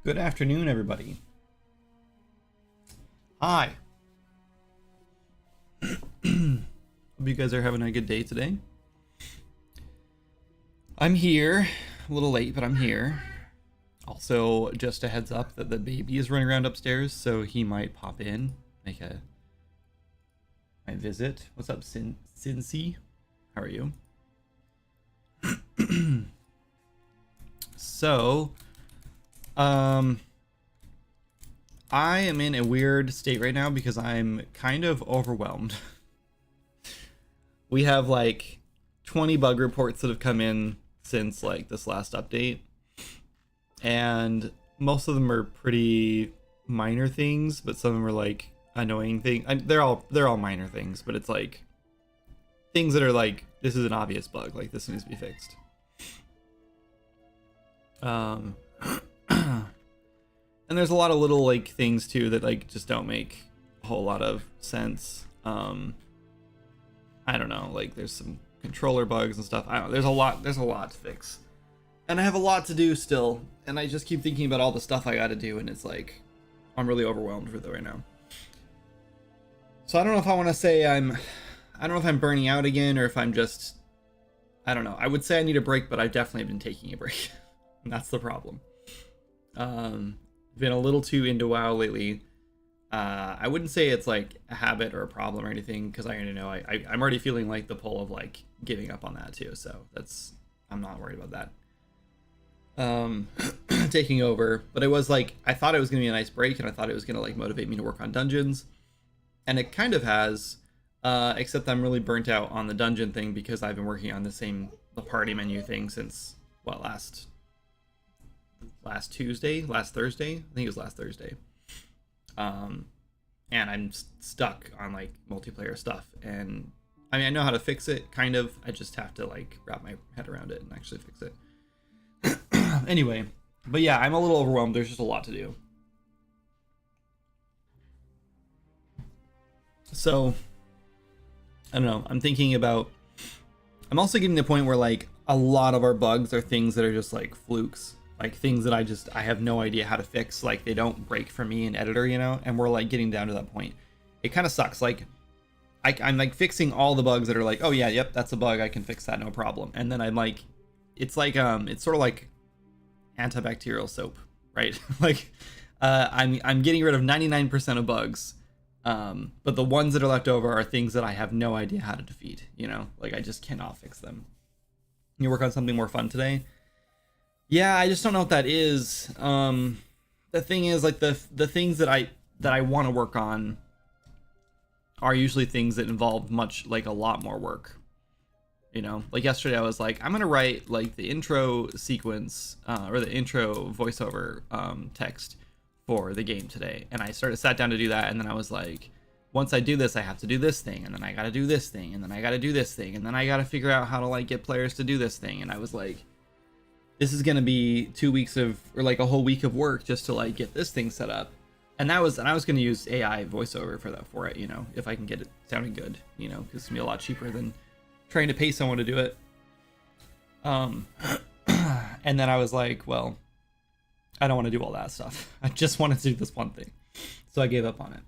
Good afternoon, everybody. Hi. Hope you guys are having a good day today. I'm here, a little late, but I'm here. Also, just a heads up that the baby is running around upstairs, so he might pop in, might visit. What's up, Cincy? How are you? So, I am in a weird state right now because I'm kind of overwhelmed. We have like 20 bug reports that have come in since like this last update, and most of them are pretty minor things, but some of them are like annoying things. They're all minor things, but it's like things that are like, this is an obvious bug, like this needs to be fixed. And there's a lot of little like things too that like just don't make a whole lot of sense. I don't know, like there's some controller bugs and stuff. I don't know, there's a lot to fix. And I have a lot to do still, and I just keep thinking about all the stuff I gotta do, and it's like I'm really overwhelmed with it right now. So I don't know if I want to say I don't know if I'm burning out again or if I'm just, I don't know. I would say I need a break, but I've definitely been taking a break. And that's the problem. Been a little too into WoW lately. I wouldn't say it's like a habit or a problem or anything, because I already know I'm already feeling like the pull of like giving up on that too. So I'm not worried about that. Taking over, but it was like, I thought it was gonna be a nice break, and I thought it was gonna like motivate me to work on dungeons, and it kind of has, except I'm really burnt out on the dungeon thing because I've been working on the party menu thing since what, last Thursday. I think it was last Thursday. And I'm stuck on like multiplayer stuff, and I mean, I know how to fix it, kind of. I just have to like wrap my head around it and actually fix it. Anyway, but yeah, I'm a little overwhelmed. There's just a lot to do. So I don't know. I'm also getting to the point where like a lot of our bugs are things that are just like flukes, like things that I have no idea how to fix. Like they don't break for me in editor, and we're like getting down to that point. It kind of sucks. Like I'm like fixing all the bugs that are like, oh yeah, yep, that's a bug, I can fix that, no problem. And then I'm like, it's sort of like antibacterial soap, right? Like I'm getting rid of 99% of bugs. But the ones that are left over are things that I have no idea how to defeat, like I just cannot fix them. You work on something more fun today? Yeah, I just don't know what that is. The thing is, like the things that I want to work on are usually things that involve a lot more work. Like yesterday I was like, I'm gonna write like the intro sequence or the intro voiceover text for the game today, and I sat down to do that, and then I was like, once I do this, I have to do this thing, and then I gotta do this thing, and then I gotta do this thing, and then I gotta figure out how to like get players to do this thing. And I was like, this is gonna be 2 weeks or like a whole week of work just to like get this thing set up. And I was gonna use AI voiceover for it, if I can get it sounding good, because it's gonna be a lot cheaper than trying to pay someone to do it. And then I was like, well, I don't want to do all that stuff. I just wanted to do this one thing. So I gave up on it.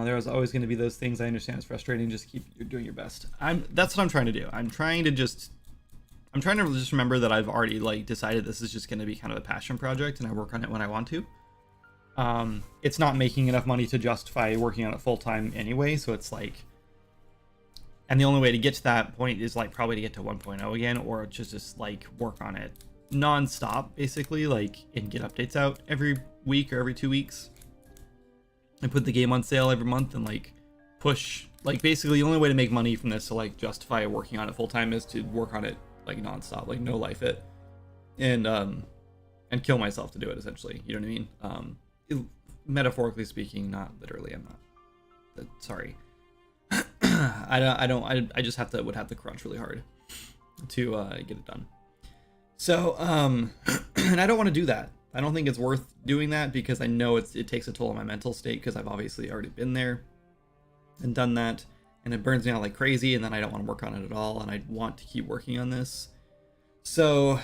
There was always going to be those things. I understand it's frustrating. Just you're doing your best. That's what I'm trying to do. I'm trying to just remember that I've already like decided this is just going to be kind of a passion project, and I work on it when I want to. It's not making enough money to justify working on it full time anyway. So it's like, and the only way to get to that point is like probably to get to 1.0 again, or just like work on it non-stop basically, like, and get updates out every week or every 2 weeks, and put the game on sale every month, and like push, like basically the only way to make money from this to like justify working on it full time is to work on it like non-stop, like no life it, and kill myself to do it, essentially, you know what I mean? Metaphorically speaking, not literally. I'm not sorry. I just would have to crunch really hard to get it done. So, and I don't want to do that. I don't think it's worth doing that, because I know it takes a toll on my mental state, because I've obviously already been there and done that, and it burns me out like crazy, and then I don't want to work on it at all, and I want to keep working on this. So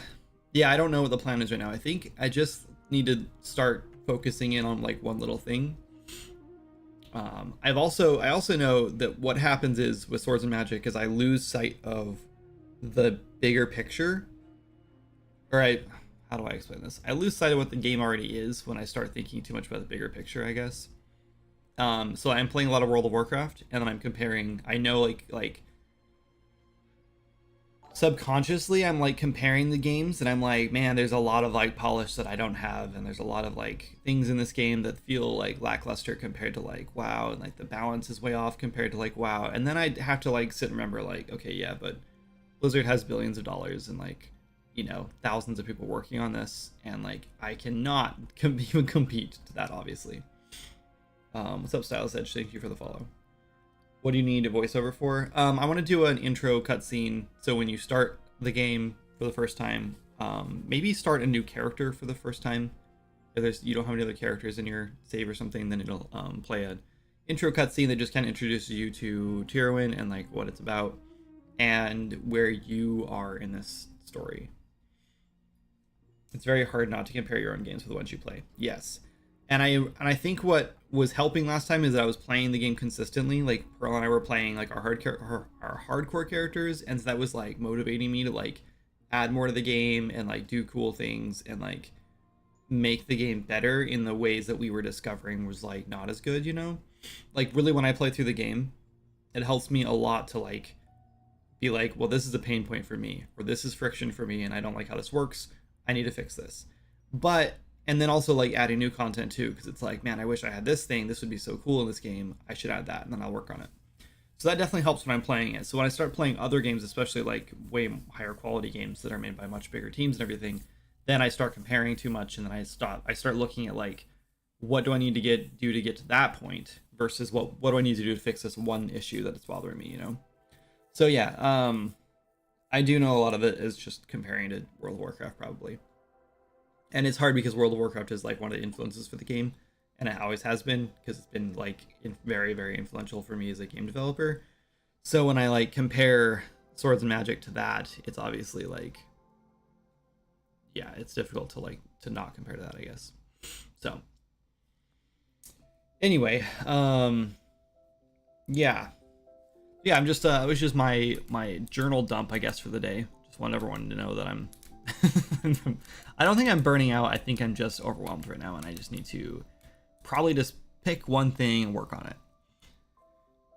Yeah, I don't know what the plan is right now. I think I just need to start focusing in on like one little thing. I also know that what happens is with Swords and Magic is I lose sight of the bigger picture. Or how do I explain this? I lose sight of what the game already is when I start thinking too much about the bigger picture, I guess. So I'm playing a lot of World of Warcraft, and then I'm comparing. I know like subconsciously I'm like comparing the games, and I'm like, man, there's a lot of like polish that I don't have, and there's a lot of like things in this game that feel like lackluster compared to like WoW, and like the balance is way off compared to like WoW. And then I have to like sit and remember like, okay, yeah, but Blizzard has billions of dollars and like, you know, thousands of people working on this, and like I cannot even compete to that, obviously. What's up, Styles Edge? Thank you for the follow. What do you need a voiceover for? I want to do an intro cutscene, so when you start the game for the first time, maybe start a new character for the first time. If you don't have any other characters in your save or something, then it'll play an intro cutscene that just kind of introduces you to Tyrwin and like what it's about and where you are in this story. It's very hard not to compare your own games with the ones you play. Yes. And I think what was helping last time is that I was playing the game consistently. Like Pearl and I were playing like our hardcore characters, and so that was like motivating me to like add more to the game and like do cool things and like make the game better in the ways that we were discovering was like not as good, you know? Like really when I play through the game, it helps me a lot to like be like, well, this is a pain point for me, or this is friction for me and I don't like how this works. I need to fix this. But and then also like adding new content too, because it's like, man, I wish I had this thing. This would be so cool in this game. I should add that, and then I'll work on it. So that definitely helps when I'm playing it. So when I start playing other games, especially like way higher quality games that are made by much bigger teams and everything, then I start comparing too much, and then I start looking at like, what do I need to do to get to that point versus what do I need to do to fix this one issue that is bothering me, you know? So yeah, I do know a lot of it is just comparing to World of Warcraft probably. And it's hard because World of Warcraft is like one of the influences for the game, and it always has been because it's been like very, very influential for me as a game developer. So when I like compare Swords and Magic to that, it's obviously like, yeah, it's difficult to like to not compare to that, I guess. So anyway, yeah, I'm just it was just my journal dump, I guess, for the day. Just want everyone to know that I'm I don't think I'm burning out. I think I'm just overwhelmed right now, and I just need to probably just pick one thing and work on it.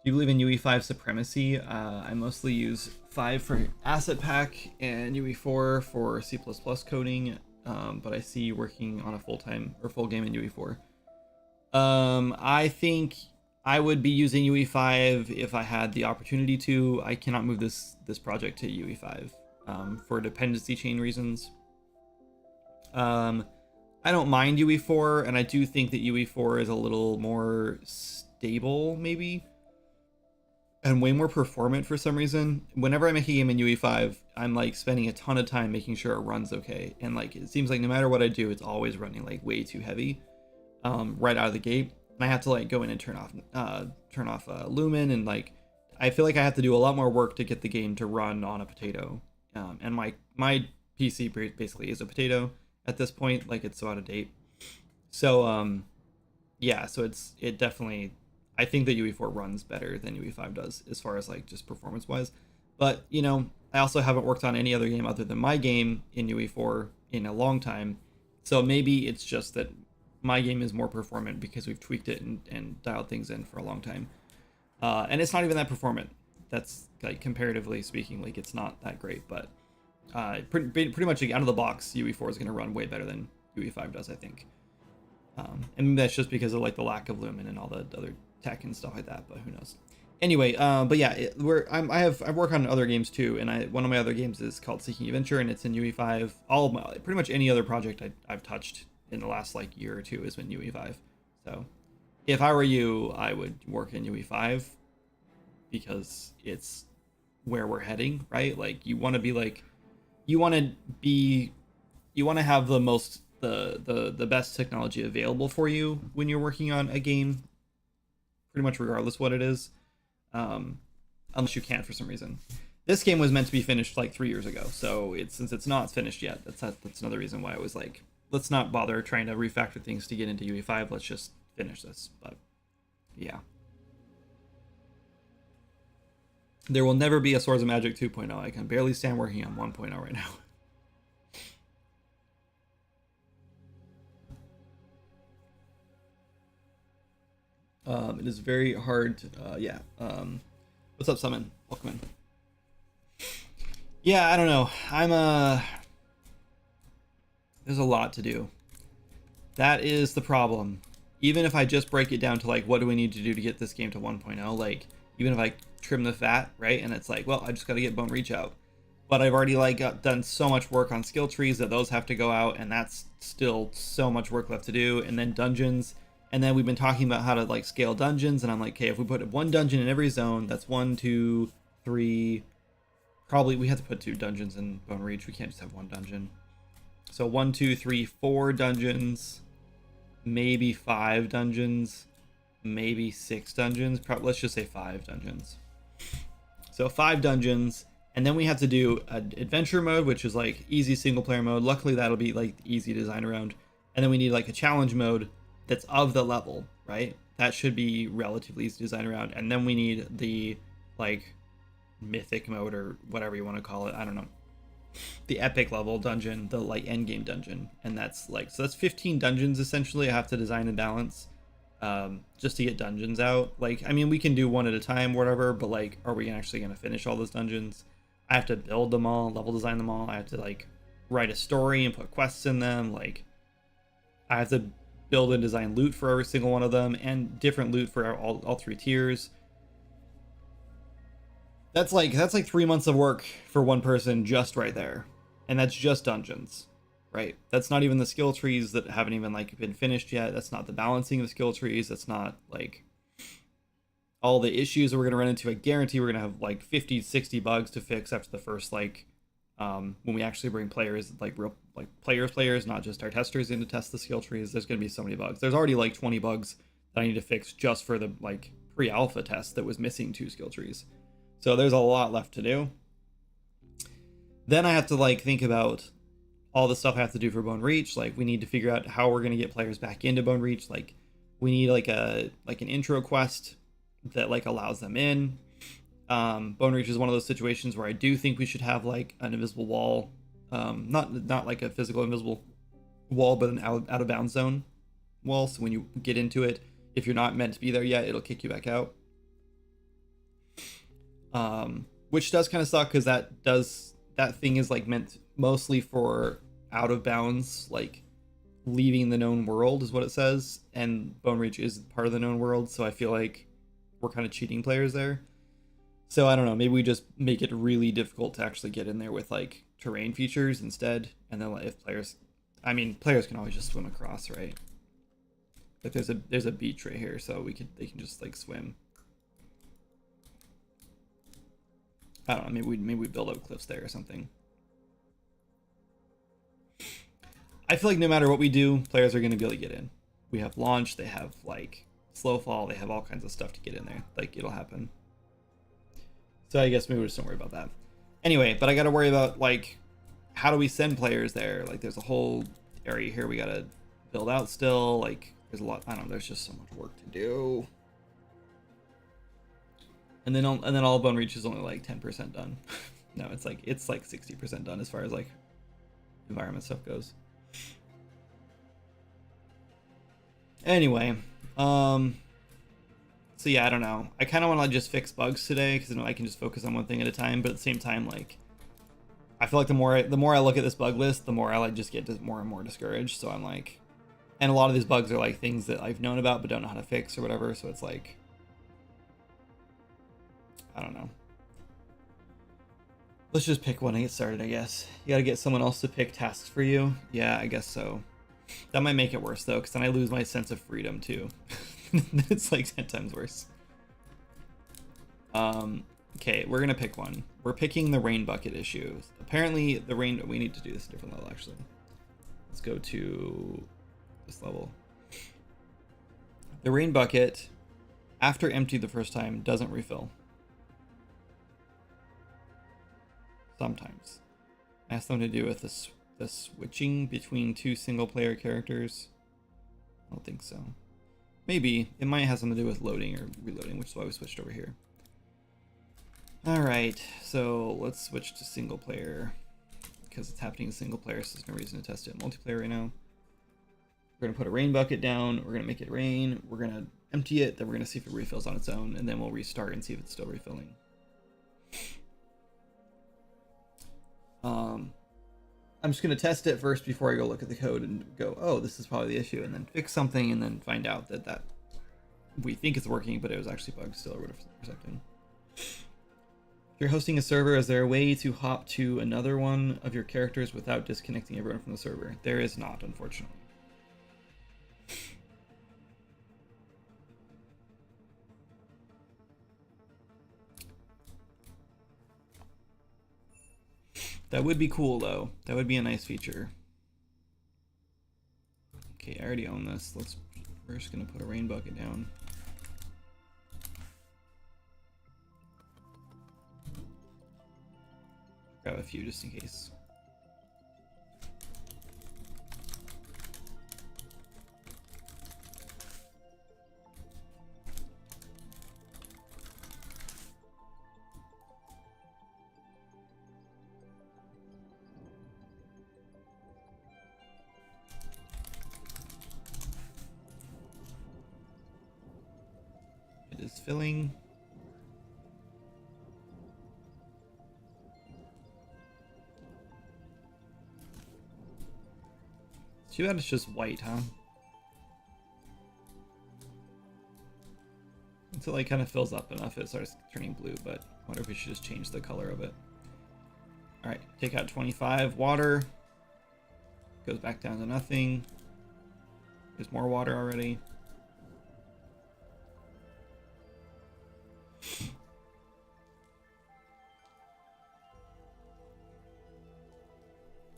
Do you believe in UE5 supremacy? I mostly use 5 for asset pack and UE4 for C++ coding, but I see you working on a full-time or full game in UE4. I think I would be using UE5 if I had the opportunity to. I cannot move this project to UE5 for dependency chain reasons. I don't mind UE4, and I do think that UE4 is a little more stable, maybe, and way more performant for some reason. Whenever I make a game in UE5, I'm like spending a ton of time making sure it runs okay, and like it seems like no matter what I do, it's always running like way too heavy right out of the gate, and I have to like go in and turn off Lumen, and like I feel like I have to do a lot more work to get the game to run on a potato, and my PC basically is a potato at this point. Like it's so out of date. So yeah, so it definitely, I think that UE4 runs better than UE5 does as far as like just performance wise. But you know, I also haven't worked on any other game other than my game in UE4 in a long time, so maybe it's just that my game is more performant because we've tweaked it and dialed things in for a long time, and it's not even that performant. That's like comparatively speaking, like it's not that great, but pretty much like, out of the box, UE4 is going to run way better than UE5 does, I think. And that's just because of like the lack of Lumen and all the other tech and stuff like that, but who knows. Anyway, but yeah, I work on other games too, and one of my other games is called Seeking Adventure, and it's in UE5. Pretty much any other project I've touched in the last like year or two has been UE5. So if I were you, I would work in UE5 because it's where we're heading, right? Like you want to be like, you want to have the most the best technology available for you when you're working on a game, pretty much regardless what it is, unless you can't for some reason. This game was meant to be finished like 3 years ago, so since it's not finished yet, that's another reason why I was like, let's not bother trying to refactor things to get into UE5. Let's just finish this. But yeah, there will never be a Swords of Magic 2.0. I can barely stand working on 1.0 right now. It is very hard to, yeah. What's up, Summon? Welcome in. Yeah, I don't know. There's a lot to do. That is the problem. Even if I just break it down to like, what do we need to do to get this game to 1.0? Like, even if I trim the fat, right? And it's like, well, I just got to get Bone Reach out. But I've already like done so much work on skill trees that those have to go out, and that's still so much work left to do. And then dungeons. And then we've been talking about how to like scale dungeons, and I'm like, okay, if we put one dungeon in every zone, that's 1, 2, 3. Probably we have to put 2 dungeons in Bone Reach. We can't just have 1 dungeon. So 1, 2, 3, 4 dungeons, maybe 5 dungeons, maybe 6 dungeons. Let's just say 5 dungeons. So 5 dungeons, and then we have to do an adventure mode, which is like easy single player mode. Luckily, that'll be like easy to design around. And then we need like a challenge mode that's of the level, right? That should be relatively easy to design around. And then we need the like mythic mode or whatever you want to call it. I don't know. The epic level dungeon, the like end game dungeon. And that's like, so that's 15 dungeons essentially I have to design and balance just to get dungeons out. Like, I mean, we can do one at a time, whatever, but like, are we actually going to finish all those dungeons? I have to build them all, level design them all. I have to like write a story and put quests in them. Like, I have to build and design loot for every single one of them, and different loot for all 3 tiers. That's like 3 months of work for one person just right there, and that's just dungeons, right? That's not even the skill trees that haven't even like been finished yet. That's not the balancing of skill trees. That's not like all the issues that we're gonna run into. I guarantee we're gonna have like 50, 60 bugs to fix after the first like when we actually bring players, like real like players, not just our testers, in to test the skill trees. There's gonna be so many bugs. There's already like 20 bugs that I need to fix just for the like pre-alpha test that was missing 2 skill trees. So there's a lot left to do. Then I have to like think about all the stuff I have to do for Bone Reach. Like, we need to figure out how we're gonna get players back into Bone Reach. Like, we need like an intro quest that like allows them in. Bone Reach is one of those situations where I do think we should have like an invisible wall, not like a physical invisible wall, but an out of bounds zone wall. So when you get into it, if you're not meant to be there yet, it'll kick you back out. Which does kind of suck, because that thing is like meant mostly for out of bounds, like leaving the known world is what it says, and Bone Reach is part of the known world. So I feel like we're kind of cheating players there. So I don't know, maybe we just make it really difficult to actually get in there with like terrain features instead. And then if players can always just swim across, right? Like there's a beach right here, so they can just like swim. I don't know, maybe we build up cliffs there or something. I feel like no matter what we do, players are going to be able to get in. We have launch, they have like slow fall, they have all kinds of stuff to get in there. Like, it'll happen. So I guess maybe we just don't worry about that. Anyway, but I got to worry about like, how do we send players there? Like, there's a whole area here we got to build out still. Like, there's a lot. I don't know. There's just so much work to do. And then all Bone Reach is only like 10% done. No, it's like 60% done as far as like environment stuff goes. Anyway, so yeah, I don't know. I kind of want to just fix bugs today, because I can just focus on one thing at a time. But at the same time, like, I feel like the more I look at this bug list, the more I like just get more and more discouraged. So I'm like, and a lot of these bugs are like things that I've known about but don't know how to fix or whatever. So it's like, I don't know. Let's just pick one and get started, I guess. You gotta get someone else to pick tasks for you. Yeah, I guess so. That might make it worse though, because then I lose my sense of freedom too. It's like 10 times worse. Okay, we're gonna pick one. We're picking the rain bucket issue. Apparently the rain, we need to do this a different level actually. Let's go to this level. The rain bucket, after empty the first time, doesn't refill. Sometimes. It has something to do with the switching between two single-player characters. I don't think so. Maybe. It might have something to do with loading or reloading, which is why we switched over here. Alright, so let's switch to single player. Because it's happening in single player, so there's no reason to test it in multiplayer right now. We're going to put a rain bucket down. We're going to make it rain. We're going to empty it. Then we're going to see if it refills on its own. And then we'll restart and see if it's still refilling. I'm just going to test it first before I go look at the code and go, oh, this is probably the issue. And then fix something and then find out that we think it's working, but it was actually bugged still or something. If you're hosting a server, is there a way to hop to another one of your characters without disconnecting everyone from the server? There is not, unfortunately. That would be cool, though. That would be a nice feature. Okay, I already own this. We're just gonna put a rain bucket down. Grab a few just in case. It is filling. Too bad it's just white, huh? Until it kind of fills up enough, it starts turning blue, but I wonder if we should just change the color of it. Alright, take out 25, water. Goes back down to nothing. There's more water already.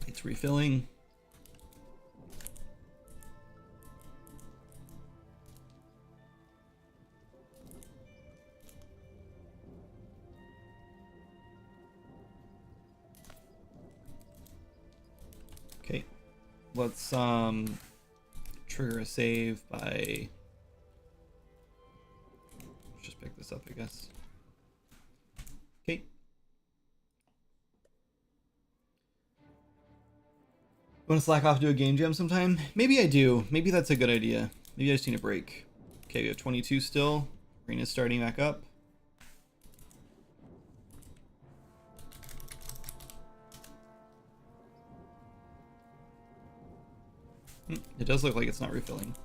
It's refilling. Okay, let's trigger a save by, let's just pick this up, I guess. Okay. Want to slack off to do a game jam sometime? Maybe I do. Maybe that's a good idea. Maybe I just need a break. Okay, we have 22 still. Rain is starting back up. It does look like it's not refilling.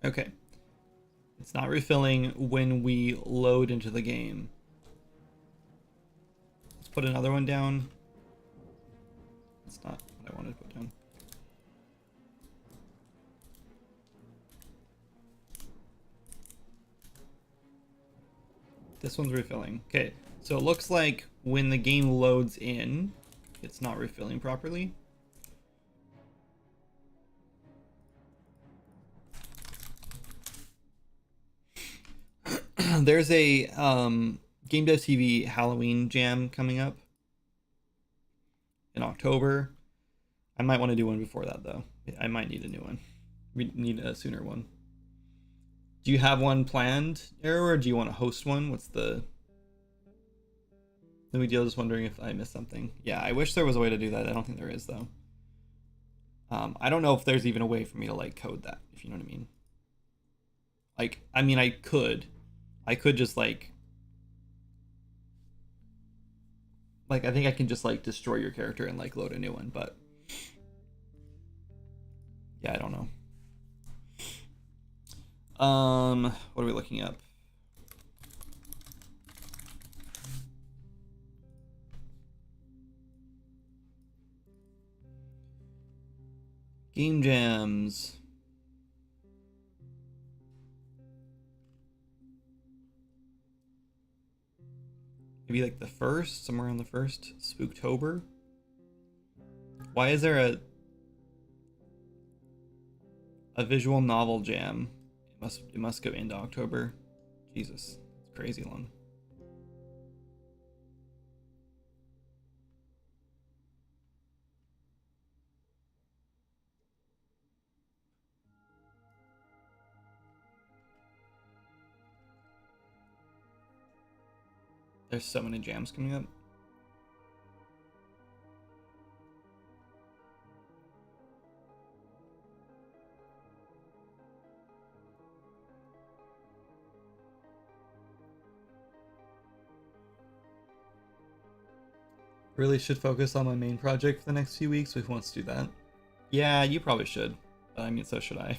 Okay. It's not refilling when we load into the game. Let's put another one down. That's not what I wanted to put down. This one's refilling. Okay, so it looks like when the game loads in, it's not refilling properly. There's a Gamedev TV Halloween jam coming up in October. I might want to do one before that, though. I might need a new one. We need a sooner one. Do you have one planned, Arrow, or do you want to host one? What's the big deal? Just wondering if I missed something. Yeah, I wish there was a way to do that. I don't think there is, though. I don't know if there's even a way for me to like code that, if you know what I mean. Like, I mean, I could just like I think I can just like destroy your character and like load a new one, but yeah, I don't know. What are we looking up? Game jams. Maybe like the first, somewhere on the first, Spooktober. Why is there a visual novel jam? It must go into October. Jesus, crazy long. There's so many jams coming up. Really should focus on my main project for the next few weeks if he wants to do that. Yeah, you probably should. I mean, so should I.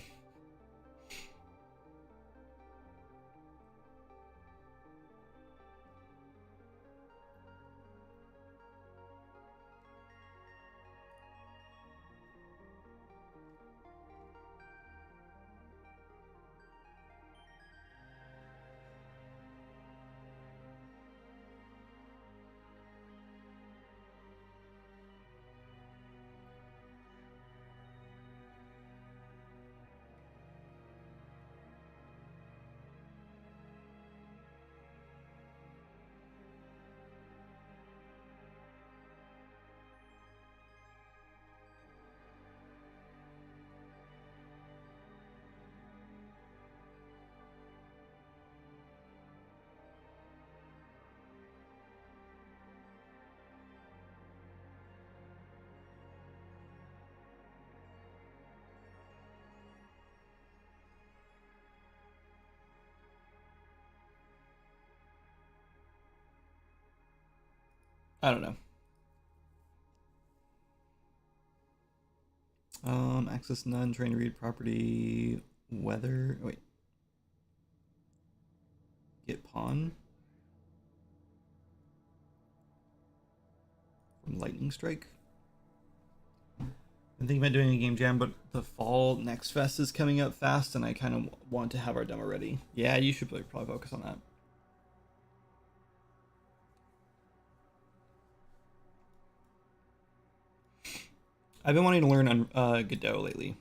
I don't know. Access none, trying to read property, weather, wait. Get pawn. From lightning strike. I'm thinking about doing a game jam, but the fall next fest is coming up fast, and I kind of want to have our demo ready. Yeah, you should probably focus on that. I've been wanting to learn on Godot lately.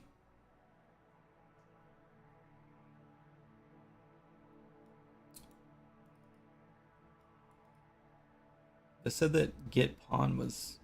They said that get pawn was...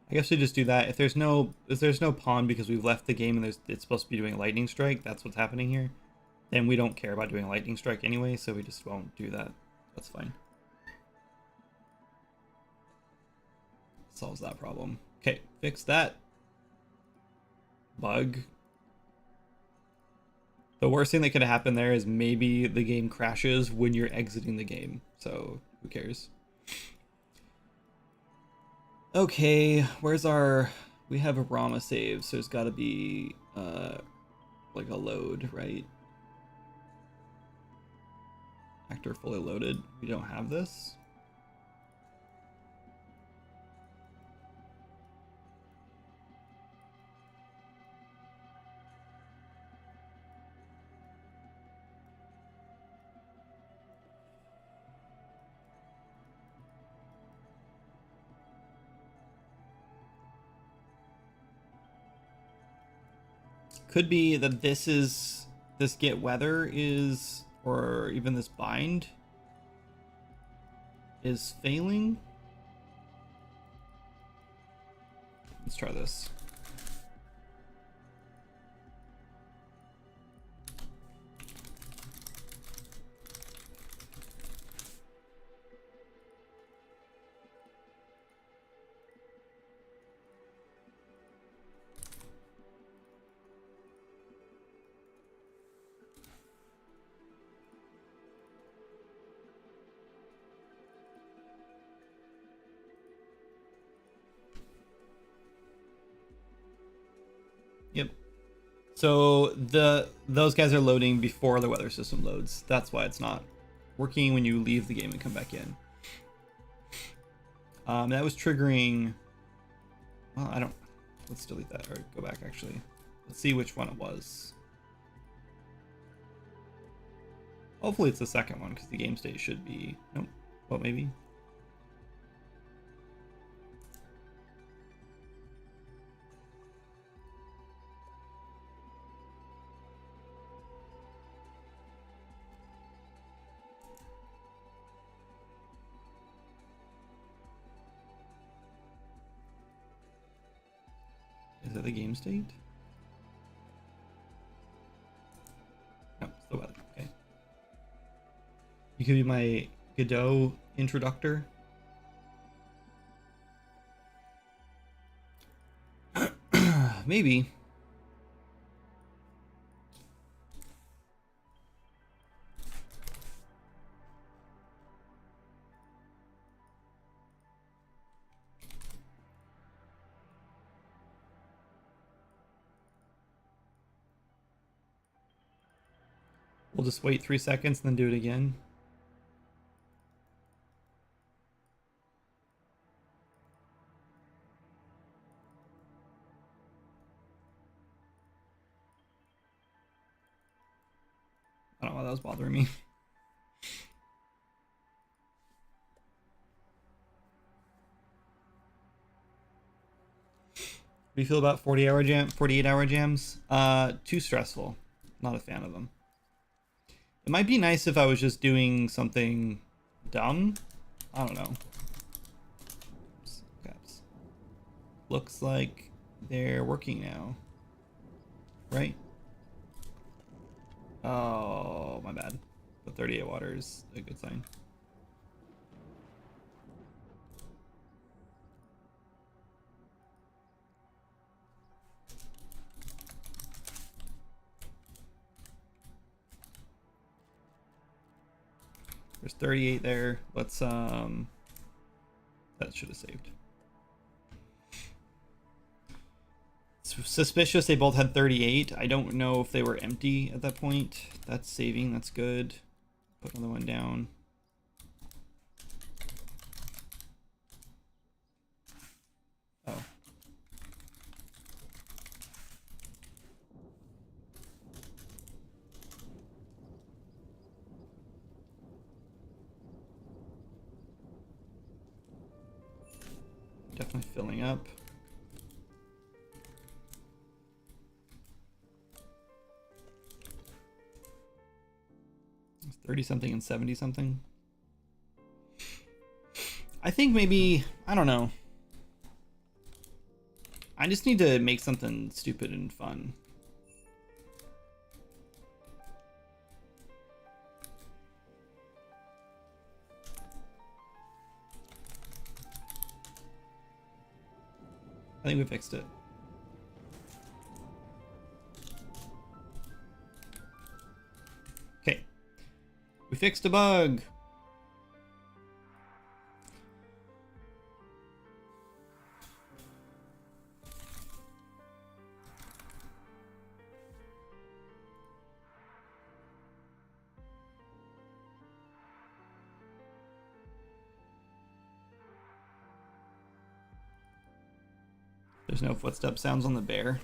I guess we just do that. If there's no pawn because we've left the game and it's supposed to be doing lightning strike, that's what's happening here. Then we don't care about doing lightning strike anyway, so we just won't do that. That's fine. Solves that problem. Okay, fix that bug. The worst thing that could happen there is maybe the game crashes when you're exiting the game. So who cares? Okay, where's our... We have a Rama save, so there's got to be like a load, right? Actor fully loaded. We don't have this. Could be that this get weather is, or even this bind is failing. Let's try this. So those guys are loading before the weather system loads. That's why it's not working when you leave the game and come back in. That was triggering. Well, I don't. Let's delete that or go back. Actually, let's see which one it was. Hopefully it's the second one because the game state should be. Nope. Well, maybe. Is that the game state? No, it's the weather. Okay. You could be my Godot introductor. Maybe. We'll just wait 3 seconds and then do it again. I don't know why that was bothering me. What do you feel about 48-hour jams? Too stressful. Not a fan of them. It might be nice if I was just doing something dumb. I don't know. Oops. Looks like they're working now. Right? Oh, my bad. The 38 water is a good sign. There's 38 there. Let's that should have saved. Suspicious they both had 38. I don't know if they were empty at that point. That's saving, that's good. Put another one down. Oh. Definitely filling up. 30 something and 70 something. I think maybe, I don't know. I just need to make something stupid and fun. I think we fixed it. Okay. We fixed a bug. There's no footstep sounds on the bear.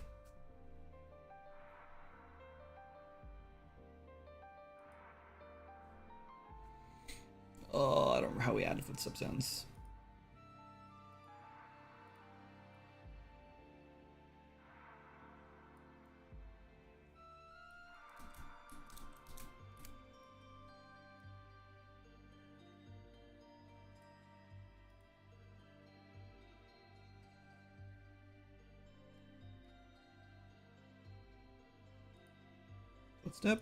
Oh, I don't remember how we added footstep sounds. Footstep.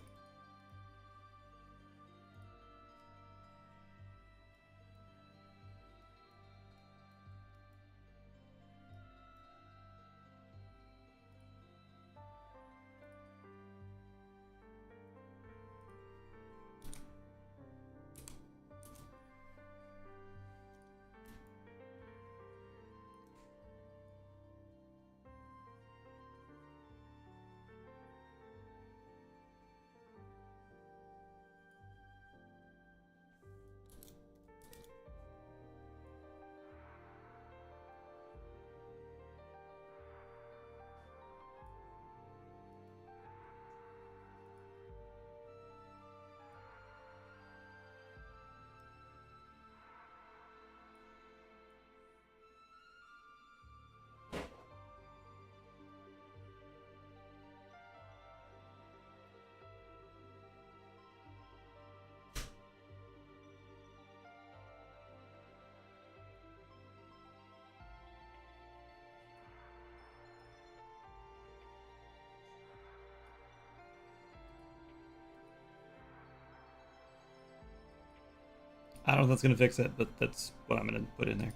I don't know if that's gonna fix it, but that's what I'm gonna put in there.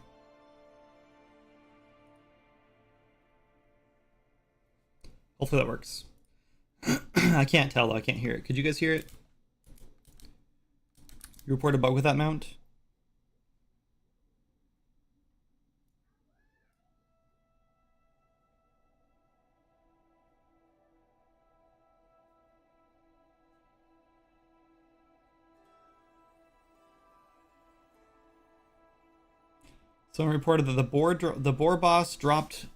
Hopefully that works. I can't tell though, I can't hear it. Could you guys hear it? You report a bug with that mount? Someone reported that the boar boss dropped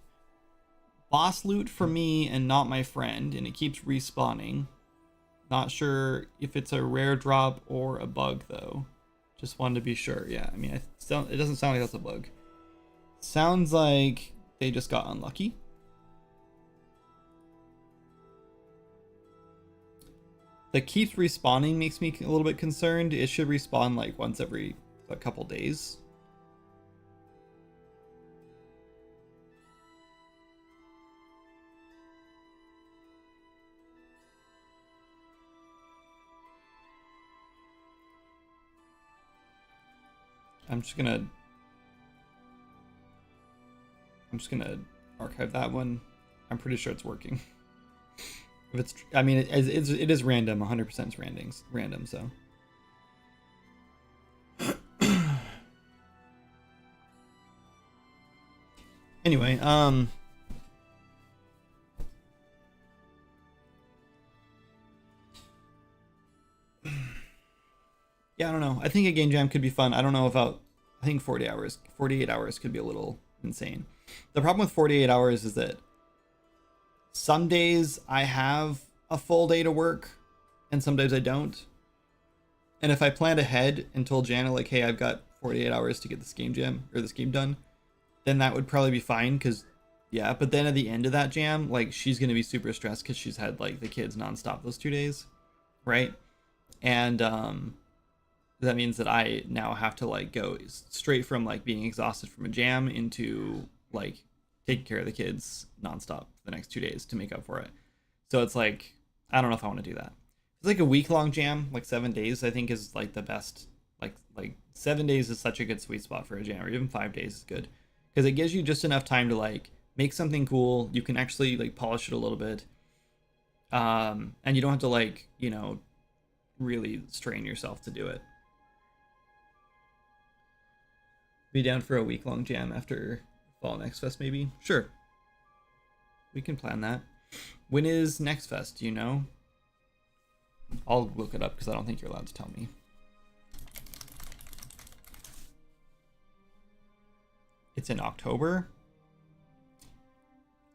boss loot for me and not my friend, and it keeps respawning. Not sure if it's a rare drop or a bug though. Just wanted to be sure. Yeah, I mean, it doesn't sound like that's a bug. Sounds like they just got unlucky. The keeps respawning makes me a little bit concerned. It should respawn like once every a couple days. I'm just gonna archive that one. I'm pretty sure it's working. If it's, I mean, it is random. 100% is random. So. Anyway, yeah, I don't know. I think a game jam could be fun. I don't know about. I think 48 hours could be a little insane. The problem with 48 hours is that some days I have a full day to work, and some days I don't. And if I planned ahead and told Jana like, "Hey, I've got 48 hours to get this game jam or this game done," then that would probably be fine. Because, yeah. But then at the end of that jam, like, she's gonna be super stressed because she's had like the kids nonstop those 2 days, right? And that means that I now have to like go straight from like being exhausted from a jam into like taking care of the kids nonstop for the next 2 days to make up for it. So it's like, I don't know if I want to do that. It's like a week-long jam, like 7 days, I think is like the best. Like 7 days is such a good sweet spot for a jam, or even 5 days is good. Because it gives you just enough time to like make something cool. You can actually like polish it a little bit. And you don't have to like, you know, really strain yourself to do it. Be down for a week-long jam after Fall Next Fest, maybe? Sure. We can plan that. When is Next Fest? Do you know? I'll look it up because I don't think you're allowed to tell me. It's in October.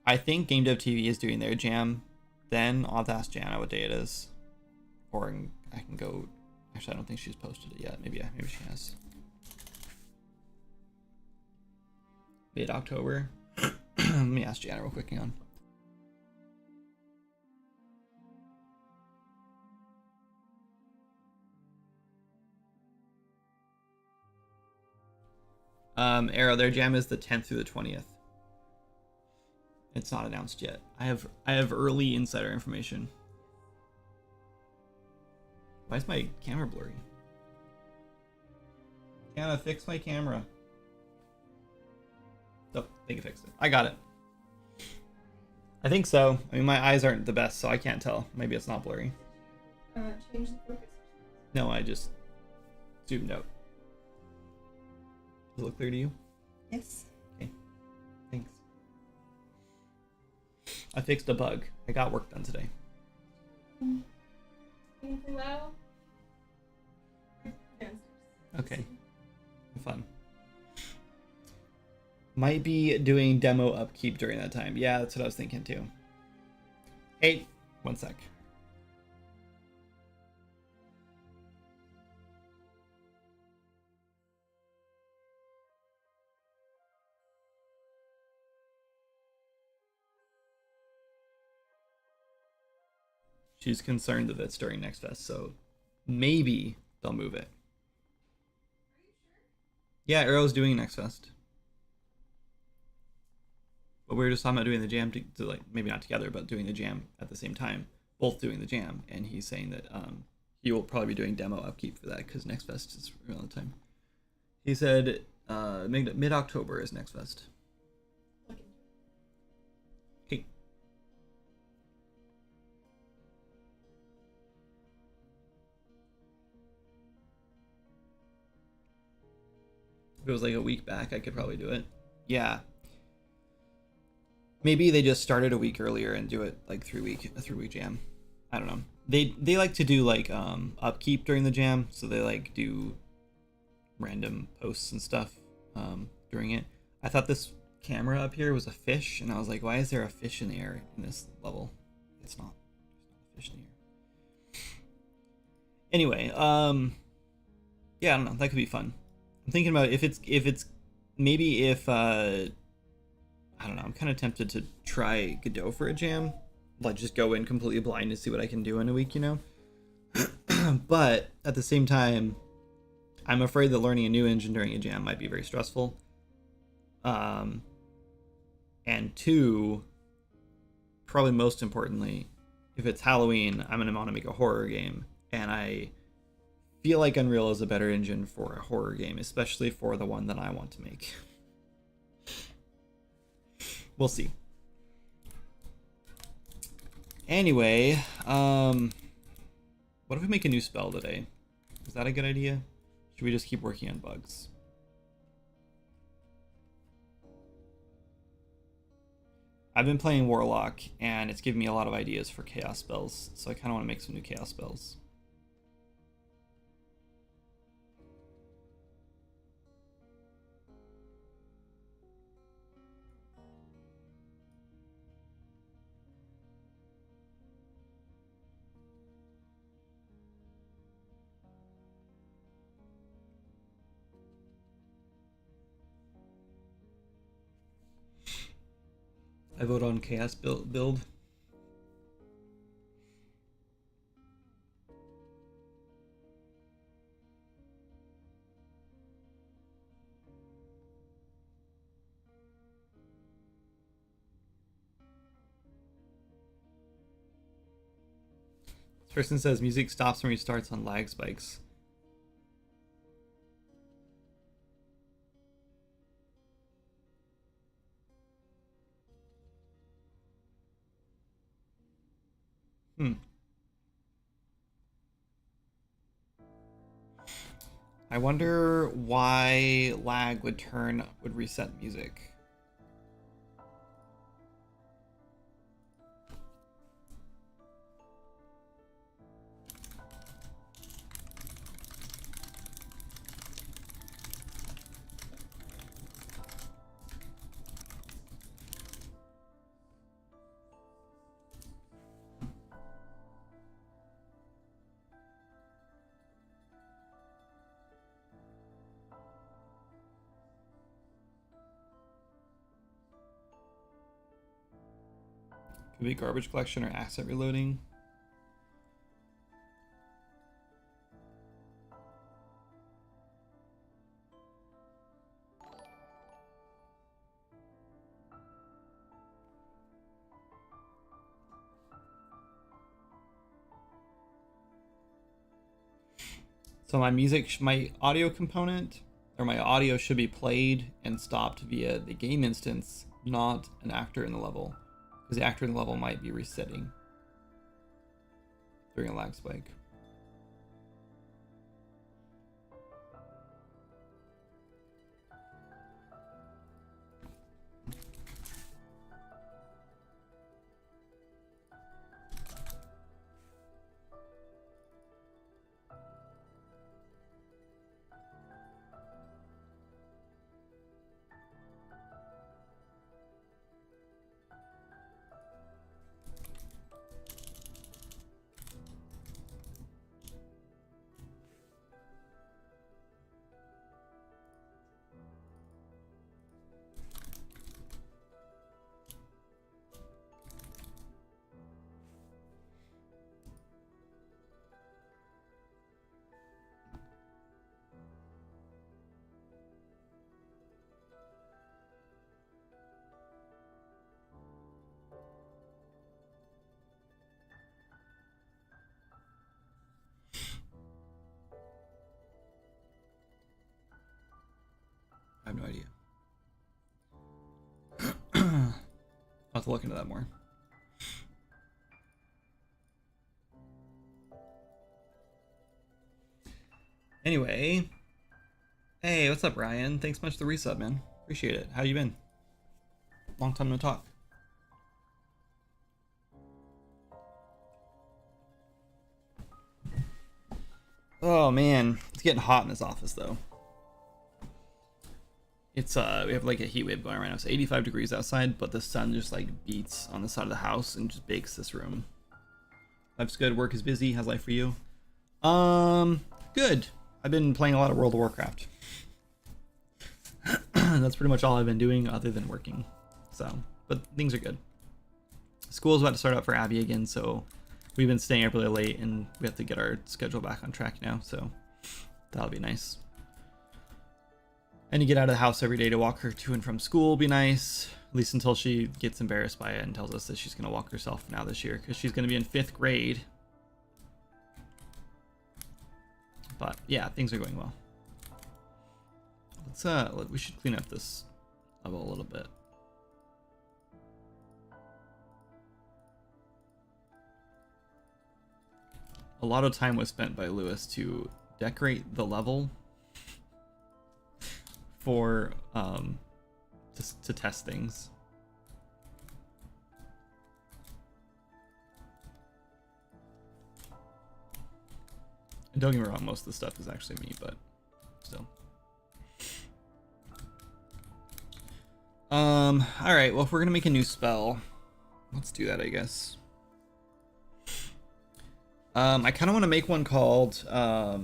I think Gamedev TV is doing their jam. Then I'll have to ask Jana what day it is. Or I can go. Actually, I don't think she's posted it yet. Maybe she has. Mid-October. Let me ask Jana real quick. Hang on. Arrow, their jam is the 10th through the 20th. It's not announced yet. I have early insider information. Why is my camera blurry? Jana, fix my camera. Oh, I think I fixed it. I got it. I think so. I mean, my eyes aren't the best, so I can't tell. Maybe it's not blurry. Change the focus. No, I just zoomed out. Does it look clear to you? Yes. Okay. Thanks. I fixed a bug. I got work done today. Anything loud? Okay. Fun. Might be doing demo upkeep during that time. Yeah, that's what I was thinking too. Hey, one sec. She's concerned that it's during Next Fest, so maybe they'll move it. Yeah, Arrow's doing Next Fest. But we were just talking about doing the jam to like, maybe not together, but doing the jam at the same time, both doing the jam. And he's saying that he will probably be doing demo upkeep for that because Next Fest is around the time. He said mid-October is next fest. Looking. Hey. If it was like a week back, I could probably do it. Yeah. Maybe they just started a week earlier and do it like a 3 week jam. I don't know. They like to do like upkeep during the jam, so they like do random posts and stuff during it. I thought this camera up here was a fish, and I was like, why is there a fish in the air in this level? It's not. There's not a fish in the air. Anyway, yeah, I don't know. That could be fun. I'm thinking about if it's maybe if I don't know. I'm kind of tempted to try Godot for a jam, like just go in completely blind and see what I can do in a week, you know. But at the same time, I'm afraid that learning a new engine during a jam might be very stressful. And two, probably most importantly, if it's Halloween, I'm gonna want to make a horror game, and I feel like Unreal is a better engine for a horror game, especially for the one that I want to make. We'll see. Anyway, what if we make a new spell today? Is that a good idea? Should we just keep working on bugs? I've been playing Warlock, and it's given me a lot of ideas for chaos spells, so I kind of want to make some new chaos spells. I vote on chaos build. This person says music stops and restarts on lag spikes. I wonder why lag would reset music. Could be garbage collection or asset reloading. So my audio component, or my audio should be played and stopped via the game instance, not an actor in the level, because the actor in the level might be resetting during a lag spike. have no idea. I'll have to look into that more. Anyway, hey, what's up, Ryan? Thanks much for the resub, man. Appreciate it. How you been? Long time no talk. Oh man, it's getting hot in this office though. It's we have like a heat wave going right now. It's 85 degrees outside, but the sun just like beats on the side of the house and just bakes this room. Life's good, work is busy. How's life for you? Good. I've been playing a lot of World of Warcraft. That's pretty much all I've been doing other than working. So, but things are good. School's about to start up for Abby again, so we've been staying up really late and we have to get our schedule back on track now, so that'll be nice. And you get out of the house every day to walk her to and from school will be nice, at least until she gets embarrassed by it and tells us that she's going to walk herself now this year because she's going to be in 5th grade. But yeah, things are going well. We should clean up this level a little bit. A lot of time was spent by Lewis to decorate the level for to test things. And don't get me wrong, most of the stuff is actually me, but still. Alright, well if we're gonna make a new spell, let's do that, I guess. I kind of want to make one called, I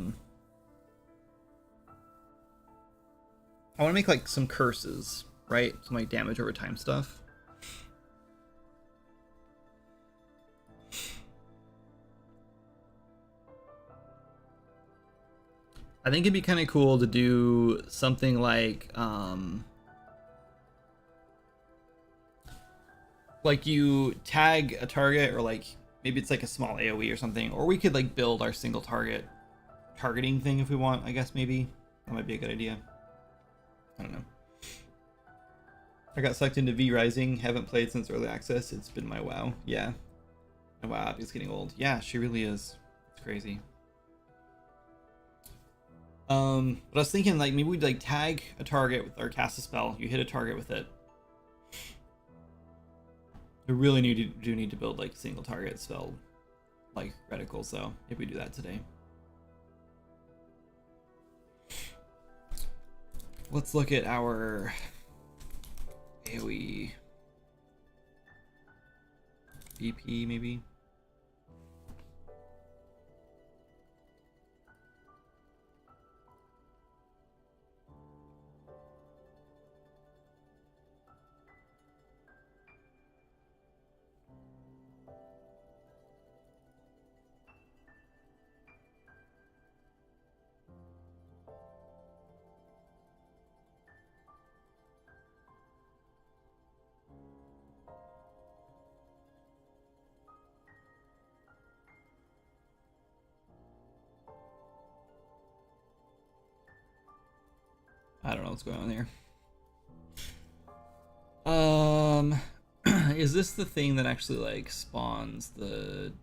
want to make like some curses, right? Some like damage over time stuff. I think it'd be kind of cool to do something like you tag a target, or like maybe it's like a small AoE or something, or we could like build our single target targeting thing if we want, I guess. Maybe that might be a good idea. I don't know. I got sucked into V Rising, haven't played since early access. It's been my WoW. Yeah, my WoW app is getting old. Yeah, she really is. It's crazy. But I was thinking like maybe we'd like tag a target with our cast a spell. You hit a target with it. We really do need to build like single target spell like reticles though, if we do that today. Let's look at our AoE BP maybe. I don't know what's going on here. Is this the thing that actually like spawns the...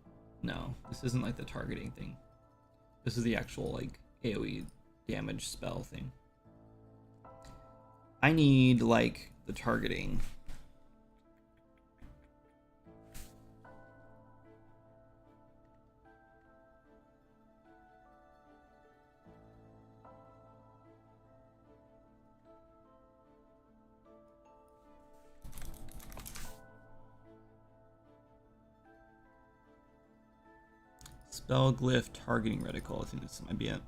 No, this isn't like the targeting thing. This is the actual like AoE damage spell thing. I need like the targeting. Spell glyph targeting reticle. I think this might be it.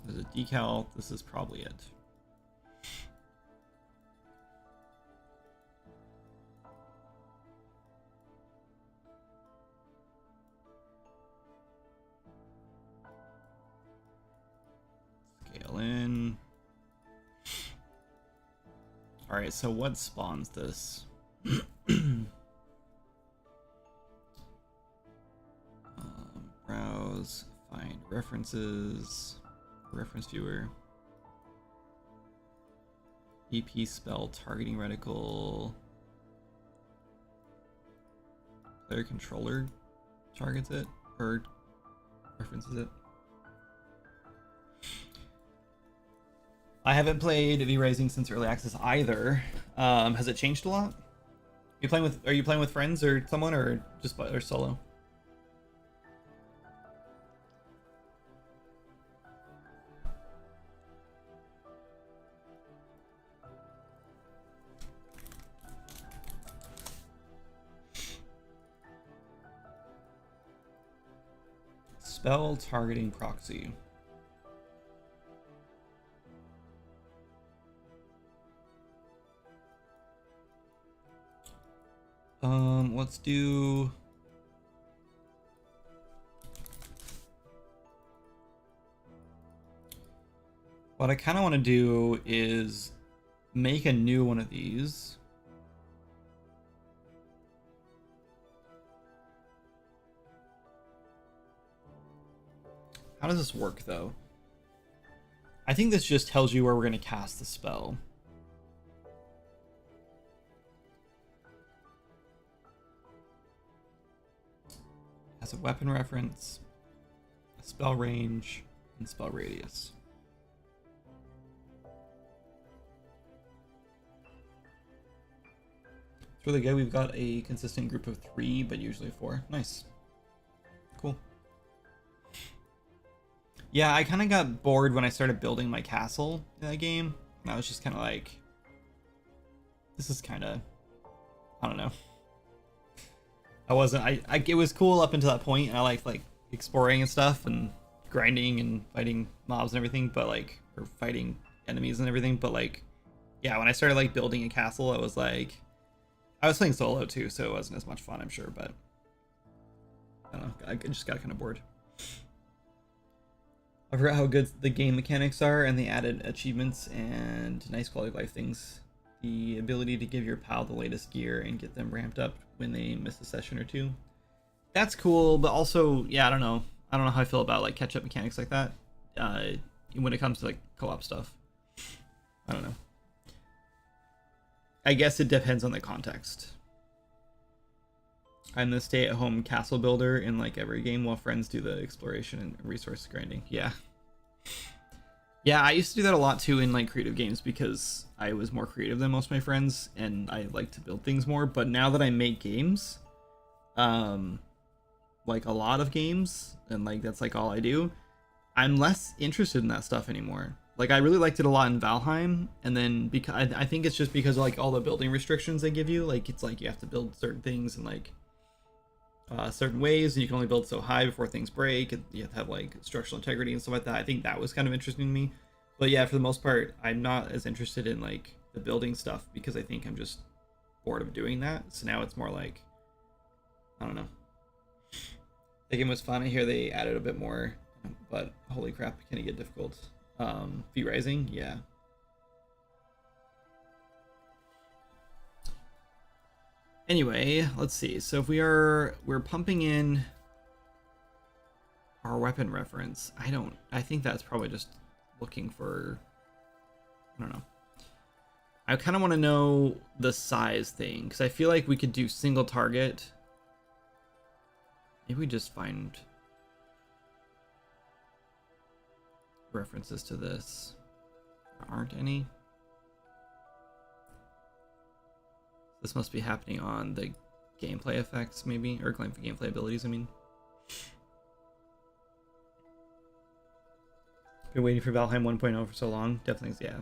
There's a decal. This is probably it. Scale in. All right, so what spawns this? Browse, find References, reference viewer, EP spell targeting reticle, player controller targets it or references it. I haven't played V-Rising since early access either. Has it changed a lot? Are you playing with friends or someone, or just or solo? Spell targeting proxy. Let's do what I kind of want to do is make a new one of these. How does this work though? I think this just tells you where we're going to cast the spell. Has a weapon reference, a spell range, and spell radius. It's really good. We've got a consistent group of 3, but usually 4. Nice. Cool. Yeah, I kind of got bored when I started building my castle in that game. And I was just kind of like, this is kind of, I don't know. It was cool up until that point, and I liked like exploring and stuff and grinding and fighting mobs and everything, but like, or fighting enemies and everything, but like, yeah, when I started like building a castle, I was like, I was playing solo too, so it wasn't as much fun, I'm sure, but I don't know, I just got kind of bored. I forgot how good the game mechanics are, and they added achievements and nice quality of life things. The ability to give your pal the latest gear and get them ramped up when they miss a session or two. That's cool, but also, yeah, I don't know how I feel about like catch-up mechanics like that when it comes to like co-op stuff. I don't know. I guess it depends on the context. I'm the stay-at-home castle builder in like every game while friends do the exploration and resource grinding. Yeah. Yeah, I used to do that a lot too in like creative games because I was more creative than most of my friends and I like to build things more. But now that I make games, like a lot of games, and like that's like all I do, I'm less interested in that stuff anymore. Like I really liked it a lot in Valheim, and then because I think it's just because of like all the building restrictions they give you. Like it's like you have to build certain things in like certain ways, and you can only build so high before things break, and you have to have like structural integrity and stuff like that. I think that was kind of interesting to me, but yeah, for the most part I'm not as interested in like the building stuff because I think I'm just bored of doing that. So now it's more like, I don't know, the game was fun. I hear they added a bit more, but holy crap, can it get difficult. V-Rising, yeah. Anyway, let's see. So if we're pumping in our weapon reference, I think that's probably just looking for, I don't know. I kind of want to know the size thing because I feel like we could do single target. Maybe we just find references to this. There aren't any. This must be happening on the gameplay effects, maybe, or gameplay abilities, I mean. Been waiting for Valheim 1.0 for so long. Definitely, yeah.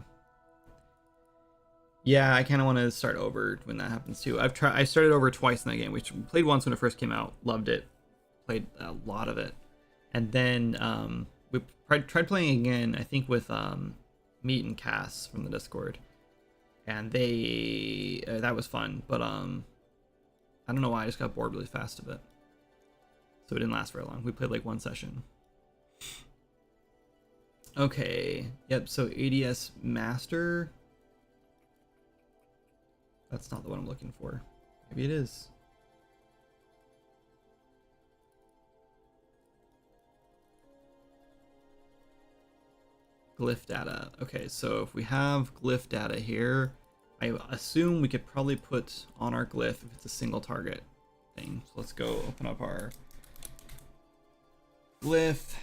Yeah, I kind of want to start over when that happens too. I started over twice in that game, which played once when it first came out, loved it, played a lot of it, and then we tried playing again, I think with Meat and Cass from the Discord, and they that was fun, but I don't know why I just got bored really fast of it, so it didn't last very long. We played like one session. Okay, yep. So ADS Master. That's not the one I'm looking for. Maybe it is. Glyph data. Okay, so if we have glyph data here, I assume we could probably put on our glyph if it's a single target thing. So let's go open up our glyph.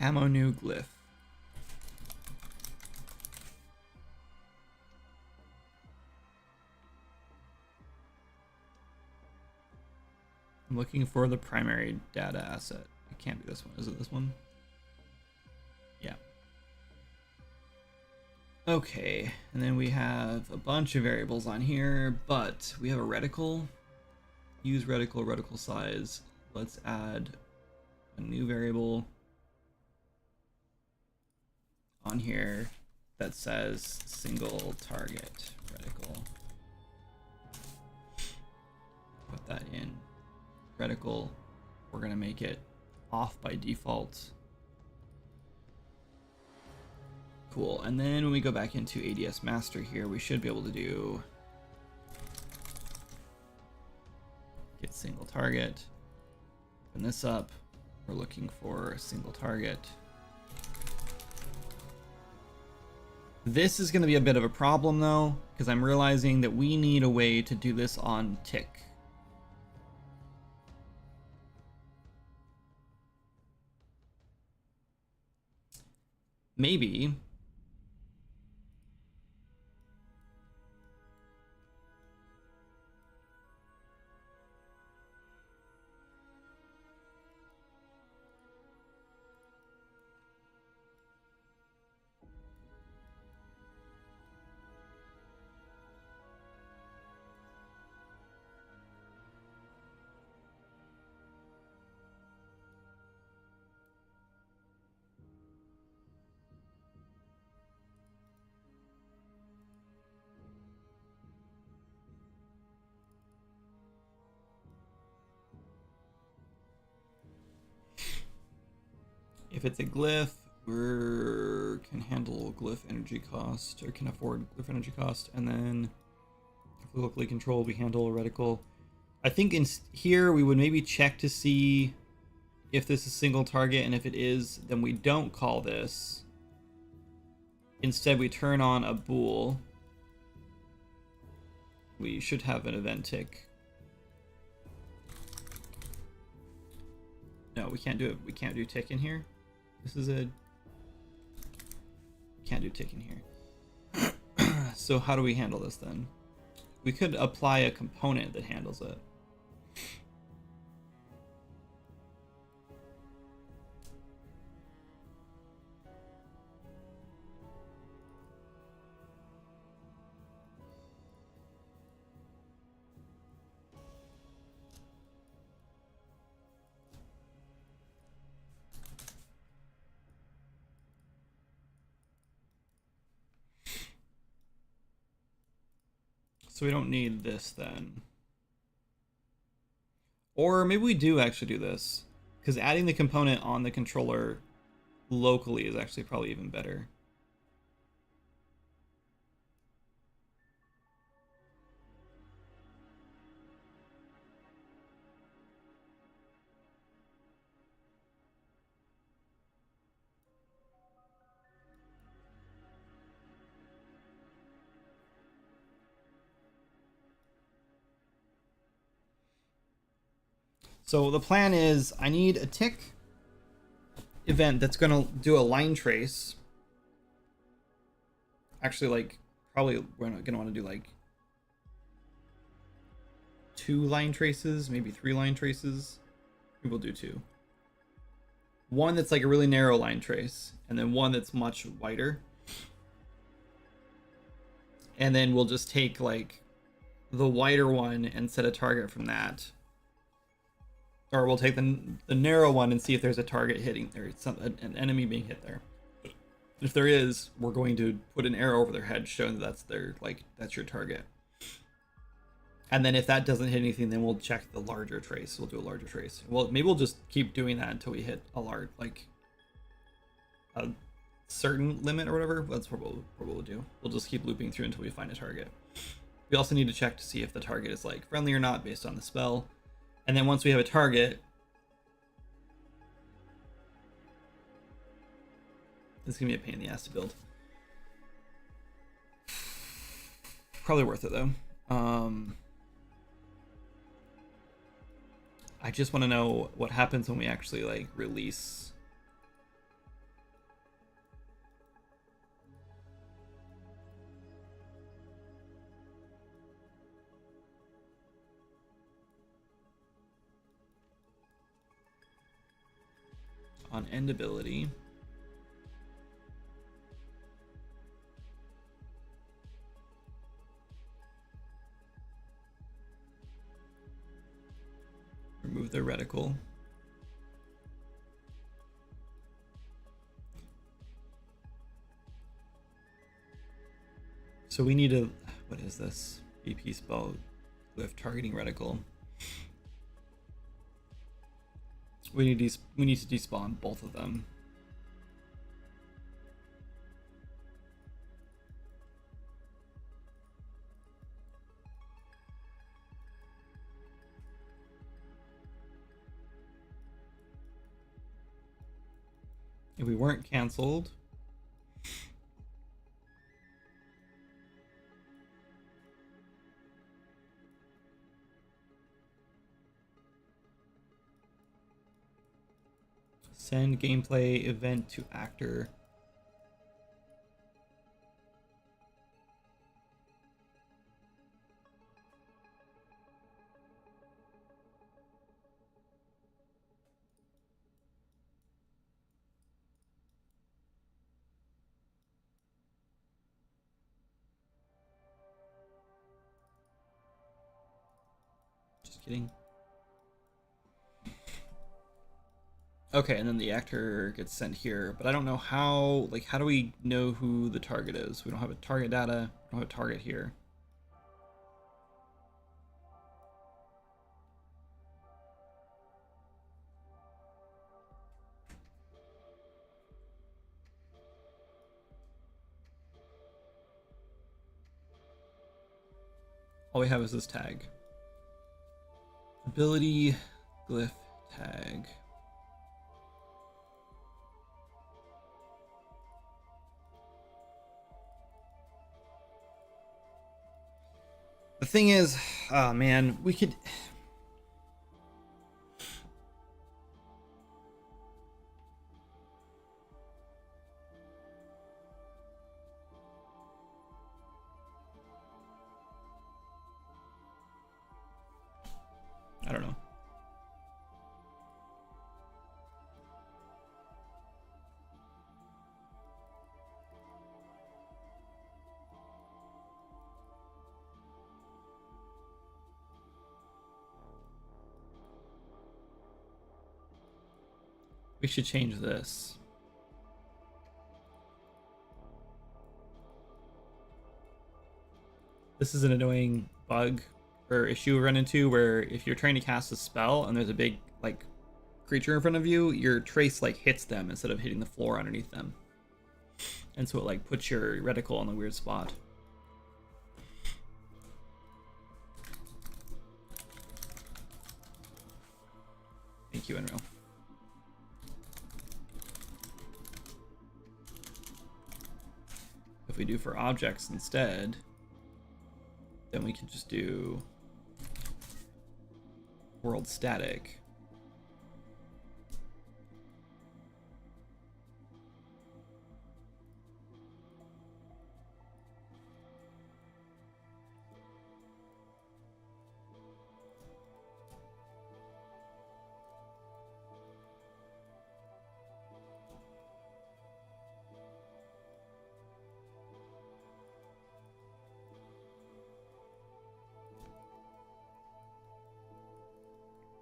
Ammo new glyph. I'm looking for the primary data asset. It can't be this one. Is it this one? Yeah. Okay, and then we have a bunch of variables on here, but we have a reticle. Use reticle size. Let's add a new variable on here that says single target reticle. Put that in reticle. We're gonna make it off by default. Cool, and then when we go back into ADS master here, we should be able to do get single target. Open this up. We're looking for a single target. This is going to be a bit of a problem though, because I'm realizing that we need a way to do this on tick. Maybe if it's a glyph, we can handle glyph energy cost, or can afford glyph energy cost, and then if we're locally controlled, we handle a reticle. I think in here we would maybe check to see if this is single target, and if it is, then we don't call this. Instead, we turn on a bool. We should have an event tick. No, we can't do it. We can't do tick in here. This is a... Can't do tick in here. So how do we handle this then? We could apply a component that handles it. So we don't need this then. Or maybe we do actually do this, because adding the component on the controller locally is actually probably even better. So the plan is I need a tick event that's going to do a line trace. Actually, like, probably we're going to want to do like 2 line traces, maybe 3 line traces. We will do 2. One that's like a really narrow line trace, and then one that's much wider. And then we'll just take like the wider one and set a target from that. Or we'll take the narrow one and see if there's a target hitting there, an enemy being hit there. If there is, we're going to put an arrow over their head showing that that's your target. And then if that doesn't hit anything, then we'll check the larger trace. We'll do a larger trace. Well, maybe we'll just keep doing that until we hit a large, like a certain limit or whatever. That's what we'll do. We'll just keep looping through until we find a target. We also need to check to see if the target is like friendly or not based on the spell. And then once we have a target, this is gonna be a pain in the ass to build. Probably worth it though. I just want to know what happens when we actually like release. On end ability. Remove the reticle. So we need a, what is this? BP spell with targeting reticle. We need to despawn both of them. If we weren't canceled, send gameplay event to actor. Just kidding. Okay, and then the actor gets sent here, but I don't know how, like, how do we know who the target is? We don't have a target data, we don't have a target here. All we have is this tag. Ability, glyph, tag. The thing is, oh man, we could... I don't know. We should change this. This is an annoying bug or issue we run into where if you're trying to cast a spell and there's a big like creature in front of you, your trace like hits them instead of hitting the floor underneath them. And so it like puts your reticle in a weird spot. Thank you, Enro. If we do for objects instead, then we can just do world static.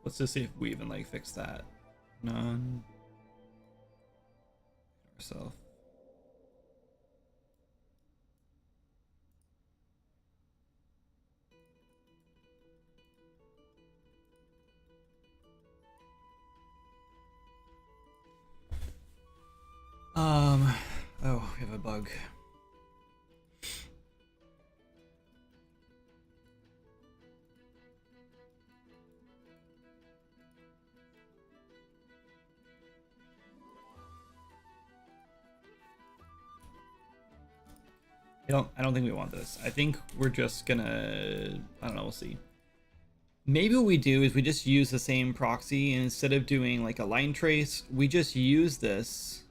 Let's just see if we even like fix that. None. Ourself. Oh, we have a bug. I don't think we want this. I think we're just gonna, I don't know, we'll see. Maybe what we do is we just use the same proxy, and instead of doing like a line trace, we just use this.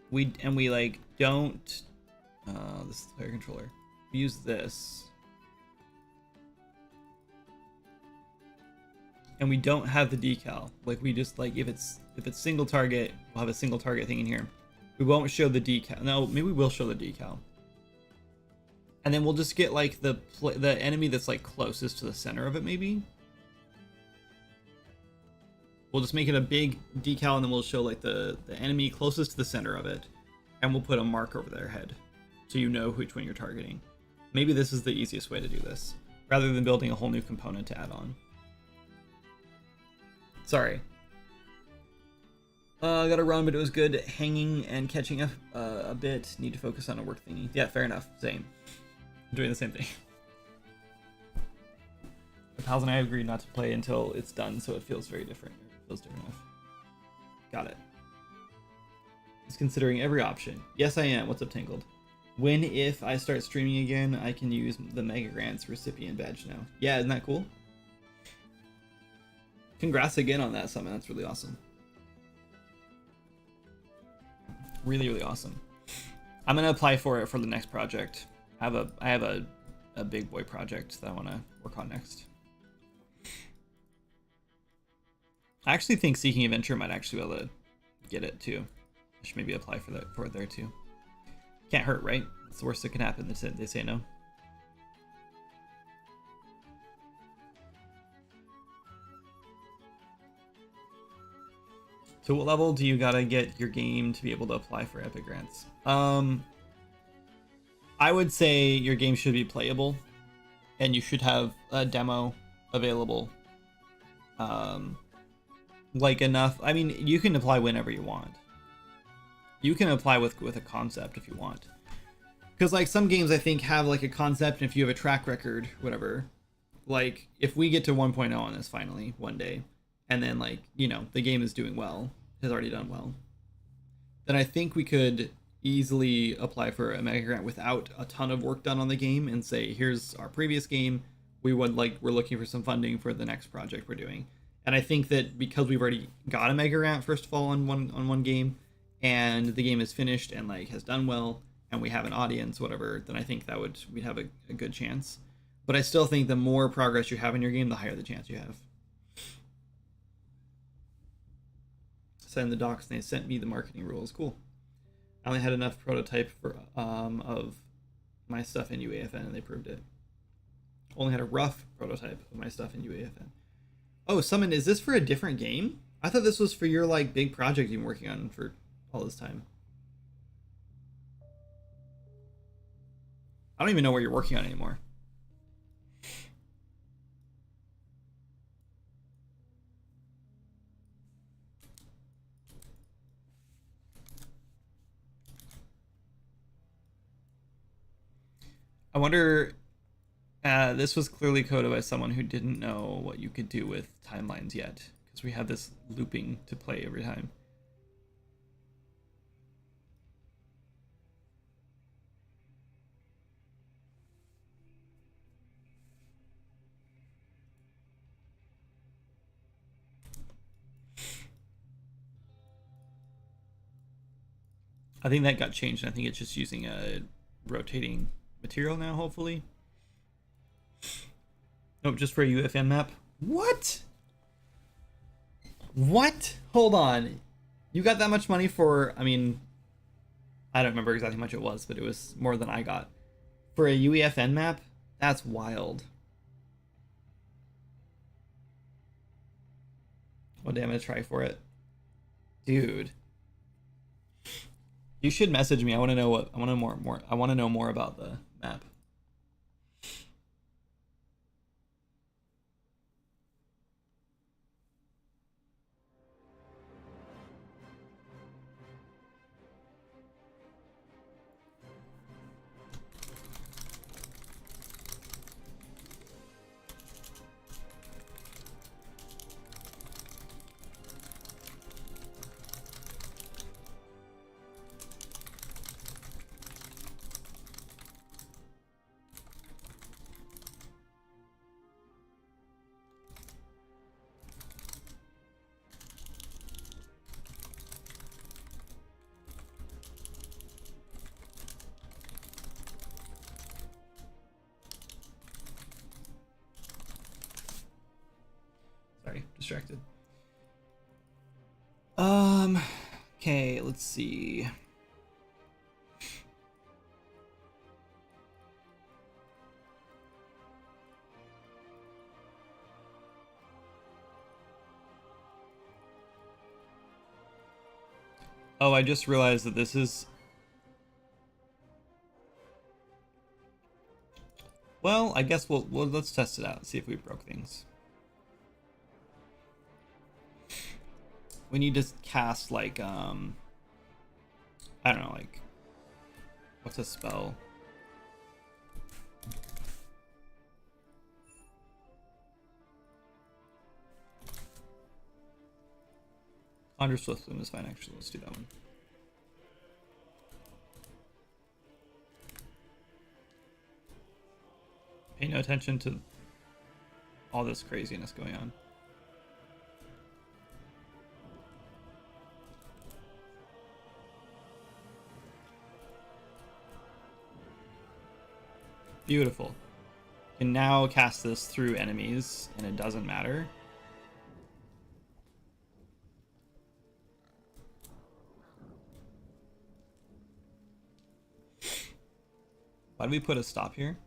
We like don't this is the player controller. We use this. And we don't have the decal. Like we just like if it's single target, we'll have a single target thing in here. We won't show the decal. No, maybe we will show the decal. And then we'll just get like the enemy that's like closest to the center of it maybe. We'll just make it a big decal, and then we'll show like the enemy closest to the center of it. And we'll put a mark over their head so you know which one you're targeting. Maybe this is the easiest way to do this, rather than building a whole new component to add on. Sorry. I gotta run, but it was good hanging and catching up a bit. Need to focus on a work thingy. Yeah, fair enough. Same. I'm doing the same thing. The pals and I agreed not to play until it's done, so it feels very different. It feels different enough. Got it. He's considering every option. Yes, I am. What's up, Tangled? When, if I start streaming again, I can use the Mega Grants recipient badge now. Yeah, isn't that cool? Congrats again on that, Summon. That's really awesome. Really, really awesome. I'm gonna apply for it for the next project. I have a big boy project that I want to work on next. I actually think Seeking Adventure might actually be able to get it too. I should maybe apply for it there too. Can't hurt, right? It's the worst that can happen. They say no. So what level do you gotta get your game to be able to apply for Epic Grants? I would say your game should be playable, and you should have a demo available. Like enough. I mean, you can apply whenever you want. You can apply with a concept if you want. Because like some games I think have like a concept, and if you have a track record, whatever. Like if we get to 1.0 on this finally one day, and then like, you know, the game is doing well, has already done well, then I think we could easily apply for a mega grant without a ton of work done on the game and say, here's our previous game. We're looking for some funding for the next project we're doing. And I think that because we've already got a mega grant, first of all, on one game, and the game is finished and like has done well, and we have an audience, whatever, then I think that we'd have a good chance. But I still think the more progress you have in your game, the higher the chance you have. Send the docs, and they sent me the marketing rules. Cool. I only had enough prototype for of my stuff in UAFN, and they proved it. Only had a rough prototype of my stuff in UAFN. Oh, Summon, is this for a different game? I thought this was for your like big project you've been working on for all this time. I don't even know what you're working on anymore. I wonder, this was clearly coded by someone who didn't know what you could do with timelines yet, because we have this looping to play every time. I think that got changed, and I think it's just using a rotating material now, hopefully. Nope, just for a UFN map. What? What? Hold on. You got that much money for, I mean, I don't remember exactly how much it was, but it was more than I got. For a UEFN map? That's wild. One day I'm gonna try for it. Dude. You should message me. I want to know what I want to more. I want to know more about the map. Sorry, distracted. Okay, let's see. Oh, I just realized that this is... Well, I guess we'll let's test it out, see if we broke things. We need to cast like I don't know, like what's a spell? Conjure Swift Bloom is fine actually. Let's do that one. Pay no attention to all this craziness going on. Beautiful. You can now cast this through enemies, and it doesn't matter. Why did we put a stop here?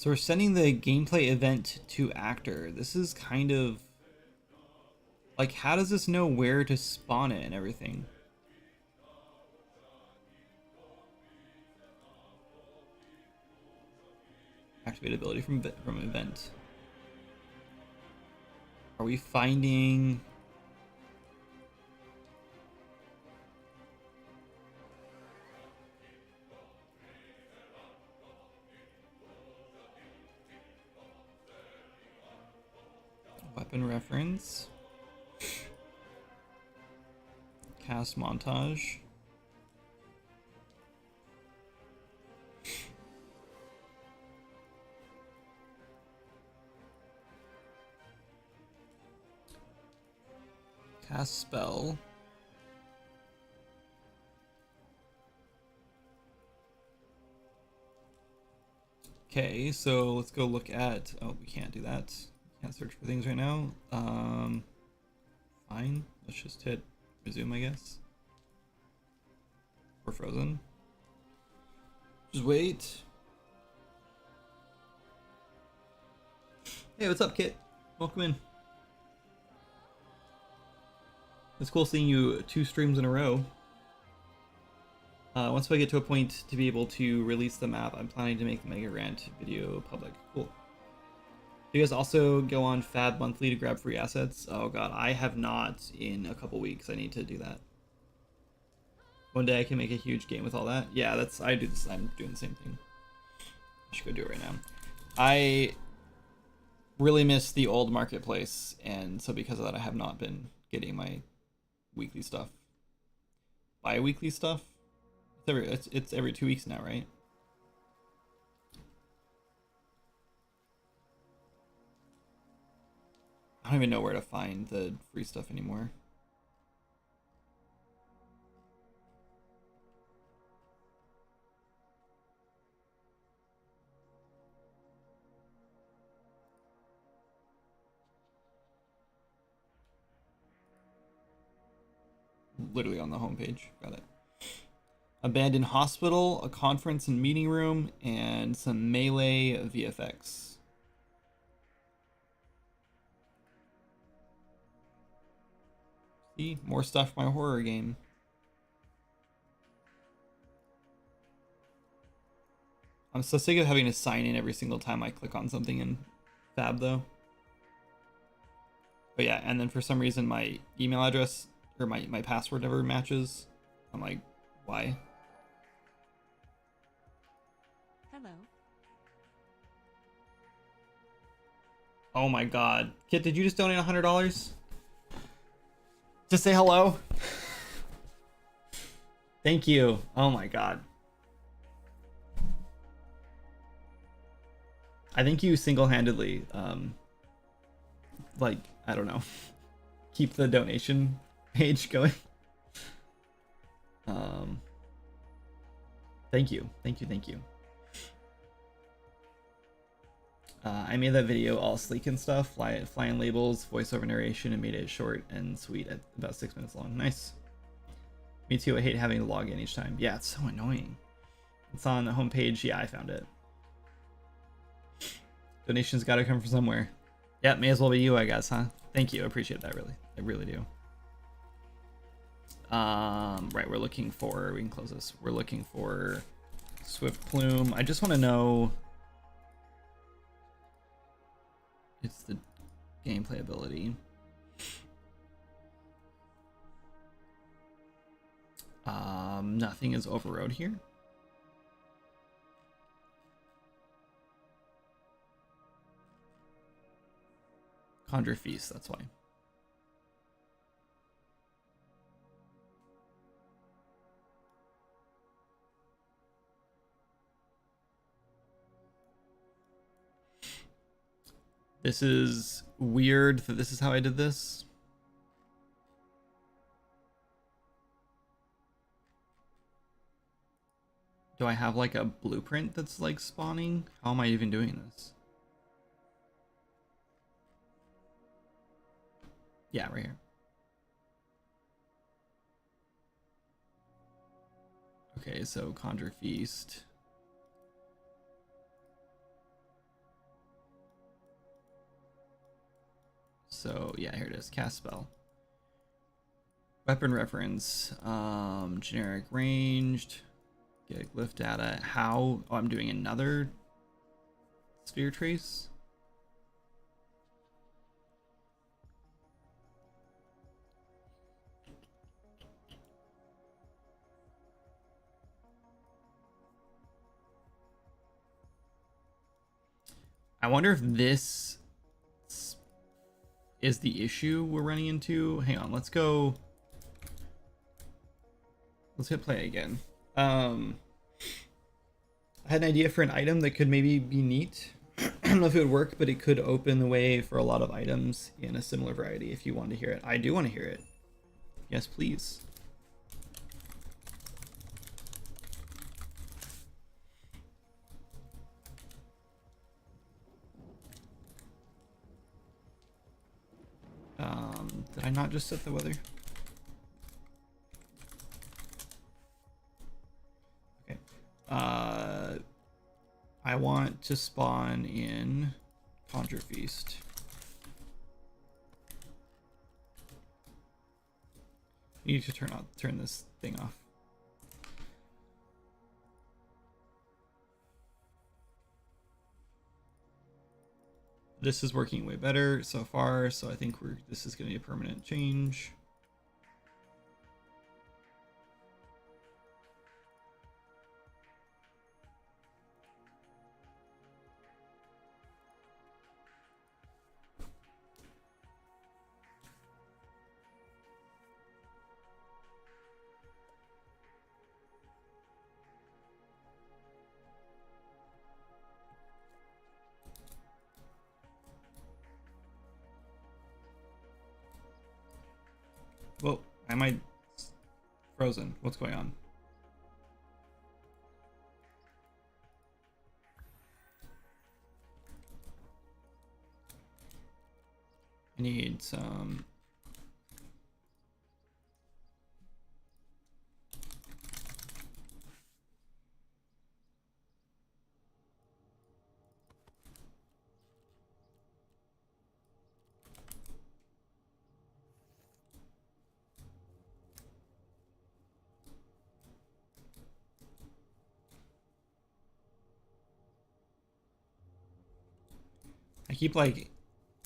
So we're sending the gameplay event to actor. This is kind of like, how does this know where to spawn it and everything? Activate ability from event. Are we finding... Weapon reference. Cast montage. Cast spell. Okay, so let's go look at... Oh, we can't do that. Can't search for things right now. Fine. Let's just hit resume, I guess. We're frozen. Just wait. Hey, what's up, Kit? Welcome in. It's cool seeing you 2 streams in a row. Once I get to a point to be able to release the map, I'm planning to make the Mega Grant video public. Cool. Do you guys also go on Fab Monthly to grab free assets? Oh god, I have not in a couple weeks. I need to do that. One day I can make a huge game with all that. Yeah, that's... I do this. I'm doing the same thing. I should go do it right now. I really miss the old marketplace, and so because of that, I have not been getting my weekly stuff. Bi-weekly stuff? It's every 2 weeks now, right? I don't even know where to find the free stuff anymore. Literally on the homepage. Got it. Abandoned hospital, a conference and meeting room, and some melee VFX. See, more stuff for my horror game. I'm so sick of having to sign in every single time I click on something in Fab, though. But yeah, and then for some reason my email address or my password never matches. I'm like, why? Hello. Oh my god. Kit, did you just donate $100? Just say hello? Thank you. Oh my god. I think you single-handedly, like, I don't know, keep the donation page going. Thank you, thank you, thank you. I made that video all sleek and stuff, flying labels, voiceover narration, and made it short and sweet at about 6 minutes long. Nice. Me too. I hate having to log in each time. Yeah, it's so annoying. It's on the homepage. Yeah, I found it. Donations got to come from somewhere. Yeah, may as well be you, I guess, huh? Thank you. I appreciate that, really. I really do. Right, we're looking for... We can close this. We're looking for Swift Plume. I just want to know... It's the gameplay ability. Nothing is overrode here. Conjure Feast, that's why. This is weird that this is how I did this. Do I have like a blueprint that's like spawning? How am I even doing this? Yeah, right here. Okay, so Conjure Feast. So yeah, here it is. Cast spell. Weapon reference. Generic ranged. Get glyph data. How? Oh, I'm doing another sphere trace. I wonder if this is the issue we're running into. Hang on, let's go. Let's hit play again. I had an idea for an item that could maybe be neat. I don't know if it would work, but it could open the way for a lot of items in a similar variety if you want to hear it. I do want to hear it. Yes, please. Did I not just set the weather? Okay. I want to spawn in Conjure Feast. You need to turn this thing off. This is working way better so far, so I think this is going to be a permanent change. Whoa, am I frozen? What's going on? I need some... I keep like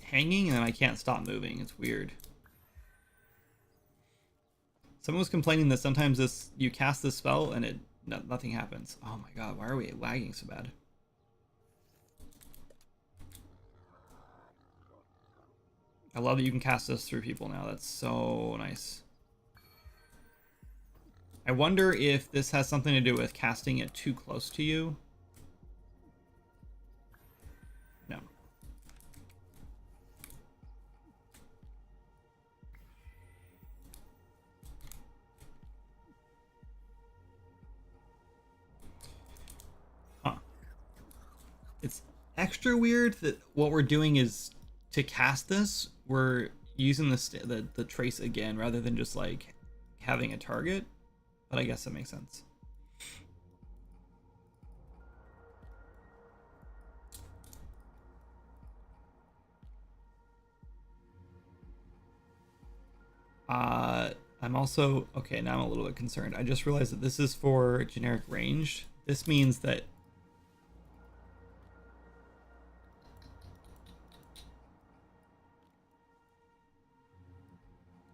hanging and then I can't stop moving. It's weird. Someone was complaining that sometimes you cast this spell and nothing happens. Oh my god, why are we lagging so bad? I love that you can cast this through people now. That's so nice. I wonder if this has something to do with casting it too close to you. It's extra weird that what we're doing is to cast this, we're using the trace again rather than just like having a target. But I guess that makes sense. I'm also okay. Now I'm a little bit concerned. I just realized that this is for generic range. This means that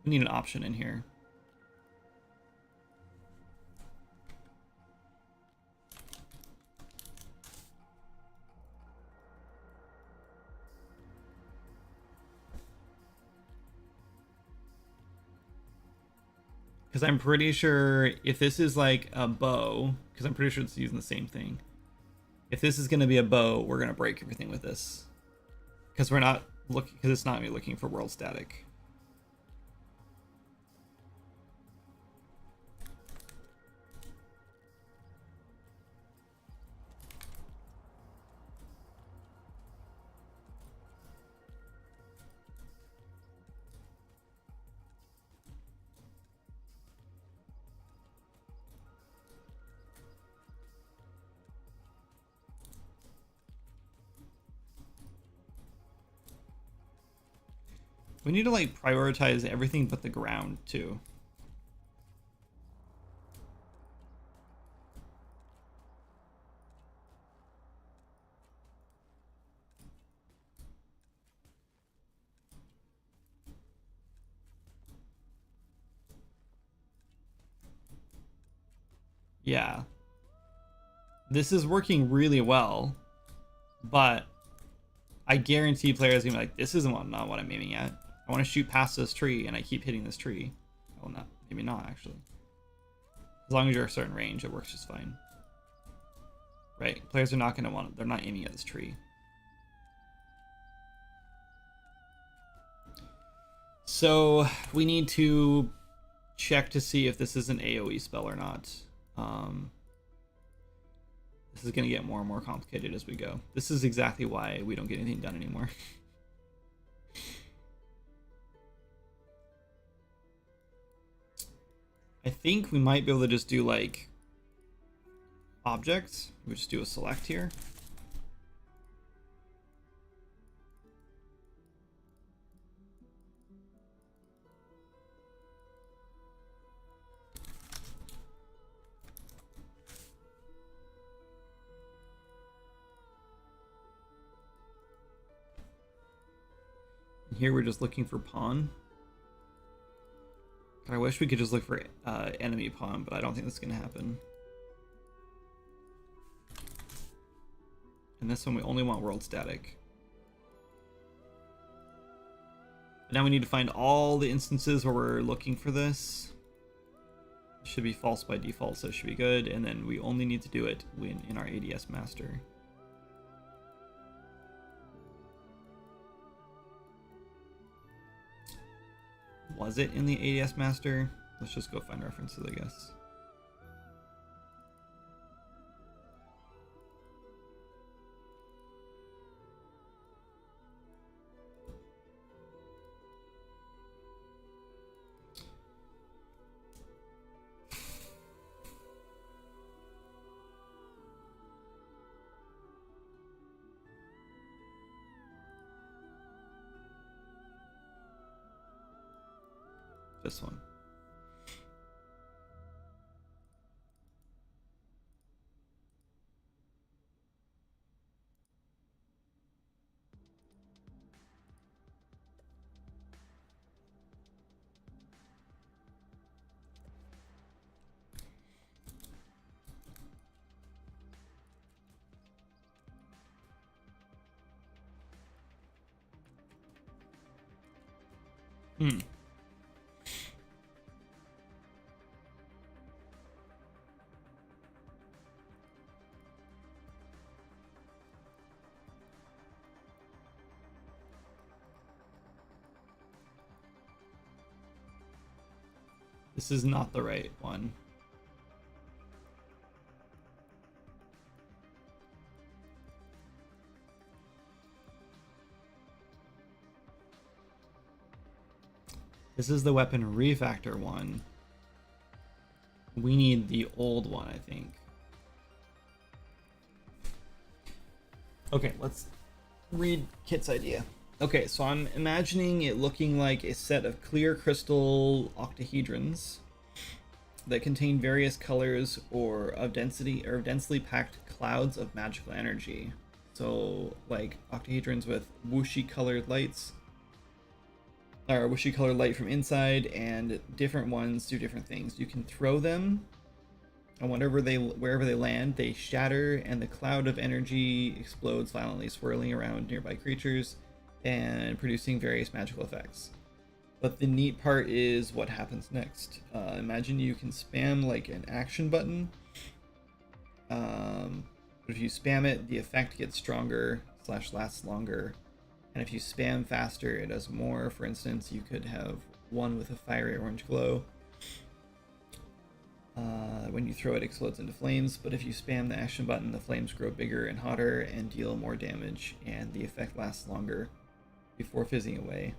we need an option in here. Because I'm pretty sure if this is like a bow, because I'm pretty sure it's using the same thing. If this is going to be a bow, we're going to break everything with this. Because we're not looking, because it's not going to be looking for world static. We need to like prioritize everything but the ground too. Yeah. This is working really well, but I guarantee players are gonna be like, this isn't not what I'm aiming at. I want to shoot past this tree, and I keep hitting this tree. Well, not maybe not actually. As long as you're a certain range, it works just fine. Right? Players are not gonna want it. They're not aiming at this tree. So we need to check to see if this is an AoE spell or not. This is going to get more and more complicated as we go. This is exactly why we don't get anything done anymore. I think we might be able to just do like objects. We just do a select here. Here we're just looking for pawn. I wish we could just look for enemy pawn, but I don't think that's going to happen. And this one we only want world static. And now we need to find all the instances where we're looking for this. It should be false by default, so it should be good. And then we only need to do it when in our ADS master. Was it in the ADS master? Let's just go find references, I guess. This one. Hmm. This is not the right one. This is the weapon refactor one. We need the old one, I think. Okay, let's read Kit's idea. Okay, so I'm imagining it looking like a set of clear crystal octahedrons that contain various colors or of densely packed clouds of magical energy. So like octahedrons with whooshy colored lights, or whooshy colored light from inside, and different ones do different things. You can throw them, and wherever they land, they shatter, and the cloud of energy explodes violently, swirling around nearby creatures and producing various magical effects. But the neat part is what happens next. Imagine you can spam like an action button. But if you spam it, the effect gets stronger / lasts longer. And if you spam faster, it does more. For instance, you could have one with a fiery orange glow. When you throw it, explodes into flames. But if you spam the action button, the flames grow bigger and hotter and deal more damage. And the effect lasts longer before fizzing away.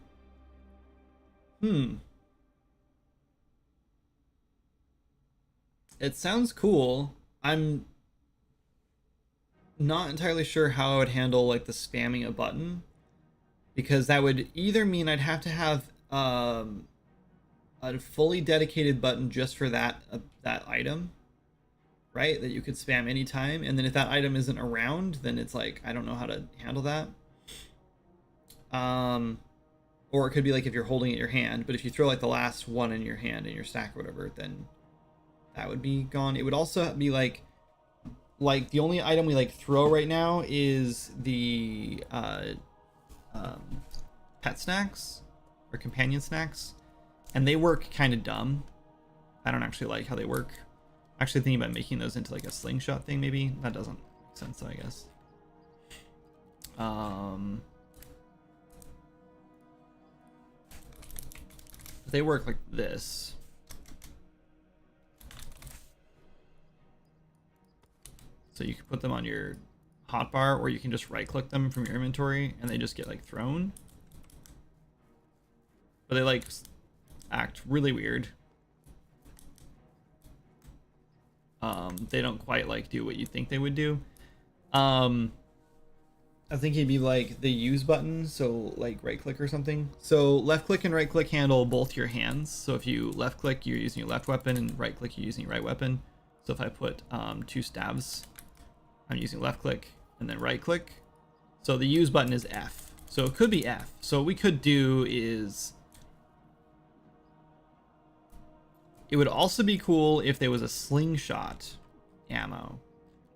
It sounds cool. I'm not entirely sure how I would handle like the spamming a button, because that would either mean I'd have to have a fully dedicated button just for that item, right? That you could spam anytime, and then if that item isn't around, then it's like I don't know how to handle that. Or it could be like if you're holding it in your hand, but if you throw like the last one in your hand in your stack or whatever, then that would be gone. It would also be like the only item we like throw right now is the pet snacks or companion snacks, and they work kind of dumb. I don't actually like how they work. Actually thinking about making those into like a slingshot thing, maybe. That doesn't make sense though, I guess. They work like this. So you can put them on your hotbar, or you can just right click them from your inventory and they just get like thrown. But they like act really weird. They don't quite like do what you think they would do. I think it'd be like the use button, so like right click or something. So left click and right click handle both your hands. So if you left click, you're using your left weapon, and right click, you're using your right weapon. So if I put 2 stabs, I'm using left click and then right click. So the use button is F. So it could be F. So what we could do is, it would also be cool if there was a slingshot ammo.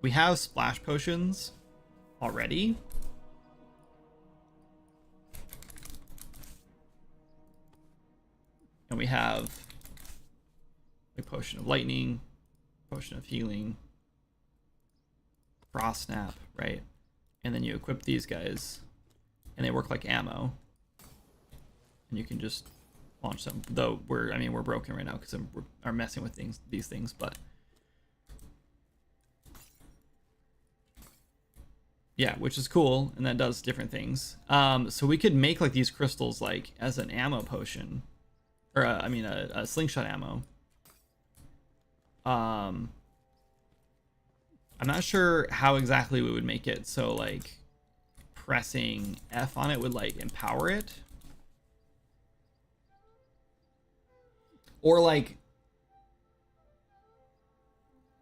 We have splash potions already. And we have a potion of lightning, potion of healing, frost snap, right? And then you equip these guys, and they work like ammo. And you can just launch them. Though we're broken right now because we're messing with these things, but yeah, which is cool, and that does different things. So we could make like these crystals like as an ammo potion. Or a slingshot ammo. I'm not sure how exactly we would make it. So like pressing F on it would like empower it, or like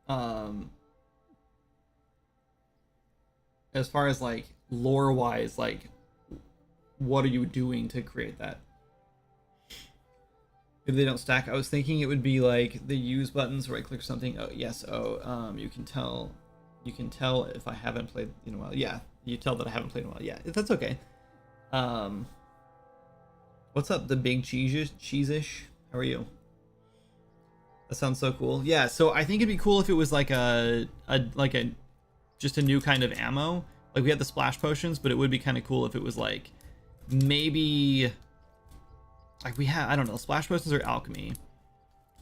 as far as like lore wise, like what are you doing to create that? If they don't stack, I was thinking it would be like the use buttons, right click something. Oh yes. You can tell if I haven't played in a while. Yeah, you tell that I haven't played in a while. Yeah, that's okay. What's up, the big cheese-ish? How are you? That sounds so cool. Yeah, so I think it'd be cool if it was like just a new kind of ammo. Like we had the splash potions, but it would be kind of cool if it was like maybe like we have, I don't know, splash potions or alchemy.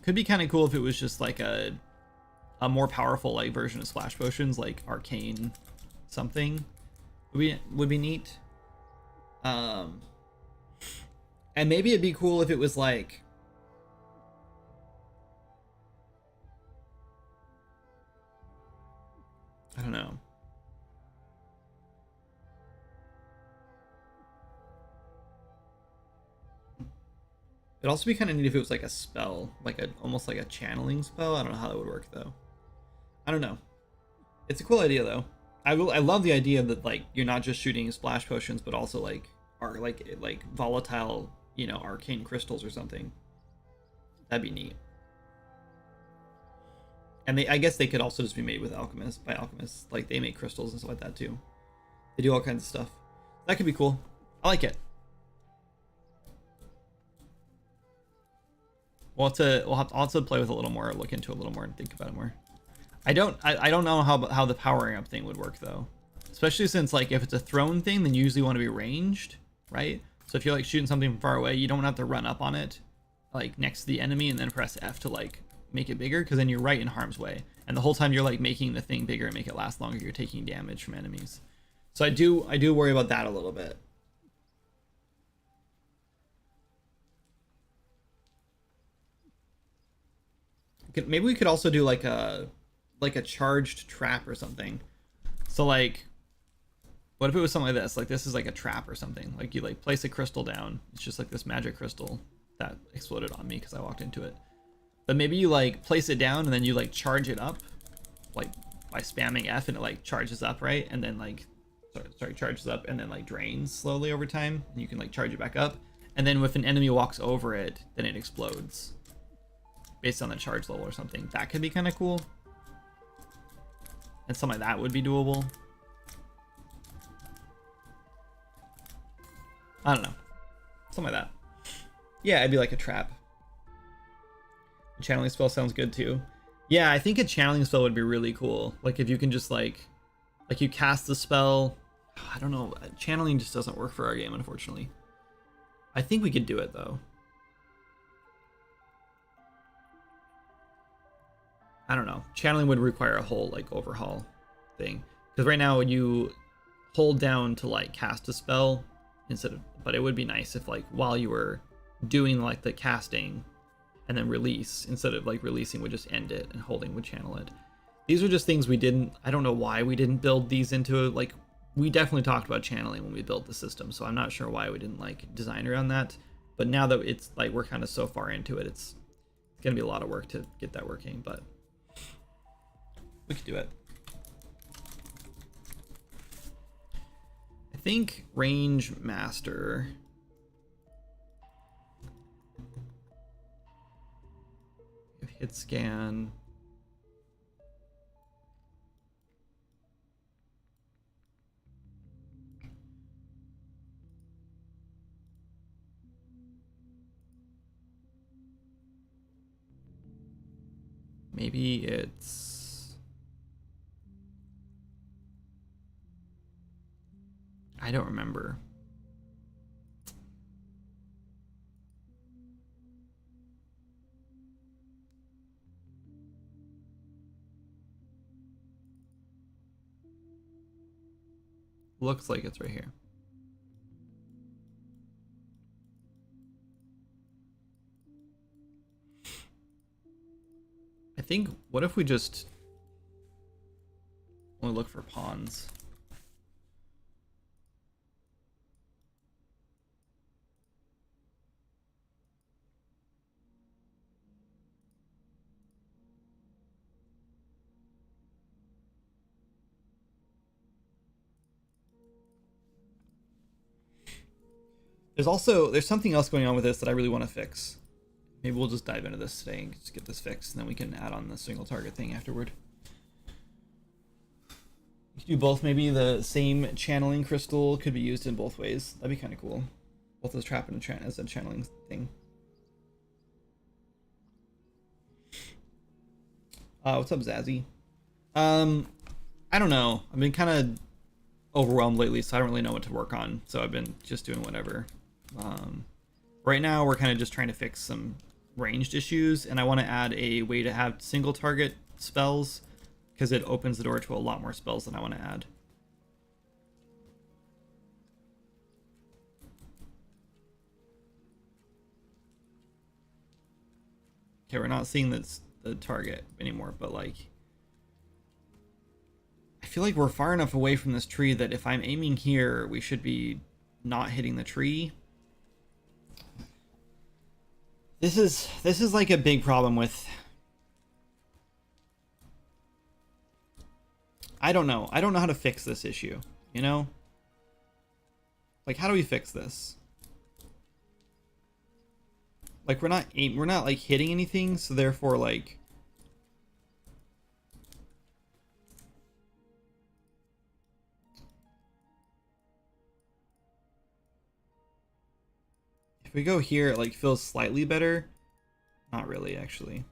Could be kind of cool if it was just like a more powerful like version of splash potions, like arcane something would be neat. And And maybe it'd be cool if it was like, I don't know. It'd also be kind of neat if it was like a spell, like a almost like a channeling spell. I don't know how that would work though. I don't know. It's a cool idea though. I love the idea that like you're not just shooting splash potions, but also like are like volatile, you know, arcane crystals or something. That'd be neat. And I guess they could also just be made with alchemists. Like they make crystals and stuff like that too. They do all kinds of stuff. That could be cool. I like it. I'll have to play with it a little more, look into it a little more, and think about it more. I don't know how the powering up thing would work though, especially since like if it's a thrown thing, then you usually want to be ranged, right? So if you're like shooting something from far away, you don't have to run up on it, like next to the enemy, and then press F to like make it bigger, because then you're right in harm's way, and the whole time you're like making the thing bigger and make it last longer, you're taking damage from enemies. So I do worry about that a little bit. Maybe we could also do like a charged trap or something. So like, what if it was something like this? Like this is like a trap or something. Like you like place a crystal down. It's just like this magic crystal that exploded on me because I walked into it. But maybe you like place it down and then you like charge it up, like by spamming F, and it like charges up, right? And then like, sorry, charges up and then like drains slowly over time. And you can like charge it back up. And then if an enemy walks over it, then it explodes based on the charge level or something. That could be kind of cool. And something like that would be doable. I don't know. Something like that. Yeah, it'd be like a trap. A channeling spell sounds good too. Yeah, I think a channeling spell would be really cool. Like if you can just like you cast the spell. I don't know. Channeling just doesn't work for our game, unfortunately. I think we could do it though. I don't know. Channeling would require a whole like overhaul thing, because right now you hold down to like cast a spell instead of, but it would be nice if like while you were doing like the casting and then release, instead of like releasing would just end it and holding would channel it. These are just things we didn't, I don't know why we didn't build these into it. Like we definitely talked about channeling when we built the system, so I'm not sure why we didn't like design around that. But now that it's like we're kind of so far into it, it's gonna be a lot of work to get that working, but we could do it. I think range master. Hit scan. Maybe it's, I don't remember. Looks like it's right here. I think, what if we just only look for pawns? There's something else going on with this that I really want to fix. Maybe we'll just dive into this today and just get this fixed, and then we can add on the single target thing afterward. You could do both. Maybe the same channeling crystal could be used in both ways. That'd be kind of cool. Both as trap and as a channeling thing. What's up, Zazzy? I don't know. I've been kind of overwhelmed lately, so I don't really know what to work on. So I've been just doing whatever. Right now, we're kind of just trying to fix some ranged issues, and I want to add a way to have single target spells, because it opens the door to a lot more spells than I want to add. Okay, we're not seeing the target anymore, but like I feel like we're far enough away from this tree that if I'm aiming here, we should be not hitting the tree. This is like a big problem with, I don't know. I don't know how to fix this issue, you know? Like, how do we fix this? Like, we're not like hitting anything, so therefore like if we go here, it like feels slightly better. Not really, actually.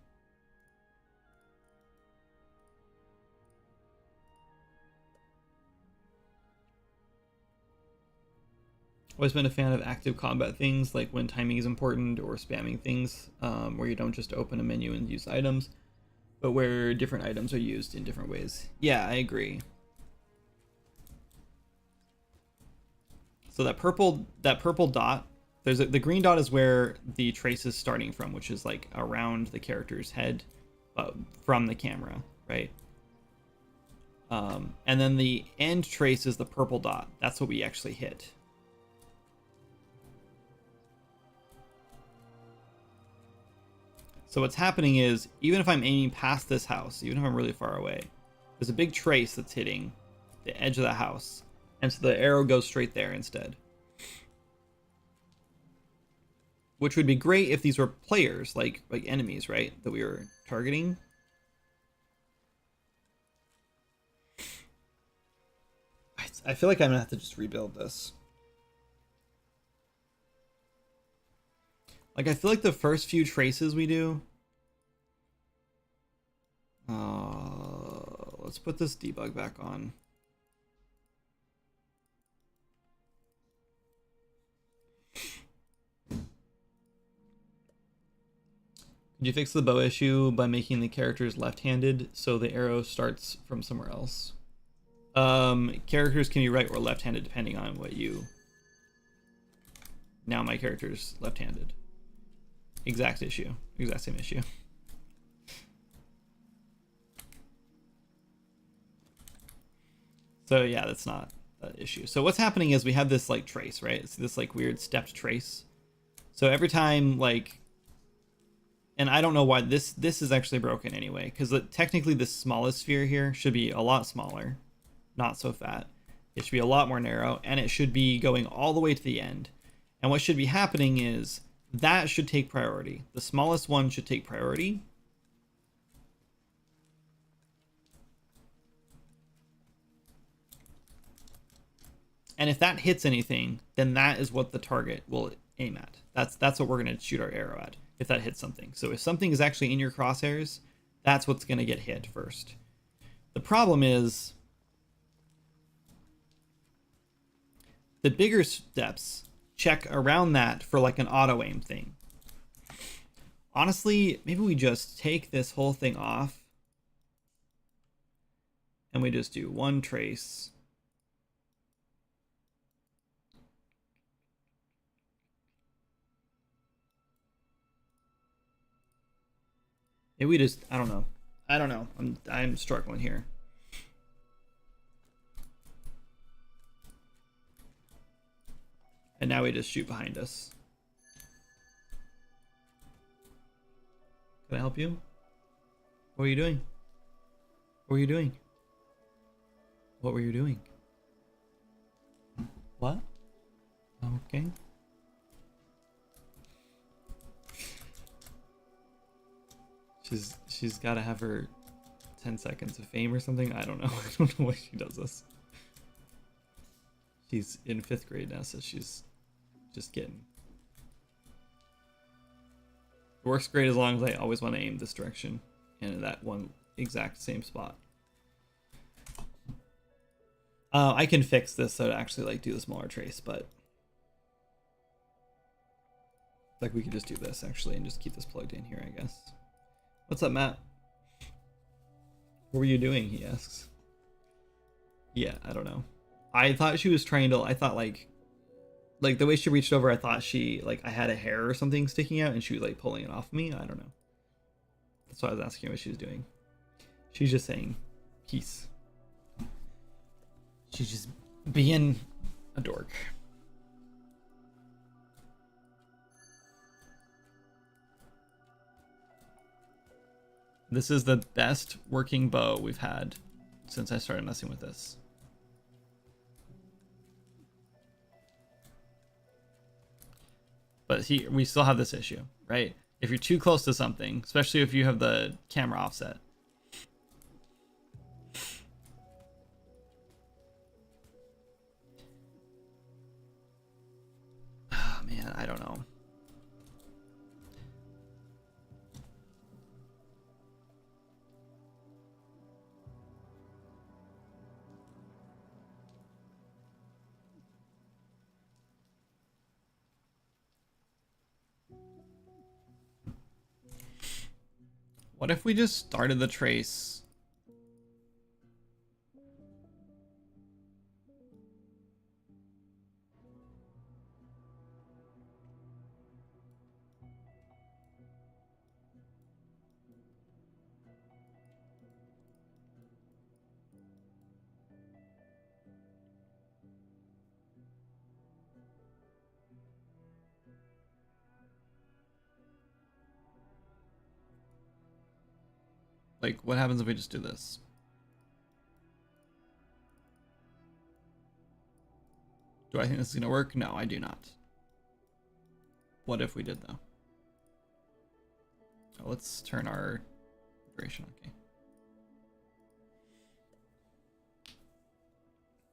Always been a fan of active combat things, like when timing is important, or spamming things, where you don't just open a menu and use items, but where different items are used in different ways. Yeah, I agree. So that purple dot, the green dot is where the trace is starting from, which is like around the character's head, from the camera, right? And then the end trace is the purple dot. That's what we actually hit. So what's happening is, even if I'm aiming past this house, even if I'm really far away, there's a big trace that's hitting the edge of the house. And so the arrow goes straight there instead. Which would be great if these were players, like enemies, right? That we were targeting. I feel like I'm gonna have to just rebuild this. Like, I feel like the first few traces we do... let's put this debug back on. Could you fix the bow issue by making the characters left-handed so the arrow starts from somewhere else? Characters can be right or left-handed depending on what you... Now my character's left-handed. Exact issue. Exact same issue. So yeah, that's not an issue. So what's happening is we have this like trace, right? It's this like weird stepped trace. So every time like, and I don't know why this is actually broken anyway, because technically the smallest sphere here should be a lot smaller, not so fat. It should be a lot more narrow, and it should be going all the way to the end. And what should be happening is that should take priority. The smallest one should take priority. And if that hits anything, then that is what the target will aim at. That's what we're going to shoot our arrow at, if that hits something. So if something is actually in your crosshairs, that's what's going to get hit first. The problem is the bigger steps check around that for like an auto aim thing. Honestly, maybe we just take this whole thing off and we just do one trace. Maybe we just, I don't know. I'm struggling here. And now we just shoot behind us. Can I help you? What are you doing? What were you doing? What were you doing? What? Okay. She's got to have her 10 seconds of fame or something. I don't know. I don't know why she does this. She's in 5th grade now, so she's just getting... It works great as long as I always want to aim this direction and in that one exact same spot. I can fix this so to actually like do the smaller trace, but like we could just do this actually and just keep this plugged in here, I guess. What's up, Matt? What were you doing? He asks. Yeah, I don't know. I thought she was trying to, I thought like the way she reached over, I thought she, like I had a hair or something sticking out and she was like pulling it off me. I don't know. That's why I was asking what she's doing. She's just saying peace. She's just being a dork. This is the best working bow we've had since I started messing with this. But we still have this issue, right? If you're too close to something, especially if you have the camera offset. Oh, man, I don't know. What if we just started the trace? Like, what happens if we just do this? Do I think this is gonna work? No, I do not. What if we did though? Oh, let's turn our duration. Okay.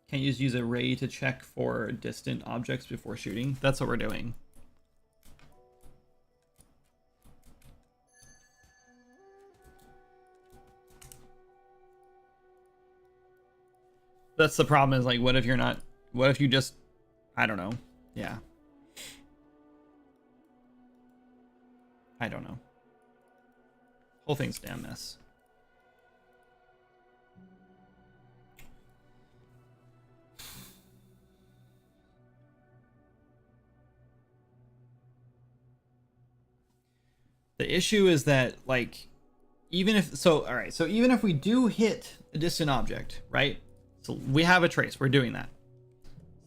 Can't you just use a ray to check for distant objects before shooting? That's what we're doing. That's the problem, is like, what if you're not, what if you just, I don't know. Yeah. I don't know. Whole thing's a damn mess. The issue is that, like, even if, so, all right, so even if we do hit a distant object, right? So we have a trace, we're doing that.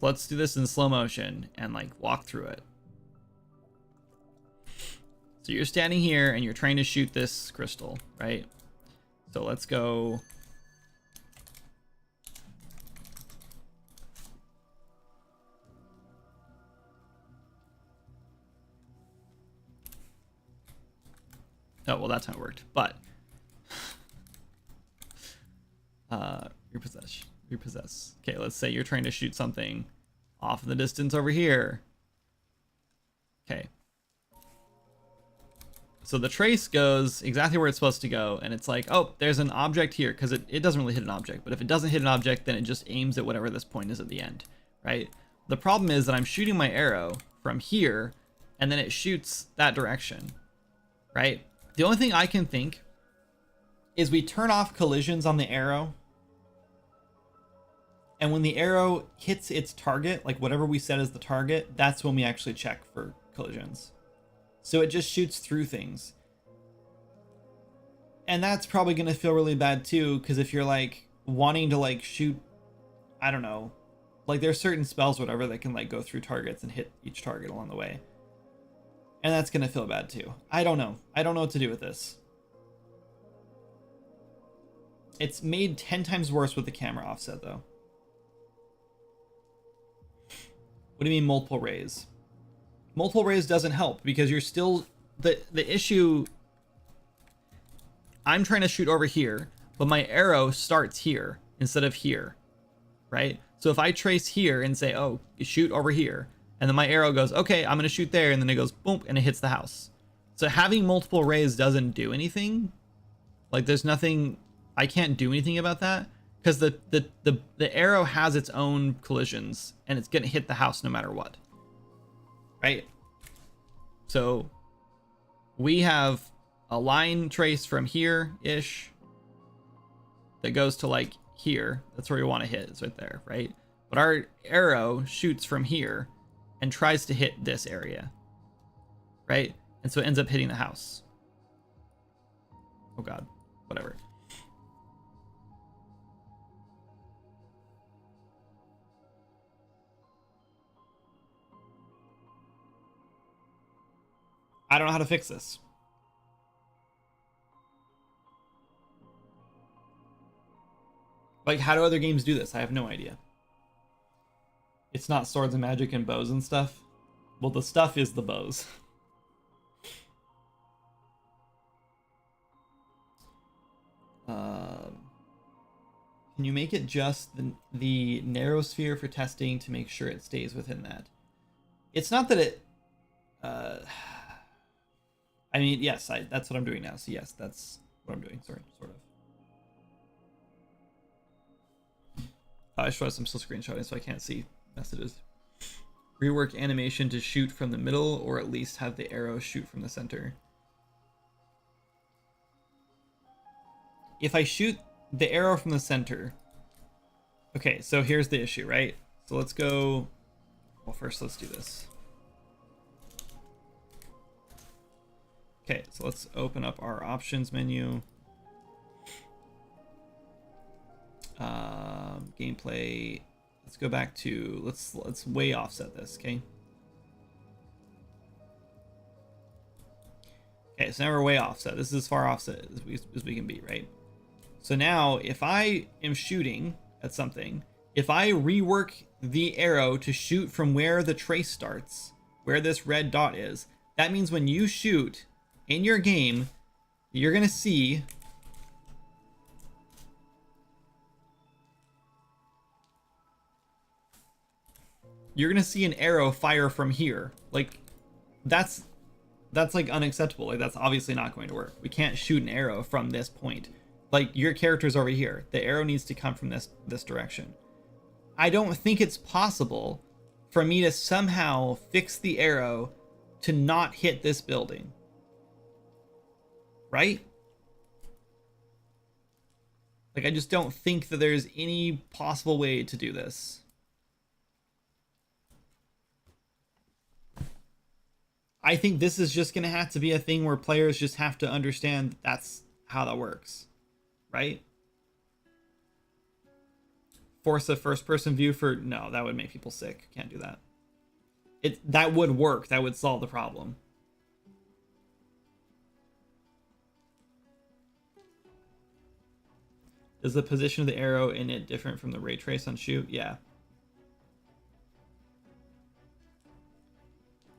Let's do this in slow motion and like walk through it. So you're standing here and you're trying to shoot this crystal, right? So let's go. Oh, well, that's how it worked, but repossess. Okay, let's say you're trying to shoot something off in the distance over here. Okay. So the trace goes exactly where it's supposed to go, and it's like, oh, there's an object here, because it doesn't really hit an object, but if it doesn't hit an object, then it just aims at whatever this point is at the end, right? The problem is that I'm shooting my arrow from here, and then it shoots that direction, right? The only thing I can think is we turn off collisions on the arrow, and when the arrow hits its target, like whatever we set as the target, that's when we actually check for collisions. So it just shoots through things. And that's probably going to feel really bad too, because if you're like wanting to like shoot, I don't know, like there's certain spells, whatever, that can like go through targets and hit each target along the way. And that's going to feel bad too. I don't know. I don't know what to do with this. It's made 10 times worse with the camera offset though. What do you mean multiple rays? Multiple rays doesn't help because you're still, the issue, I'm trying to shoot over here, but my arrow starts here instead of here, right? So if I trace here and say, oh, you shoot over here, and then my arrow goes, okay, I'm gonna shoot there, and then it goes boom, and it hits the house. So having multiple rays doesn't do anything. Like there's nothing, I can't do anything about that, because the arrow has its own collisions, and it's gonna hit the house no matter what. Right? So we have a line trace from here-ish that goes to like here. That's where we want to hit. It's right there, right? But our arrow shoots from here and tries to hit this area, right? And so it ends up hitting the house. Oh god, whatever. I don't know how to fix this. Like, how do other games do this? I have no idea. It's not swords and magic and bows and stuff. Well, the stuff is the bows. Can you make it just the narrow sphere for testing to make sure it stays within that? It's not that it... I mean, yes, that's what I'm doing now. So yes, that's what I'm doing. Sorry, sort of. I should I'm still screenshotting, so I can't see messages. Rework animation to shoot from the middle, or at least have the arrow shoot from the center. If I shoot the arrow from the center... Okay, so here's the issue, right? So let's go... Well, first let's do this. Okay, so let's open up our options menu. Gameplay. Let's go back to... Let's way offset this, okay? Okay, so now we're way offset. This is as far offset as we can be, right? So now, if I am shooting at something, if I rework the arrow to shoot from where the trace starts, where this red dot is, that means when you shoot in your game, you're gonna see an arrow fire from here. Like, that's like unacceptable. Like, that's obviously not going to work. We can't shoot an arrow from this point. Like, your character's over here. The arrow needs to come from this direction. I don't think it's possible for me to somehow fix the arrow to not hit this building. Right? Like, I just don't think that there's any possible way to do this. I think this is just going to have to be a thing where players just have to understand that's how that works. Right? Force a first-person view for... No, that would make people sick. Can't do that. That would work. That would solve the problem. Is the position of the arrow in it different from the ray trace on shoot? Yeah.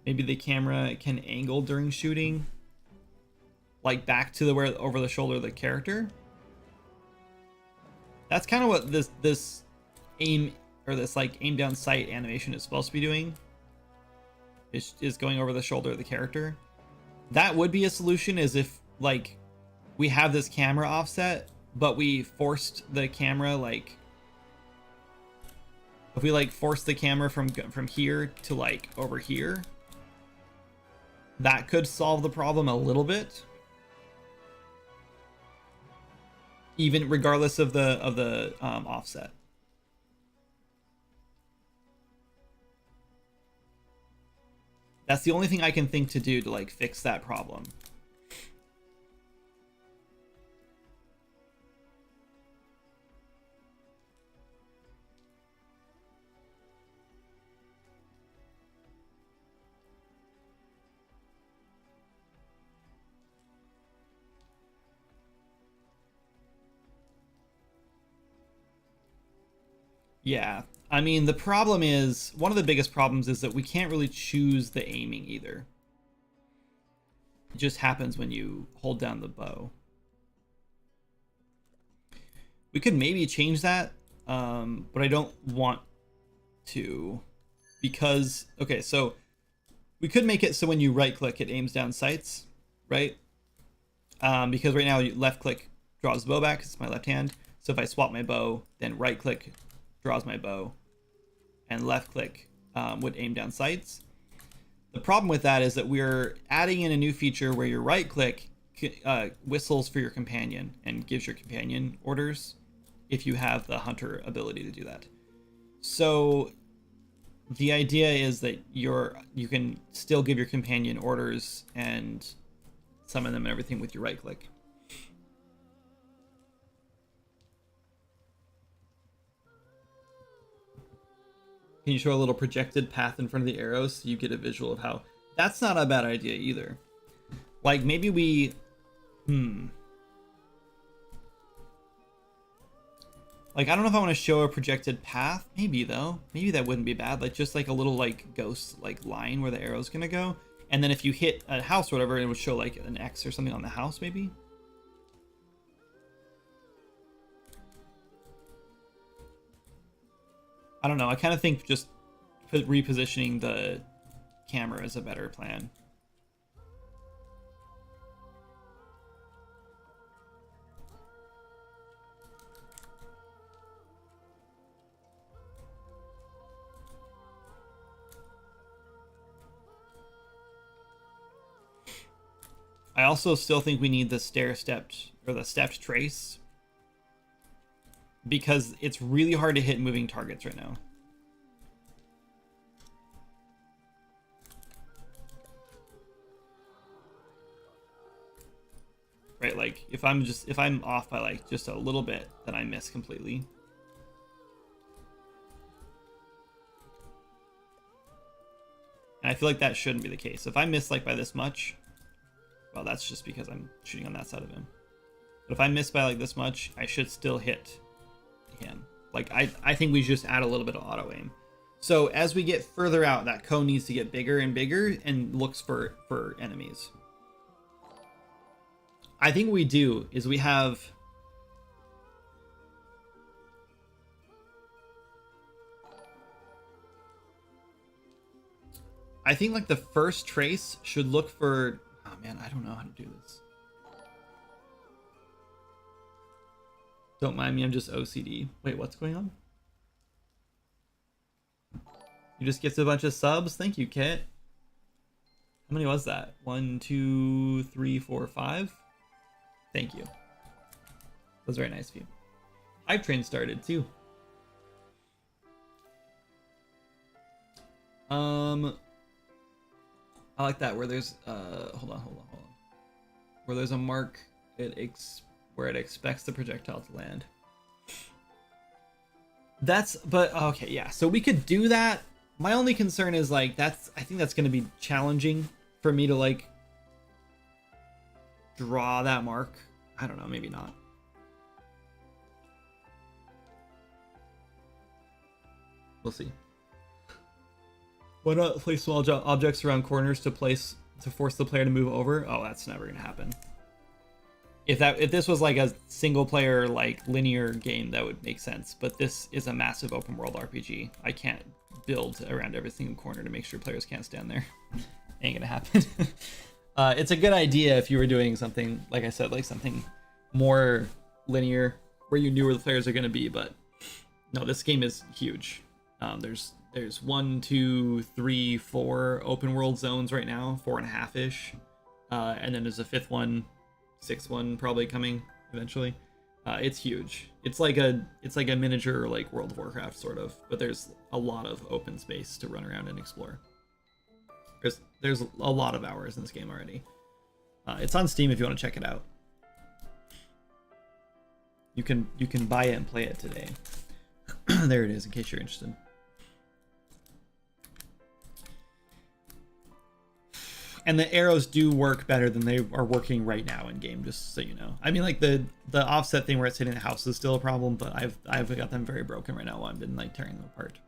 Maybe the camera can angle during shooting, like back to where over the shoulder of the character. That's kind of what this aim, or this like aim down sight animation is supposed to be doing. Is going over the shoulder of the character. That would be a solution, is if like we have this camera offset, but we forced the camera, like if we like forced the camera from here to like over here, that could solve the problem a little bit, even regardless of the offset. That's the only thing I can think to do to like fix that problem. Yeah, I mean, the problem is, one of the biggest problems is that we can't really choose the aiming either. It just happens when you hold down the bow. We could maybe change that, but I don't want to, because, okay, so we could make it so when you right click, it aims down sights, right? Because right now left click draws the bow back, it's my left hand. So if I swap my bow, then right click draws my bow, and left click would aim down sights. The problem with that is that we're adding in a new feature where your right click whistles for your companion and gives your companion orders if you have the hunter ability to do that. So the idea is that you can still give your companion orders and summon them and everything with your right click. Can you show a little projected path in front of the arrows so you get a visual of how? That's not a bad idea either. Like maybe we, like I don't know if I want to show a projected path. Maybe though. Maybe that wouldn't be bad. Like just like a little like ghost like line where the arrow's gonna go. And then if you hit a house or whatever, it would show like an X or something on the house maybe. I don't know. I kind of think just repositioning the camera is a better plan. I also still think we need the stair-stepped or the stepped trace because it's really hard to hit moving targets right now. Right, like if I'm off by like just a little bit, then I miss completely. And I feel like that shouldn't be the case. If I miss like by this much, well, that's just because I'm shooting on that side of him. But if I miss by like this much, I should still hit him. Like I think we should just add a little bit of auto aim. So as we get further out, that cone needs to get bigger and bigger and looks for enemies. I think what we do is we have I think like the first trace should look for, oh man, I don't know how to do this. Don't mind me, I'm just OCD. Wait, what's going on? You just get a bunch of subs? Thank you, Kit. How many was that? 1, 2, 3, 4, 5? Thank you. That was very nice of you. Hype train started too. I like that where there's hold on. Where there's a mark where it expects the projectile to land. But okay, yeah. So we could do that. My only concern is like I think that's going to be challenging for me to like draw that mark. I don't know, maybe not. We'll see. Why not place small objects around corners to force the player to move over? Oh, that's never gonna happen. If this was like a single player like linear game, that would make sense. But this is a massive open world RPG. I can't build around every single corner to make sure players can't stand there. Ain't gonna happen. It's a good idea if you were doing something, like I said, like something more linear where you knew where the players are gonna be, but no, this game is huge. There's 1, 2, 3, 4 open world zones right now, 4.5-ish, and then there's a 5th one, 6th one probably coming eventually. It's huge. It's like a miniature like World of Warcraft sort of, but there's a lot of open space to run around and explore. There's a lot of hours in this game already. It's on Steam if you want to check it out. You can buy it and play it today. There it is, in case you're interested. And the arrows do work better than they are working right now in game, just so you know. I mean, like the offset thing where it's hitting the house is still a problem, but I've got them very broken right now while I've been like tearing them apart.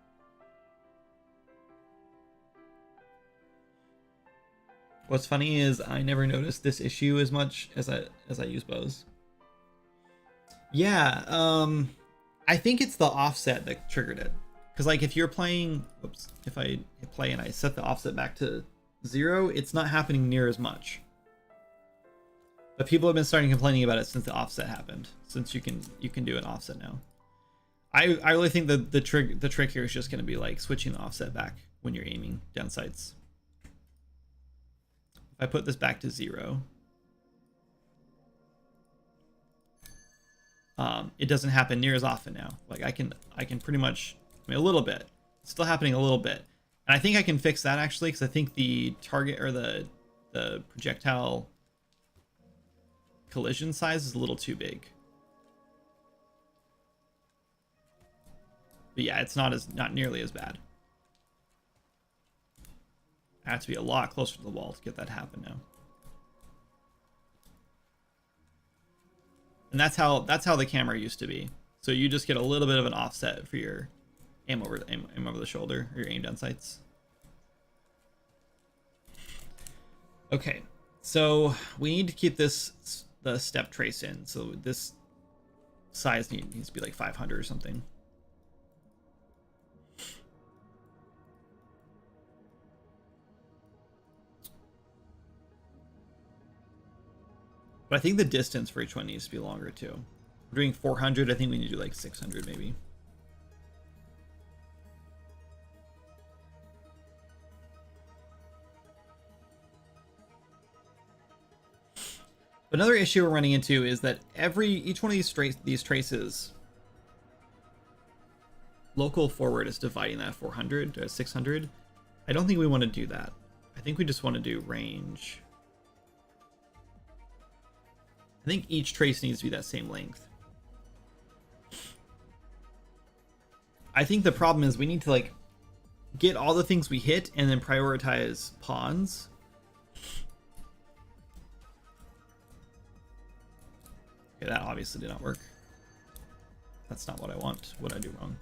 What's funny is I never noticed this issue as much as I use bows. Yeah, I think it's the offset that triggered it. Because like if you're playing, if I play and I set the offset back to 0, it's not happening near as much. But people have been starting complaining about it since the offset happened. Since you can do an offset now. I really think that the trick here is just going to be like switching the offset back when you're aiming down sights. If I put this back to 0, it doesn't happen near as often now. Like I can pretty much, I mean, a little bit. It's still happening a little bit. And I think I can fix that actually, because I think the target or the projectile collision size is a little too big. But yeah, it's not nearly as bad. I have to be a lot closer to the wall to get that to happen now. And that's how the camera used to be. So you just get a little bit of an offset for your aim over the shoulder, or your aim down sights. Okay, so we need to keep the step trace in. So this size needs to be like 500 or something. But I think the distance for each one needs to be longer too. We're doing 400. I think we need to do like 600 maybe. Another issue we're running into is that each one of these traces, local forward is dividing that 400 to 600. I don't think we want to do that. I think we just want to do range. I think each trace needs to be that same length. I think the problem is we need to like get all the things we hit and then prioritize pawns. Okay, that obviously did not work. That's not what I want. What did I do wrong?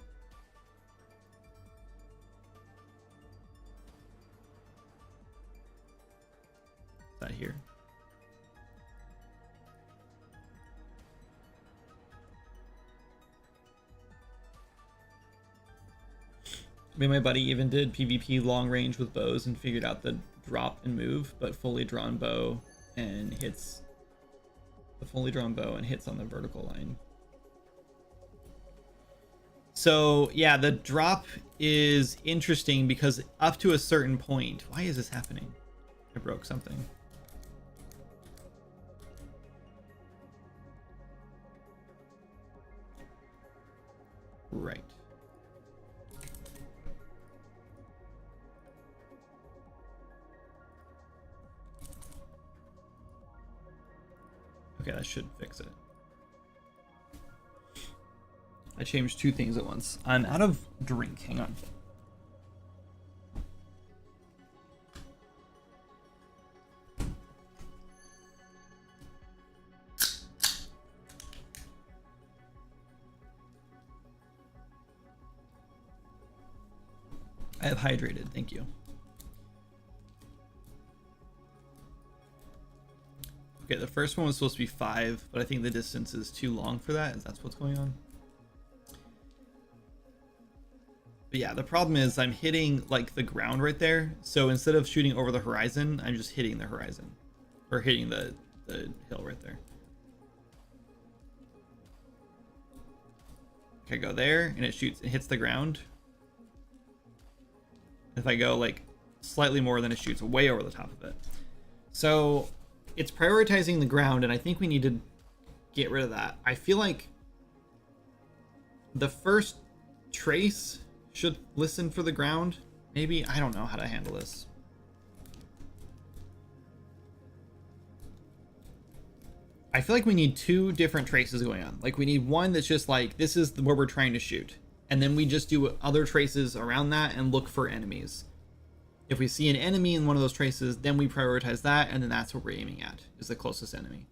Is that here? Me and my buddy even did PvP long range with bows and figured out the drop and move, but fully drawn bow and hits on the vertical line. So yeah, the drop is interesting because up to a certain point, why is this happening? I broke something. Right. Okay, that should fix it. I changed two things at once. I'm out of drink. Hang on. I have hydrated. Thank you. Okay, the first one was supposed to be 5, but I think the distance is too long for that. Is that what's going on? But yeah, the problem is I'm hitting like the ground right there. So instead of shooting over the horizon, I'm just hitting the horizon. Or hitting the hill right there. Okay, go there and it hits the ground. If I go like slightly more, then it shoots way over the top of it. So it's prioritizing the ground, and I think we need to get rid of that. I feel like the first trace should listen for the ground. Maybe, I don't know how to handle this. I feel like we need two different traces going on. Like we need one that's just like, this is where we're trying to shoot. And then we just do other traces around that and look for enemies. If we see an enemy in one of those traces, then we prioritize that, and then that's what we're aiming at, is the closest enemy.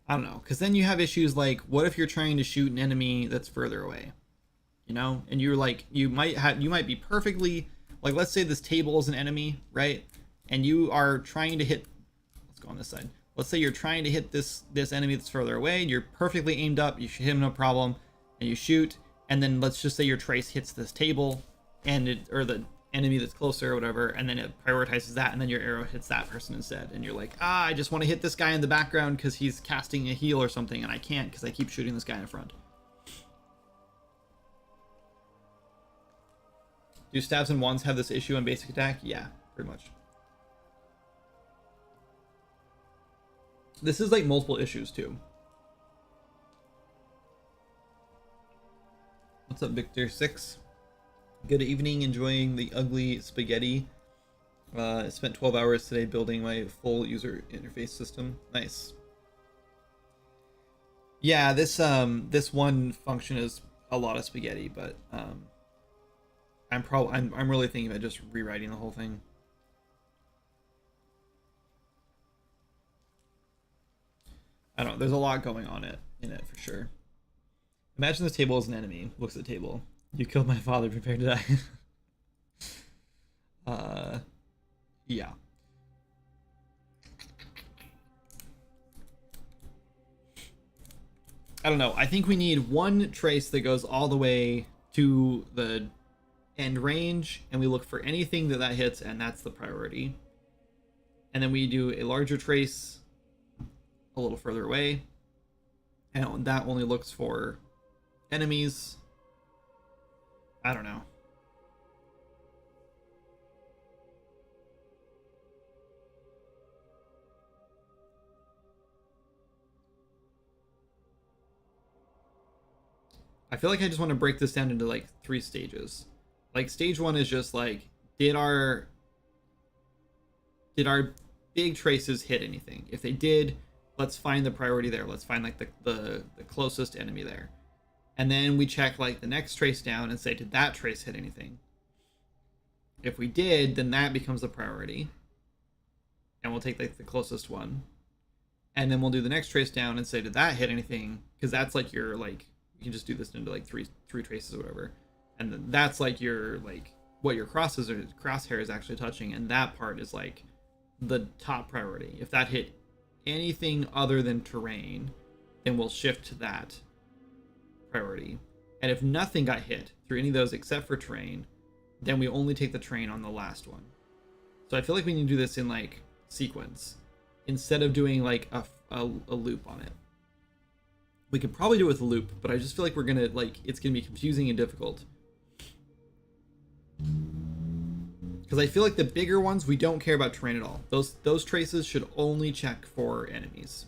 I don't know, because then you have issues like, what if you're trying to shoot an enemy that's further away? You know, and you're like, you might be perfectly, like, let's say this table is an enemy, right? And you are trying to hit, let's go on this side. Let's say you're trying to hit this enemy that's further away, and you're perfectly aimed up, you should hit him no problem, and you shoot, and then let's just say your trace hits this table, or the enemy that's closer or whatever, and then it prioritizes that, and then your arrow hits that person instead, and you're like, I just want to hit this guy in the background because he's casting a heal or something, and I can't because I keep shooting this guy in front. Do stabs and wands have this issue on basic attack? Yeah, pretty much. This is like multiple issues too. What's up, Victor 6? Good evening, enjoying the ugly spaghetti. I spent 12 hours today building my full user interface system. Nice. Yeah, this one function is a lot of spaghetti, but I'm really thinking about just rewriting the whole thing. I don't know. There's a lot going on in it for sure. Imagine this table as an enemy. Looks at the table. You killed my father. Prepare to die. uh, yeah. I don't know. I think we need one trace that goes all the way to the end range, and we look for anything that hits, and that's the priority. And then we do a larger trace a little further away, and that only looks for enemies. I don't know. I feel like I just want to break this down into like 3 stages. Like stage 1 is just like, did our big traces hit anything? If they did, let's find the priority there. Let's find like the closest enemy there. And then we check like the next trace down and say, did that trace hit anything? If we did, then that becomes the priority. And we'll take like the closest one. And then we'll do the next trace down and say, did that hit anything? Because that's like your like, you can just do this into like three traces or whatever. And then that's like your like what your crosshair is actually touching, and that part is like the top priority. If that hit anything other than terrain, then we'll shift to that priority. And if nothing got hit through any of those except for terrain, then we only take the terrain on the last one. So I feel like we need to do this in like sequence instead of doing like a loop on it. We could probably do it with a loop, but I just feel like we're gonna like it's gonna be confusing and difficult. Because I feel like the bigger ones, we don't care about terrain at all. Those traces should only check for enemies.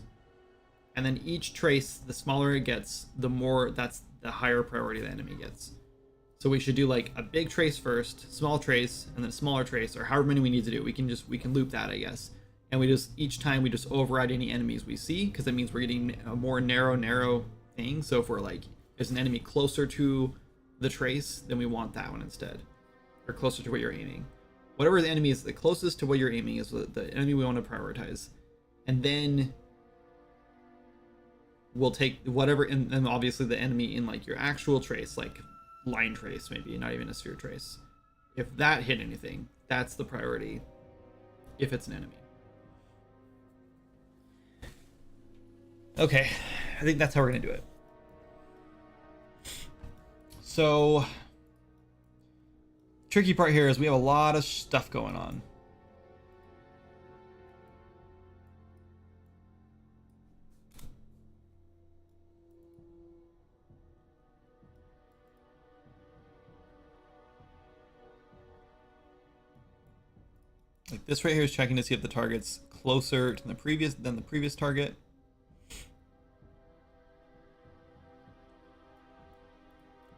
And then each trace, the smaller it gets, the more that's the higher priority the enemy gets. So we should do like a big trace first, small trace, and then a smaller trace, or however many we need to do. We can loop that, I guess. And we just each time we just override any enemies we see, because that means we're getting a more narrow thing. So if we're like there's an enemy closer to the trace, then we want that one instead, or closer to what you're aiming. Whatever the enemy is the closest to what you're aiming is the enemy we want to prioritize, and then we'll take whatever, and obviously the enemy in like your actual trace, like line trace, maybe not even a sphere trace. If that hit anything, that's the priority. If it's an enemy. Okay, I think that's how we're gonna do it. So, tricky part here is we have a lot of stuff going on. Like this right here is checking to see if the target's closer to the previous target.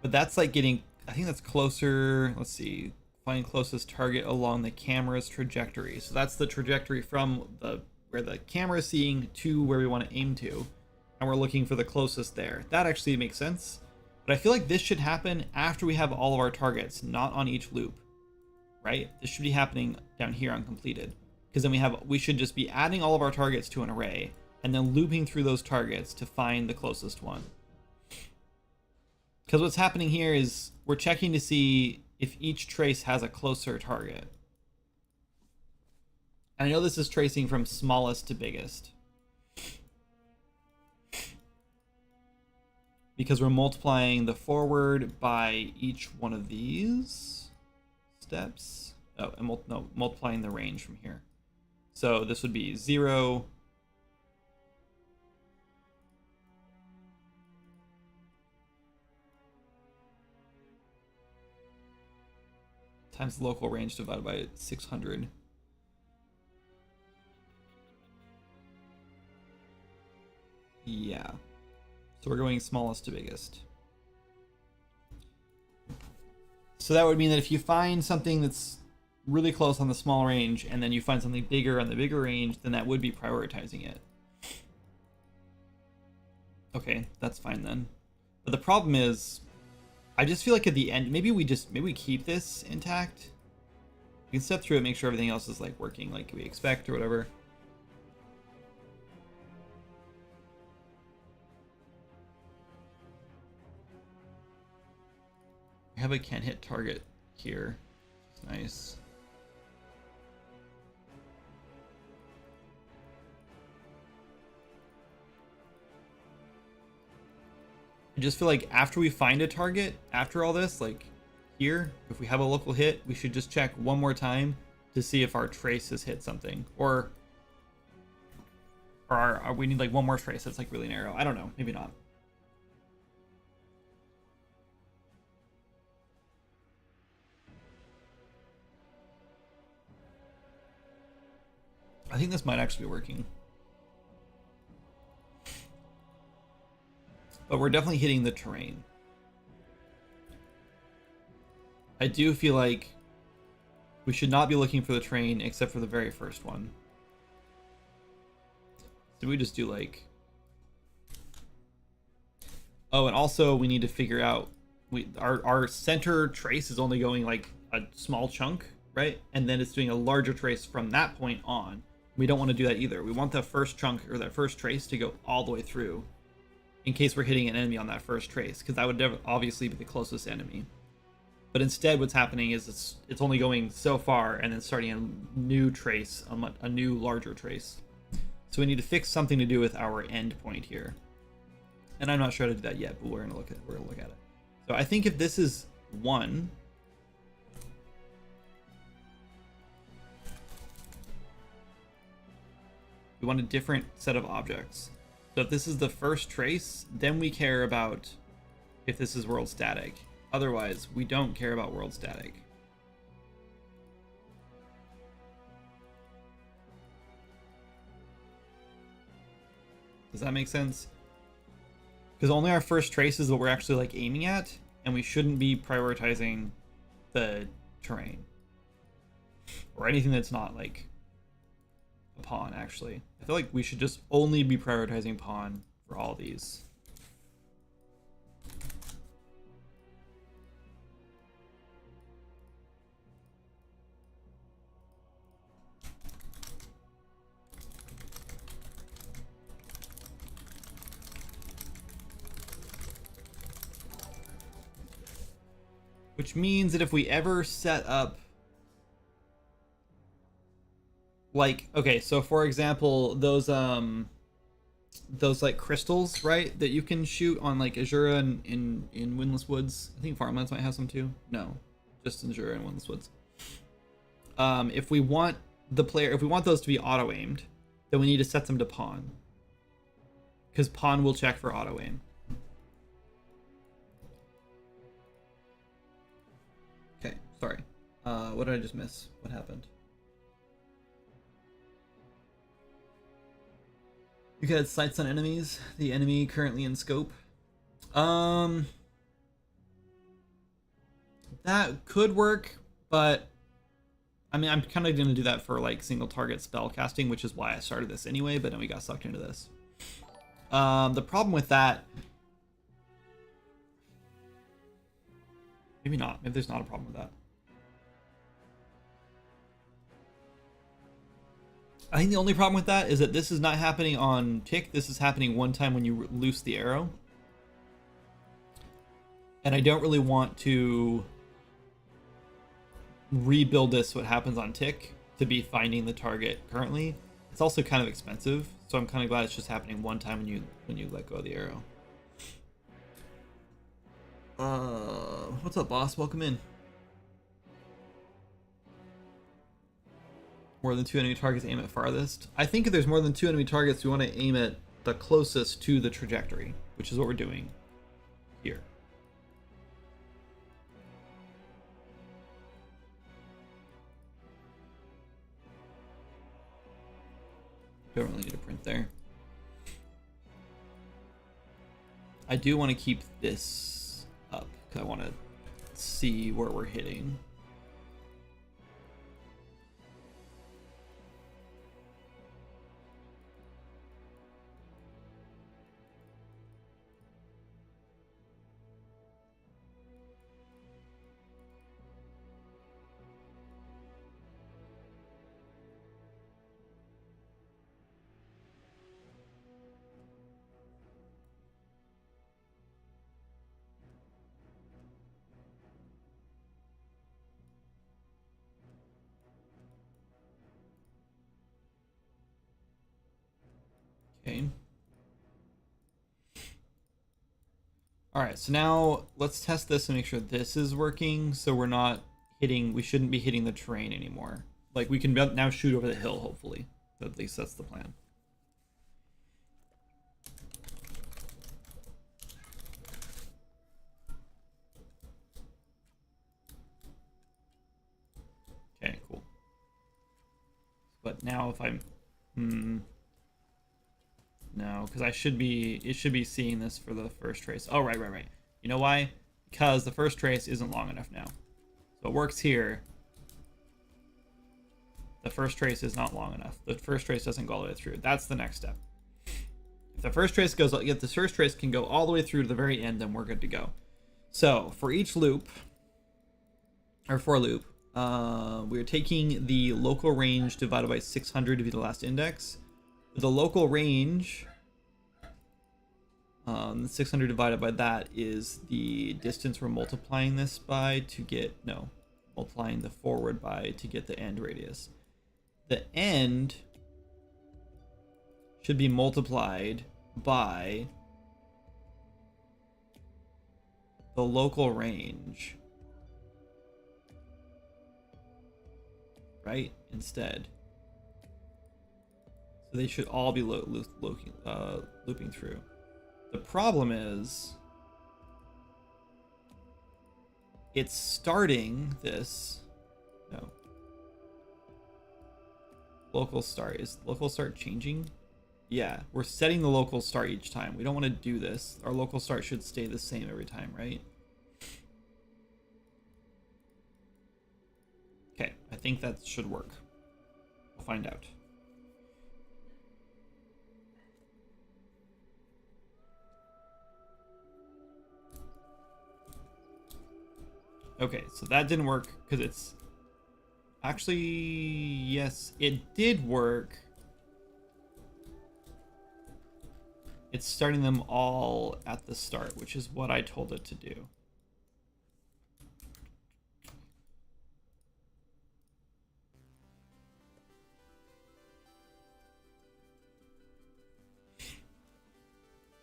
But that's like getting, I think that's closer. Let's see, find closest target along the camera's trajectory. So that's the trajectory from where the camera is seeing to where we want to aim to, and we're looking for the closest there. That actually makes sense. But I feel like this should happen after we have all of our targets, not on each loop, right? This should be happening down here on completed, because then we should just be adding all of our targets to an array and then looping through those targets to find the closest one. Because what's happening here is we're checking to see if each trace has a closer target. And I know this is tracing from smallest to biggest, because we're multiplying the forward by each one of these steps. Oh, and multiplying the range from here. So this would be 0, times the local range divided by 600. Yeah. So we're going smallest to biggest. So that would mean that if you find something that's really close on the small range and then you find something bigger on the bigger range, then that would be prioritizing it. Okay, that's fine then. But the problem is, I just feel like at the end, maybe we keep this intact. We can step through it, make sure everything else is like working like we expect or whatever. We have a can't hit target here. Nice. I just feel like after we find a target, after all this, like here, if we have a local hit, we should just check one more time to see if our trace has hit something, or we need like one more trace that's like really narrow. I don't know, maybe not. I think this might actually be working. But we're definitely hitting the terrain. I do feel like we should not be looking for the terrain except for the very first one. So we just do like... Oh, and also we need to figure out... Our center trace is only going like a small chunk, right? And then it's doing a larger trace from that point on. We don't want to do that either. We want that first chunk or that first trace to go all the way through, in case we're hitting an enemy on that first trace, because that would obviously be the closest enemy. But instead what's happening is it's only going so far and then starting a new trace, a new larger trace. So we need to fix something to do with our end point here. And I'm not sure how to do that yet, but we're gonna look at it. So I think if this is 1, we want a different set of objects. So if this is the first trace, then we care about if this is world static. Otherwise, we don't care about world static. Does that make sense? Because only our first trace is what we're actually like aiming at, and we shouldn't be prioritizing the terrain. Or anything that's not like a pawn, actually. I feel like we should just only be prioritizing pawn for all these. Which means that if we ever set up like, okay, so for example, those like crystals, right, that you can shoot on like Azura and in Windless Woods. I think Farmlands might have some too. No, just in Azura and Windless Woods. If we want those to be auto aimed, then we need to set them to pawn, because pawn will check for auto aim. Okay, sorry. What did I just miss? What happened? You can add sights on enemies. The enemy currently in scope. That could work, but I mean, I'm kind of going to do that for like single target spell casting, which is why I started this anyway, but then we got sucked into this. The problem with that... Maybe not. Maybe there's not a problem with that. I think the only problem with that is that this is not happening on tick. This is happening one time when you loose the arrow. And I don't really want to rebuild this what happens on tick to be finding the target currently. It's also kind of expensive, so I'm kind of glad it's just happening one time when you let go of the arrow. What's up, boss? Welcome in. More than 2 enemy targets, aim at farthest. I think if there's more than 2 enemy targets, we want to aim at the closest to the trajectory, which is what we're doing here. Don't really need to print there. I do want to keep this up because I want to see where we're hitting. All right, so now let's test this and make sure this is working. So we're not hitting, we shouldn't be hitting the terrain anymore. Like we can now shoot over the hill, hopefully. At least that's the plan. Okay, cool. But now if I'm, no, because it should be seeing this for the first trace. Oh, right. You know why? Because the first trace isn't long enough now. So it works here. The first trace is not long enough. The first trace doesn't go all the way through. That's the next step. If the first trace goes, if the first trace can go all the way through to the very end, then we're good to go. So for each loop, or for loop, we're taking the local range divided by 600 to be the last index. The local range, 600 divided by that is the distance we're multiplying this by to get, no, multiplying the forward by to get the end radius. The end should be multiplied by the local range, right? Instead. So they should all be looping through. The problem is it's starting this. No. Local start. Is local start changing? Yeah, we're setting the local start each time. We don't want to do this. Our local start should stay the same every time, right? Okay, I think that should work. We'll find out. Okay, so that didn't work because it's actually, yes, it did work. It's starting them all at the start, which is what I told it to do.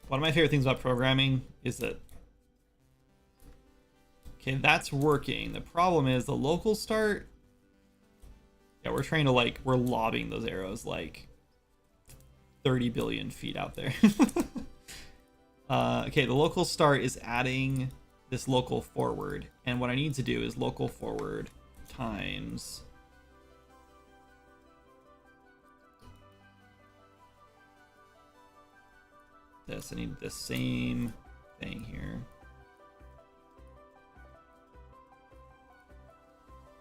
One of my favorite things about programming is that, okay, that's working. The problem is the local start. Yeah, we're trying to we're lobbing those arrows like 30 billion feet out there. Okay, the local start is adding this local forward. And what I need to do is local forward times this. I need the same thing here.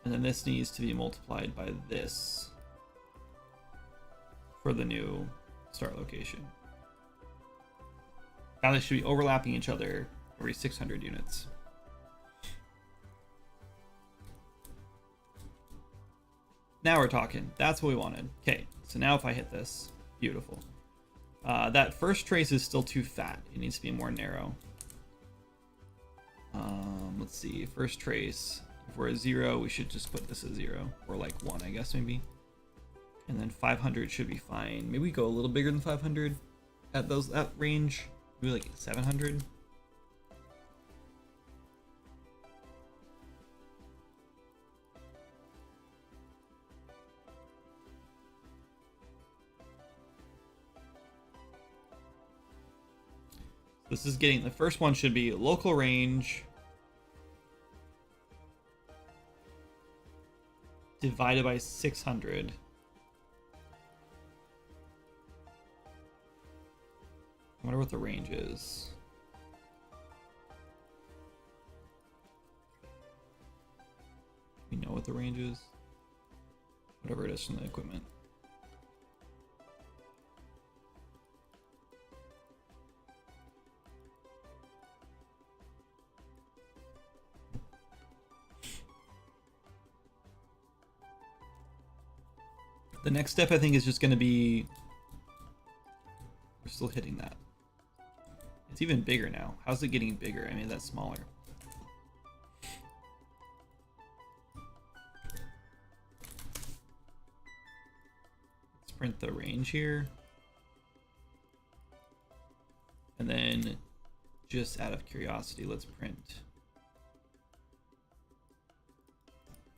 And then this needs to be multiplied by this for the new start location. Now they should be overlapping each other every 600 units. Now we're talking. That's what we wanted. Okay, so now if I hit this, beautiful. That first trace is still too fat. It needs to be more narrow. Let's see, first trace. If we're at 0, we should just put this at 0, or like 1, I guess, maybe. And then 500 should be fine. Maybe we go a little bigger than 500 at that range. Maybe like 700. This is getting, the first one should be local range divided by 600. I wonder what the range is. We know what the range is. Whatever it is from the equipment. The next step, I think, is just going to be... We're still hitting that. It's even bigger now. How's it getting bigger? I mean, that's smaller. Let's print the range here. And then Just out of curiosity, let's print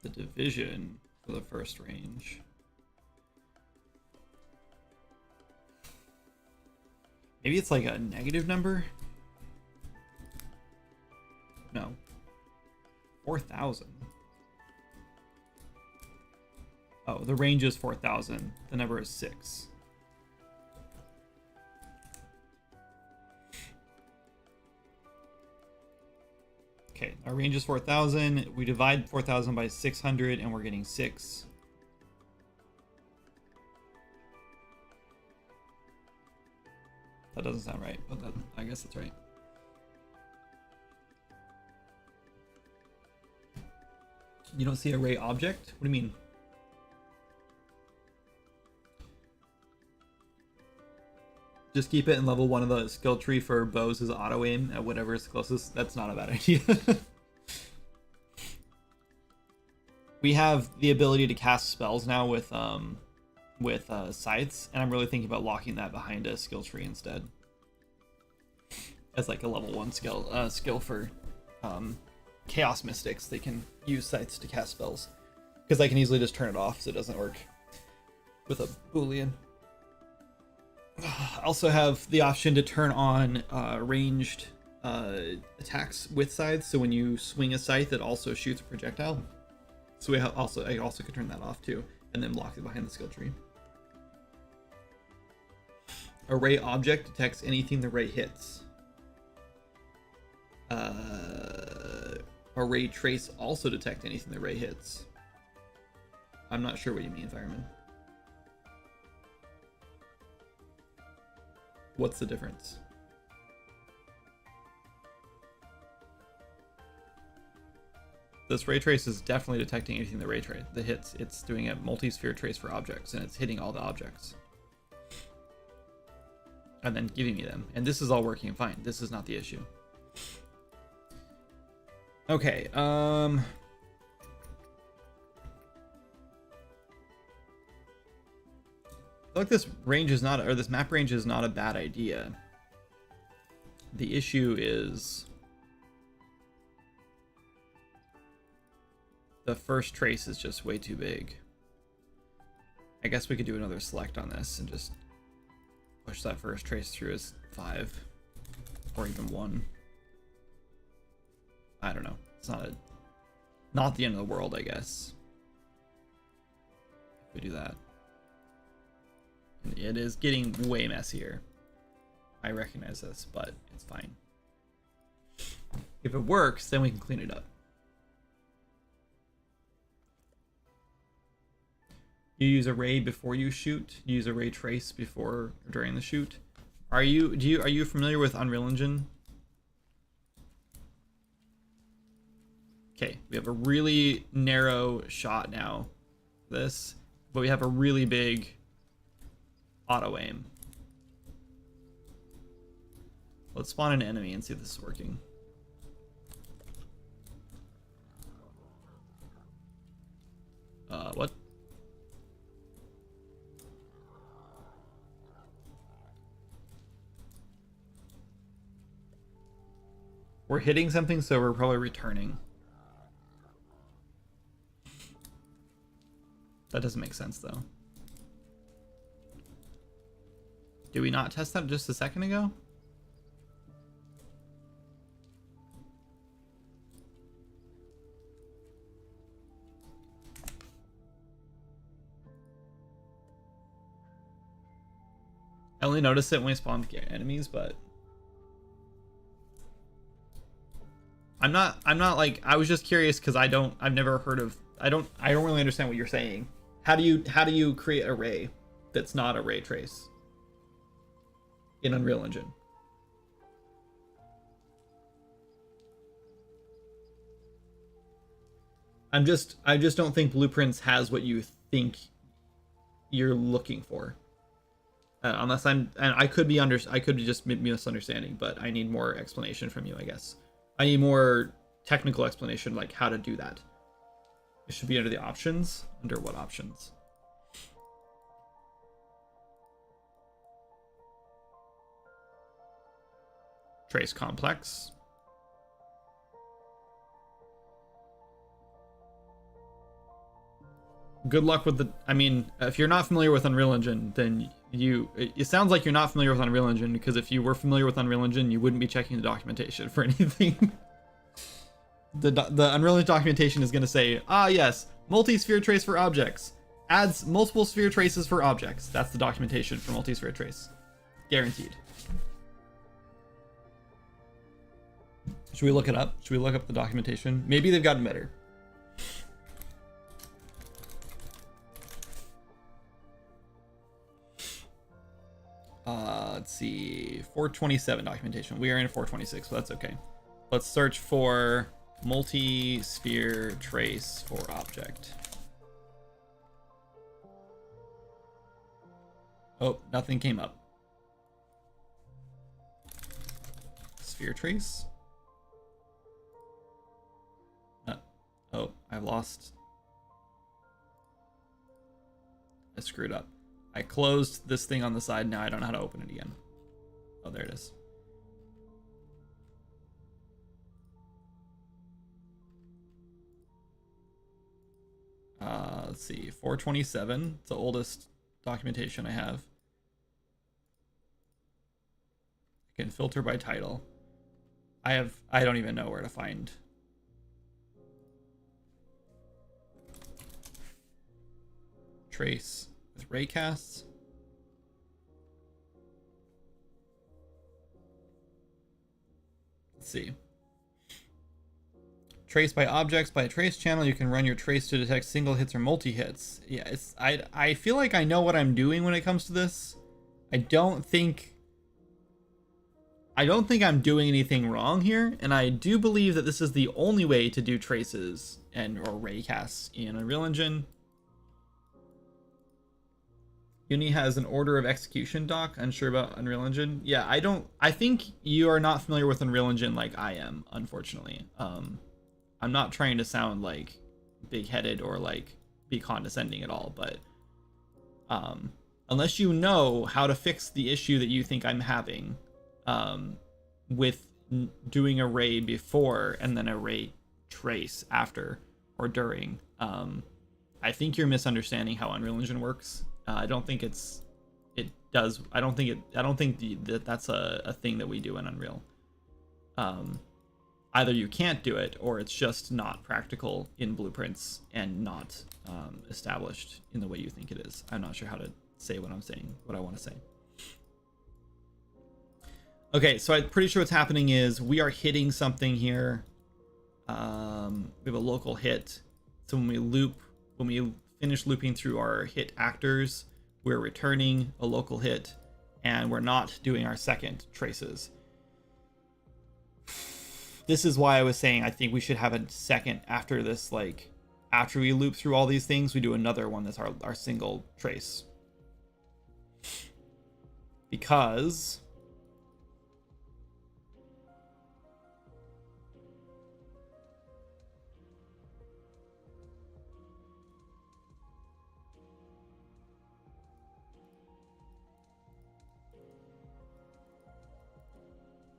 the division for the first range. Maybe it's like a negative number? No. 4,000. Oh, the range is 4,000. The number is 6. Okay, our range is 4,000. We divide 4,000 by 600 and we're getting 6. That doesn't sound right, but I guess that's right. You don't see array object? What do you mean? Just keep it in level 1 of the skill tree for bows is auto aim at whatever is closest. That's not a bad idea. We have the ability to cast spells now with scythes, and I'm really thinking about locking that behind a skill tree instead, as like a level 1 skill for chaos mystics. They can use scythes to cast spells because I can easily just turn it off so it doesn't work with a boolean. I also have the option to turn on ranged attacks with scythes, so when you swing a scythe it also shoots a projectile. So I also could turn that off too, and then lock it behind the skill tree. Array object detects anything the ray hits. Array trace also detect anything the ray hits. I'm not sure what you mean, Fireman. What's the difference? This ray trace is definitely detecting anything the ray trace that hits. It's doing a multi-sphere trace for objects, and it's hitting all the objects. And then giving me them. And this is all working fine. This is not the issue. Okay, I feel like this range is not, or this map range is not a bad idea. The issue is the first trace is just way too big. I guess we could do another select on this and just push that first trace through as 5 or even 1. I don't know. It's not the end of the world, I guess. If we do that. It is getting way messier. I recognize this, but it's fine. If it works, then we can clean it up. You use array before you shoot. You use array trace before or during the shoot. Are you familiar with Unreal Engine? Okay, we have a really narrow shot now. This, but we have a really big auto aim. Let's spawn an enemy and see if this is working. What? We're hitting something, so we're probably returning. That doesn't make sense, though. Did we not test that just a second ago? I only noticed it when we spawned enemies, but I'm not like, I was just curious because I've never heard of, I don't really understand what you're saying. How do you create an array that's not a ray trace in Unreal Engine? I just don't think Blueprints has what you think you're looking for. Unless I could be just misunderstanding, but I need more explanation from you, I guess. I need more technical explanation, like how to do that. It should be under the options. Under what options? trace complex. Good luck with the, I mean, if you're not familiar with Unreal Engine, then it sounds like you're not familiar with Unreal Engine, because if you were familiar with Unreal Engine, you wouldn't be checking the documentation for anything. The Unreal Engine documentation is going to say, ah yes, multi-sphere trace for objects, adds multiple sphere traces for objects. That's the documentation for multi-sphere trace. Guaranteed. Should we look it up? Should we look up the documentation? Maybe they've gotten better. Let's see, 427 documentation. We are in 426, but that's okay. Let's search for multi-sphere trace for object. Oh, nothing came up. Sphere trace? Oh, I lost. I screwed up. I closed this thing on the side. Now I don't know how to open it again. Oh, there it is. Let's see, 427. It's the oldest documentation I have. I can filter by title. I don't even know where to find. Trace with raycasts. Let's see. Trace by objects. By a trace channel, you can run your trace to detect single hits or multi-hits. Yeah, I feel like I know what I'm doing when it comes to this. I don't think I'm doing anything wrong here, and I do believe that this is the only way to do traces or raycasts in Unreal Engine. Uni has an order of execution doc. Unsure about Unreal Engine. Yeah, I think you are not familiar with Unreal Engine like I am, unfortunately. I'm not trying to sound like big-headed or like be condescending at all, but unless you know how to fix the issue that you think I'm having with doing a ray before and then a ray trace after or during, I think you're misunderstanding how Unreal Engine works. I don't think that's a thing that we do in Unreal. Either you can't do it, or it's just not practical in blueprints and not established in the way you think it is. I'm not sure how to say what I'm saying, what I want to say. Okay, so I'm pretty sure what's happening is we are hitting something here. We have a local hit. So when we finish looping through our hit actors, we're returning a local hit, and we're not doing our second traces. This is why I was saying I think we should have a second after this, like after we loop through all these things, we do another one that's our single trace. Because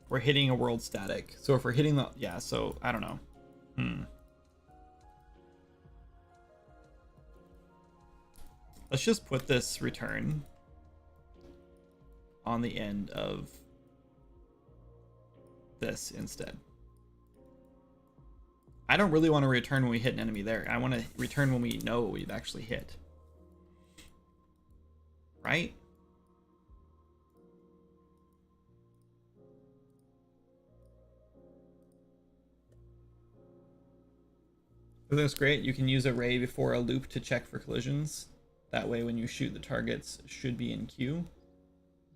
we're hitting a world static. So if we're hitting the, yeah, so I don't know. Let's just put this return on the end of this instead. I don't really want to return when we hit an enemy there. I want to return when we know we've actually hit. Right? That's great. You can use a ray before a loop to check for collisions. That way when you shoot, the targets should be in queue.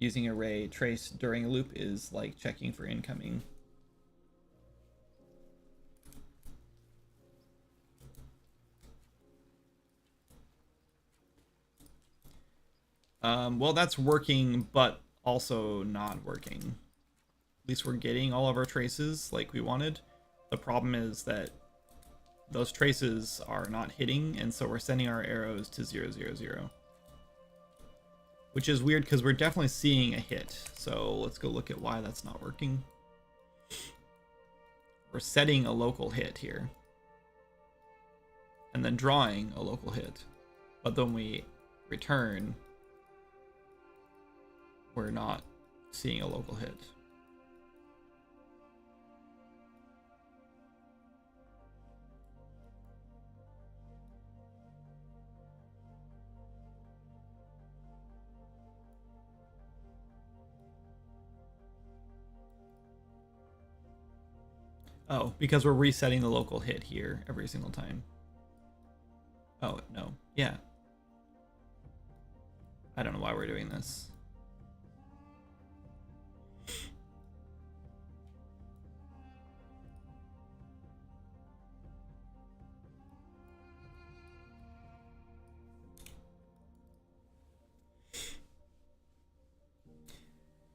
Using a ray trace during a loop is like checking for incoming. Well, that's working, but also not working. At least we're getting all of our traces like we wanted. The problem is that those traces are not hitting, and so we're sending our arrows to 0, 0, 0. Which is weird because we're definitely seeing a hit. So let's go look at why that's not working. we're setting a local hit here. And then drawing a local hit. But then we return, we're not seeing a local hit. Oh, because we're resetting the local hit here every single time. Oh, no. Yeah. I don't know why we're doing this.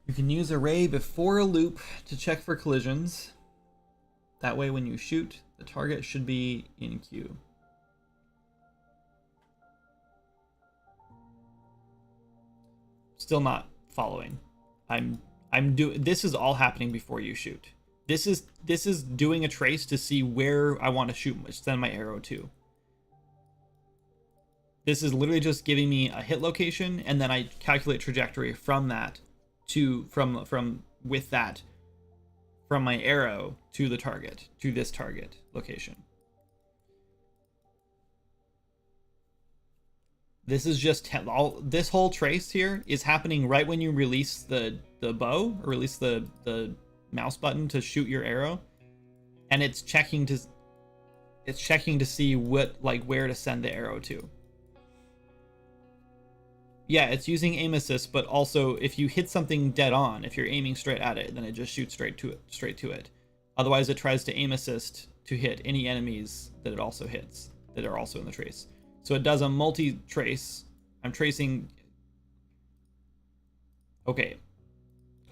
You can use array before a loop to check for collisions. That way when you shoot, the target should be in queue. Still not following. I'm doing, this is all happening before you shoot. This is doing a trace to see where I want to shoot, send my arrow to. This is literally just giving me a hit location, and then I calculate trajectory from that to from with that from my arrow to the target, to this target location. This is just all, this whole trace here is happening right when you release the bow, or release the mouse button to shoot your arrow, and it's checking to see what, like, where to send the arrow to. Yeah, it's using aim assist, but also if you hit something dead on, if you're aiming straight at it, then it just shoots straight to it. Otherwise, it tries to aim assist to hit any enemies that it also hits, that are also in the trace. So it does a multi-trace. I'm tracing. Okay,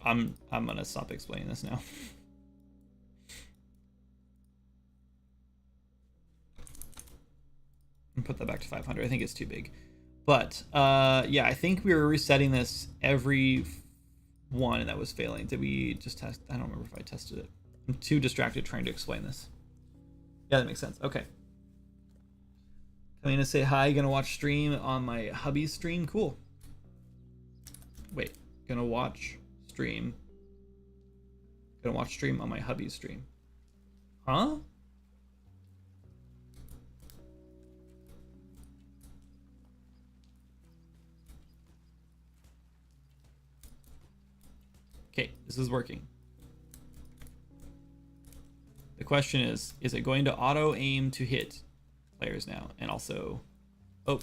I'm gonna stop explaining this now. And put that back to 500. I think it's too big. But yeah, I think we were resetting this every one, and that was failing. Did we just test? I don't remember if I tested it. I'm too distracted trying to explain this. Yeah, that makes sense. Okay. Coming to say hi. Gonna watch stream on my hubby's stream. Cool. Wait. Gonna watch stream. Gonna watch stream on my hubby's stream. Huh? Okay, this is working. The question is it going to auto aim to hit players now? And also, oh,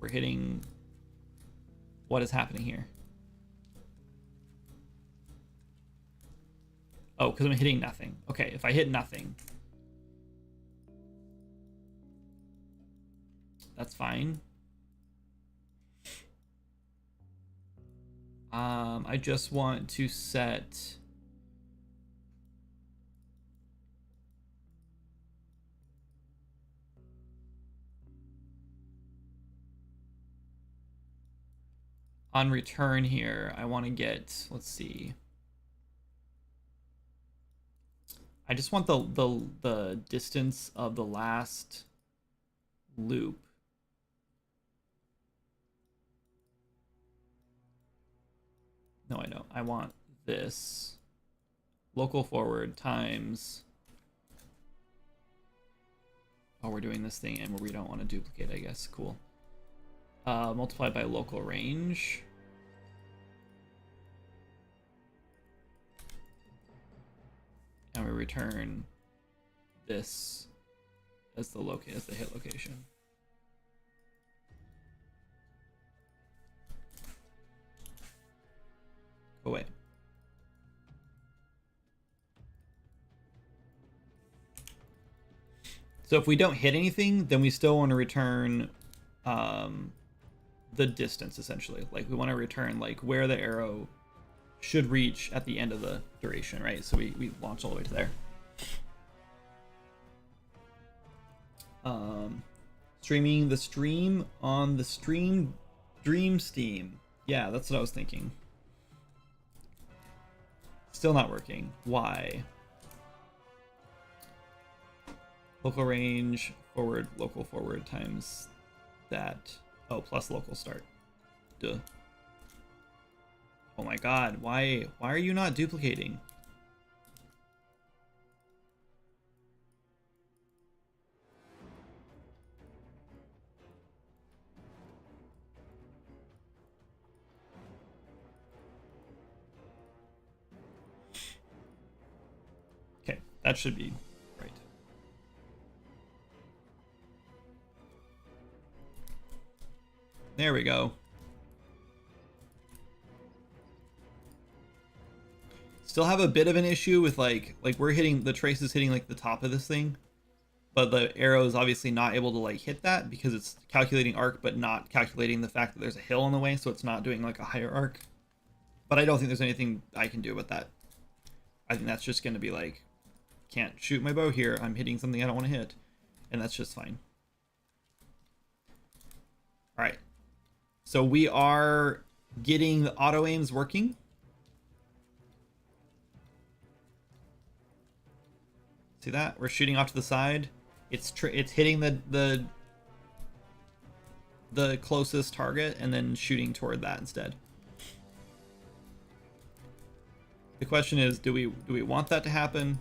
we're hitting, what is happening here? Oh, because I'm hitting nothing. Okay, if I hit nothing, that's fine. I just want to set on return here. I want to get, let's see. I just want the distance of the last loop. No, I don't. I want this local forward times. Oh, we're doing this thing and we don't want to duplicate, I guess. Cool. Multiplied by local range. And we return this as the hit location. Go away. So if we don't hit anything, then we still want to return the distance, essentially. Like, we want to return like where the arrow should reach at the end of the duration, right? So we launch all the way to there. Streaming the stream on the stream Dream Steam. Yeah, that's what I was thinking. Still not working. Why? Local range, forward, local forward times that. Oh, plus local start. Duh. Oh my god, why are you not duplicating? Okay, that should be right. There we go. Still have a bit of an issue with like we're hitting, the trace is hitting like the top of this thing, but the arrow is obviously not able to like hit that because it's calculating arc but not calculating the fact that there's a hill in the way, so it's not doing like a higher arc. But I don't think there's anything I can do with that. I think that's just going to be like, can't shoot my bow here, I'm hitting something I don't want to hit, and that's just fine. All right, so we are getting the auto aims working. See that? We're shooting off to the side. It's hitting the closest target and then shooting toward that instead. The question is, do we want that to happen?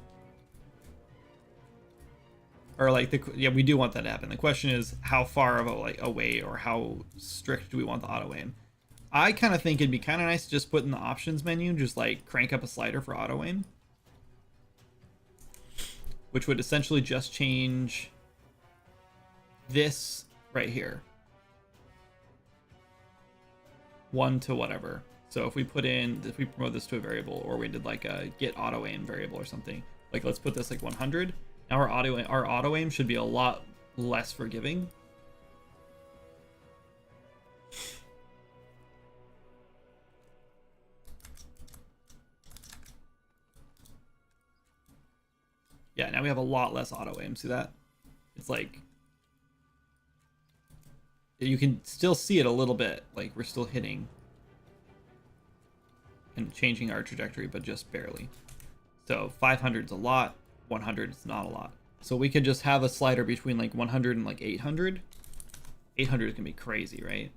Or like yeah, we do want that to happen. The question is, how far of away or how strict do we want the auto aim? I kind of think it'd be kind of nice to just put in the options menu, just like crank up a slider for auto aim, which would essentially just change this right here, 1 to whatever. So if we promote this to a variable, or we did like a get auto aim variable or something, like let's put this like 100. Now our auto aim should be a lot less forgiving. Yeah, now we have a lot less auto aim. See that? It's like, you can still see it a little bit, like we're still hitting and changing our trajectory, but just barely. So 500 is a lot, 100 is not a lot. So we could just have a slider between like 100 and like 800. 800 can be crazy, right?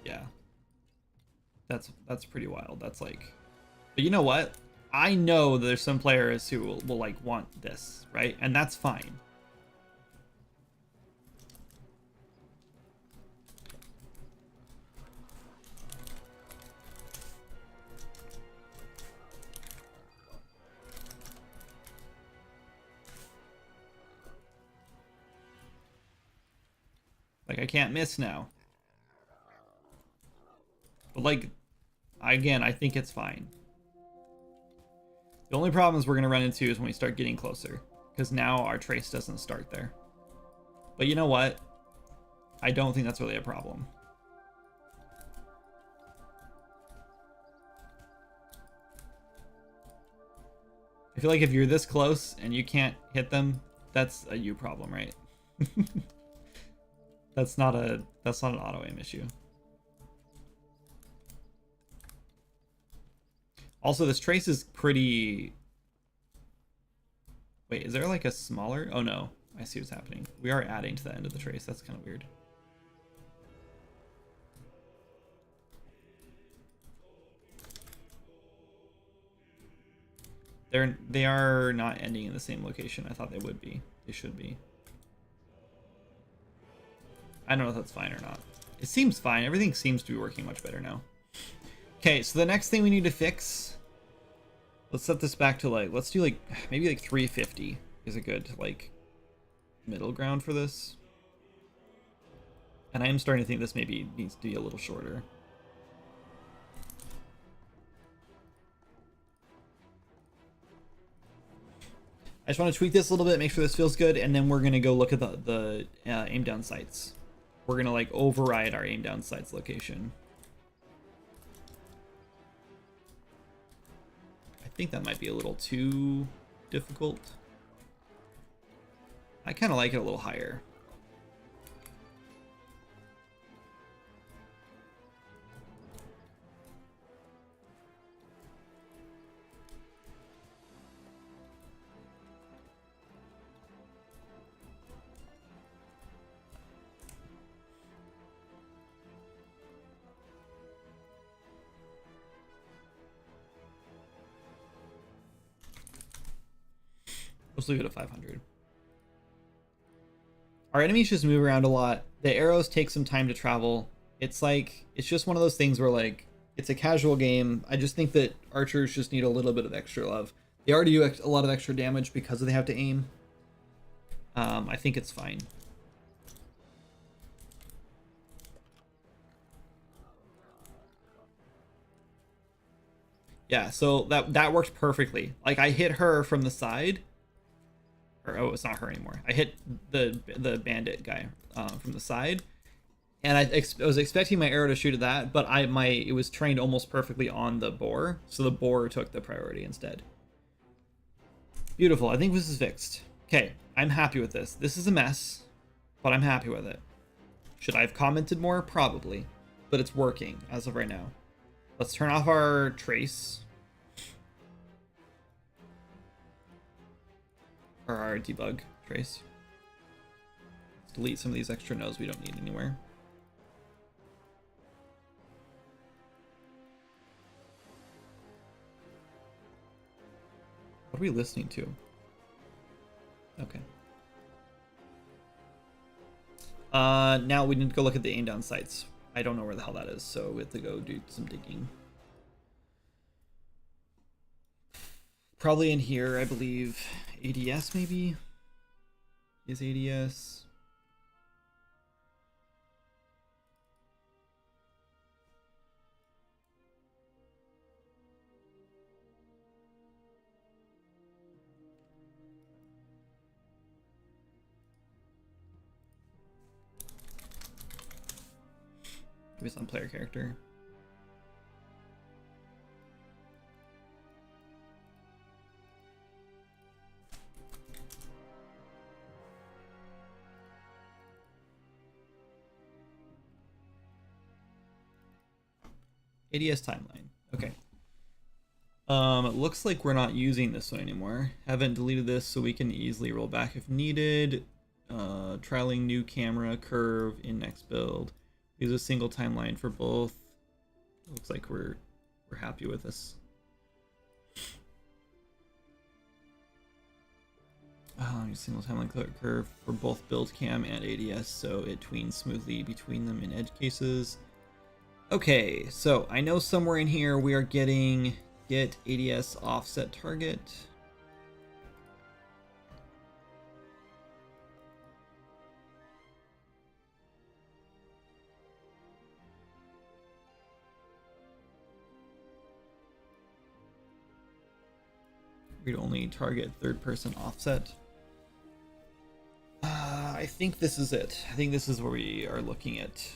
Yeah. That's pretty wild. That's like, but you know what? I know there's some players who will like want this, right? And that's fine. Like, I can't miss now. But like, again, I think it's fine. The only problems we're going to run into is when we start getting closer, because now our trace doesn't start there. But you know what? I don't think that's really a problem. I feel like if you're this close and you can't hit them, that's a you problem, right? That's not an auto aim issue. Also, this trace is pretty... Wait, is there like a smaller... Oh no, I see what's happening. We are adding to the end of the trace. That's kind of weird. They are not ending in the same location. I thought they would be. They should be. I don't know if that's fine or not. It seems fine. Everything seems to be working much better now. Okay, so the next thing we need to fix, let's set this back to like, let's do like, maybe like 350 is a good like middle ground for this. And I am starting to think this maybe needs to be a little shorter. I just want to tweak this a little bit, make sure this feels good, and then we're going to go look at the aim down sights. We're going to like override our aim down sights location. I think that might be a little too difficult. I kind of like it a little higher. Let's leave it at 500. Our enemies just move around a lot. The arrows take some time to travel. It's like, it's just one of those things where like, it's a casual game. I just think that archers just need a little bit of extra love. They already do a lot of extra damage because they have to aim. I think it's fine. Yeah, so that worked perfectly. Like I hit her from the side. Or oh, it's not her anymore. I hit the bandit guy from the side, and I was expecting my arrow to shoot at that, but it was trained almost perfectly on the boar, so the boar took the priority instead. Beautiful. I think this is fixed. Okay, I'm happy with this. This is a mess, but I'm happy with it. Should I have commented more? Probably, but it's working as of right now. Let's turn off our trace. Or our debug trace. Let's delete some of these extra nodes we don't need anywhere. What are we listening to? Okay. Now we need to go look at the aim down sights. I don't know where the hell that is, so we have to go do some digging. Probably in here, I believe. ADS maybe? Is ADS? Maybe it's on player character. ADS timeline. Okay. It looks like we're not using this one anymore. Haven't deleted this, so we can easily roll back if needed. Trialing new camera curve in next build. Use a single timeline for both. Looks like we're happy with this. Single timeline curve for both build cam and ADS, so it tweens smoothly between them in edge cases. Okay, so I know somewhere in here we are getting get ADS offset target. Read only target third person offset. I think this is it. I think this is where we are looking at.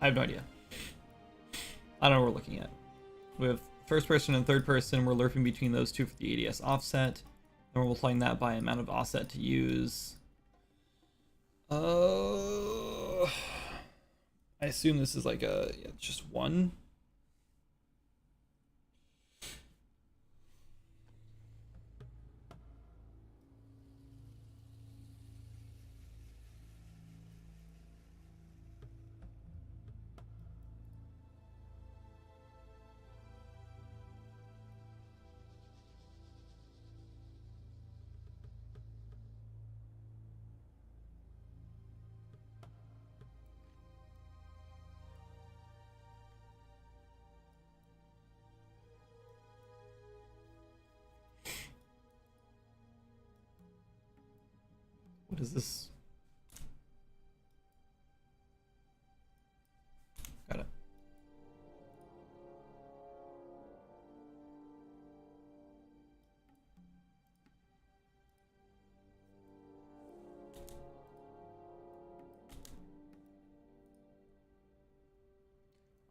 I have no idea. I don't know what we're looking at. We have first person and third person. We're lerping between those two for the ADS offset. And we're multiplying that by amount of offset to use. I assume this is like just one. What is this? Got it.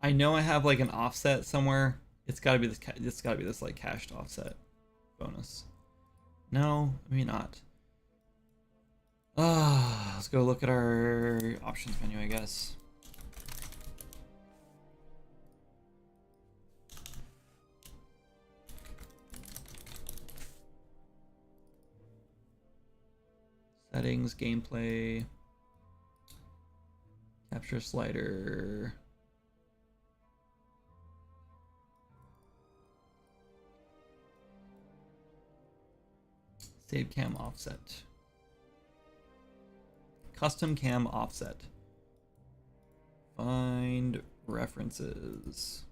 I know I have like an offset somewhere. It's gotta be this. It's gotta be this like cached offset bonus. No, maybe not. Let's go look at our options menu, I guess. Settings, gameplay, capture slider. Save cam offset. Custom cam offset. Find references.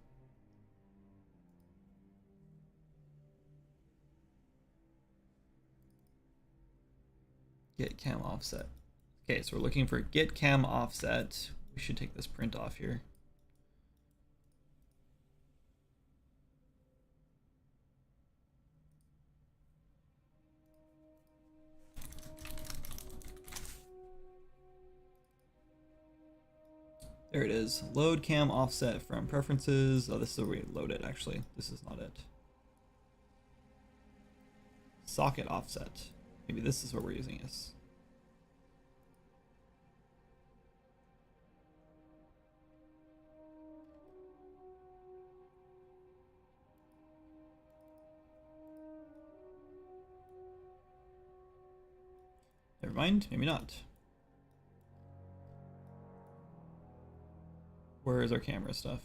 Get cam offset. Okay, so we're looking for get cam offset. We should take this print off here. There it is. Load cam offset from preferences. Oh, this is where we load it, actually. This is not it. Socket offset. Maybe this is where we're using this. Never mind, maybe not. Where is our camera stuff?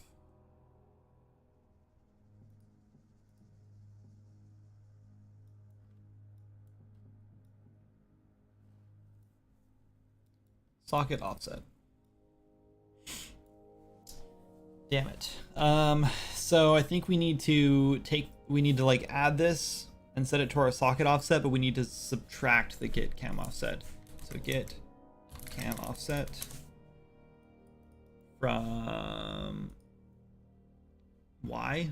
Socket offset. Damn it. So I think we need to like add this and set it to our socket offset, but we need to subtract the get cam offset. So get cam offset from Y.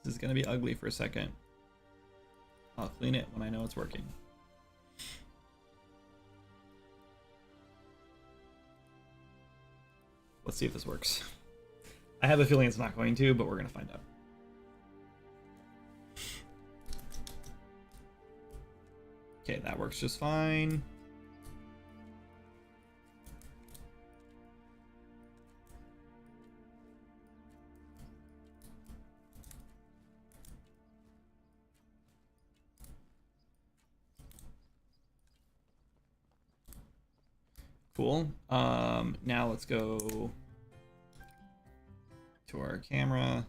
This is gonna be ugly for a second. I'll clean it when I know it's working. Let's see if this works. I have a feeling it's not going to, but we're gonna find out. Okay, that works just fine. Cool. Now let's go to our camera.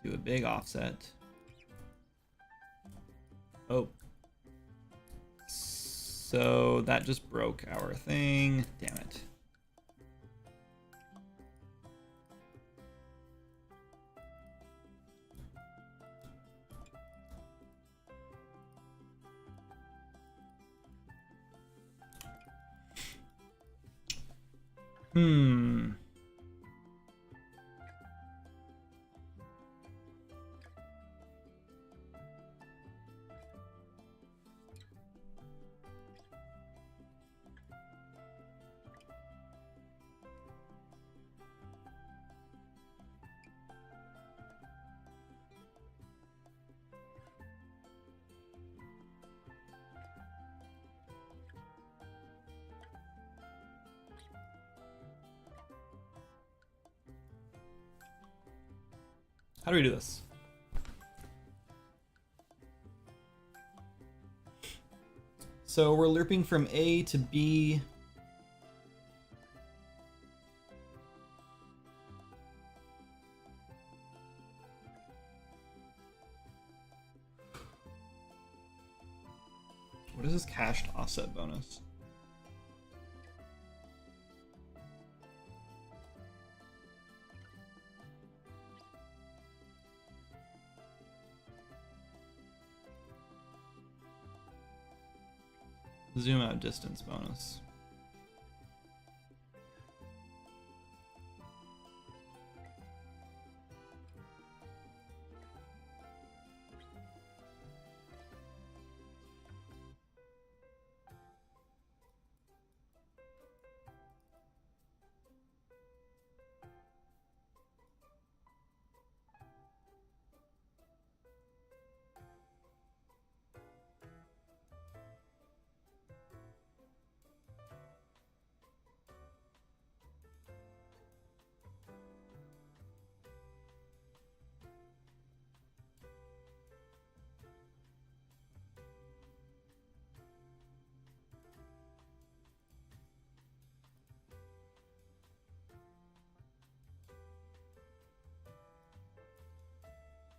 Do a big offset. Oh. So that just broke our thing. Damn it. How do we do this? So we're looping from A to B. What is this cached offset bonus? Zoom out distance bonus.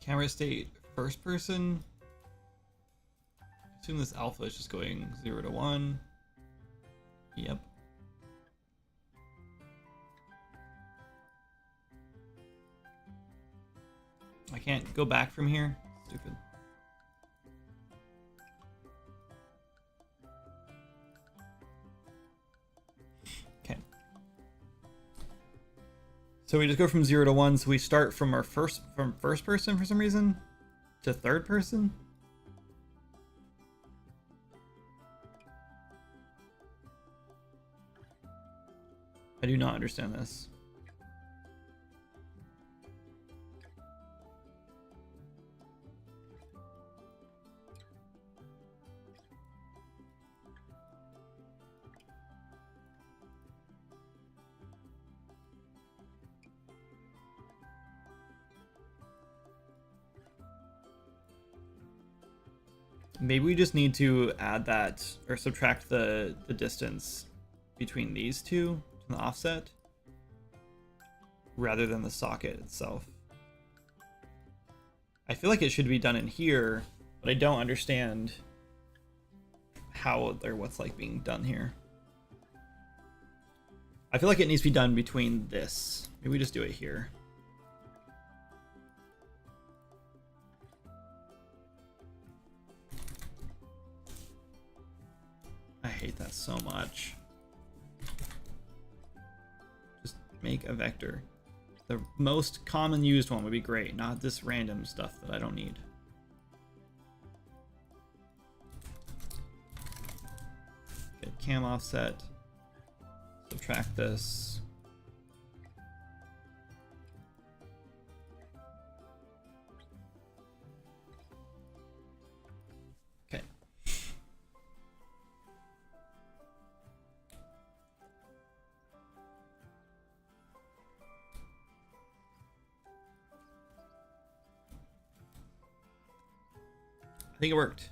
Camera state first person. I assume this alpha is just going 0 to 1. Yep. I can't go back from here. Stupid. Okay. So we just go from 0 to 1. So we start from our first person for some reason to third person. I do not understand this. Maybe we just need to add that or subtract the distance between these two from the offset rather than the socket itself. I feel like it should be done in here, but I don't understand how or what's like being done here. I feel like it needs to be done between this. Maybe we just do it here. I hate that so much. Just make a vector. The most common used one would be great, not this random stuff that I don't need. Get cam offset. Subtract this. Okay. I think it worked.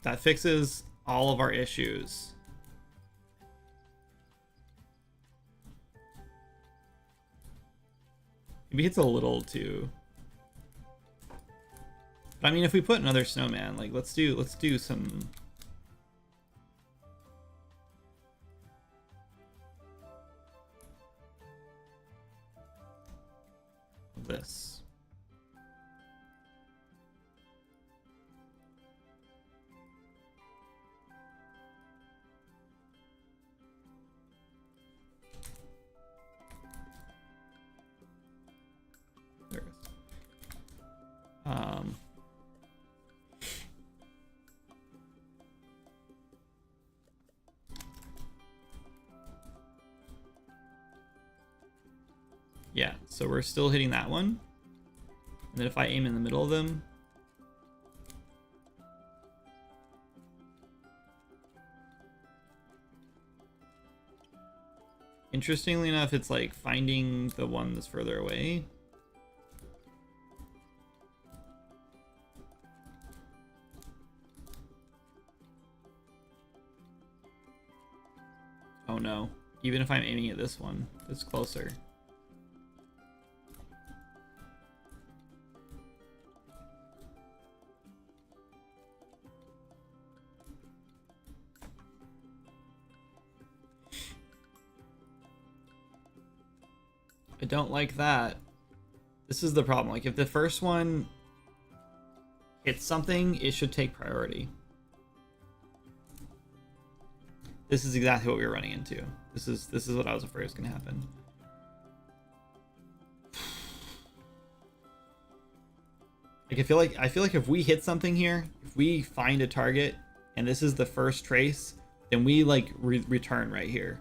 That fixes all of our issues. Maybe it's a little too. But I mean, if we put another snowman, like let's do some. This. There it is. Yeah, so we're still hitting that one. And then if I aim in the middle of them, interestingly enough, it's like finding the one that's further away. Oh no, even if I'm aiming at this one, it's closer. I don't like that. This is the problem. Like if the first one hits something, it should take priority. This is exactly what we were running into. This is what I was afraid was gonna happen. Like I feel like if we hit something here, if we find a target and this is the first trace, then we like return right here.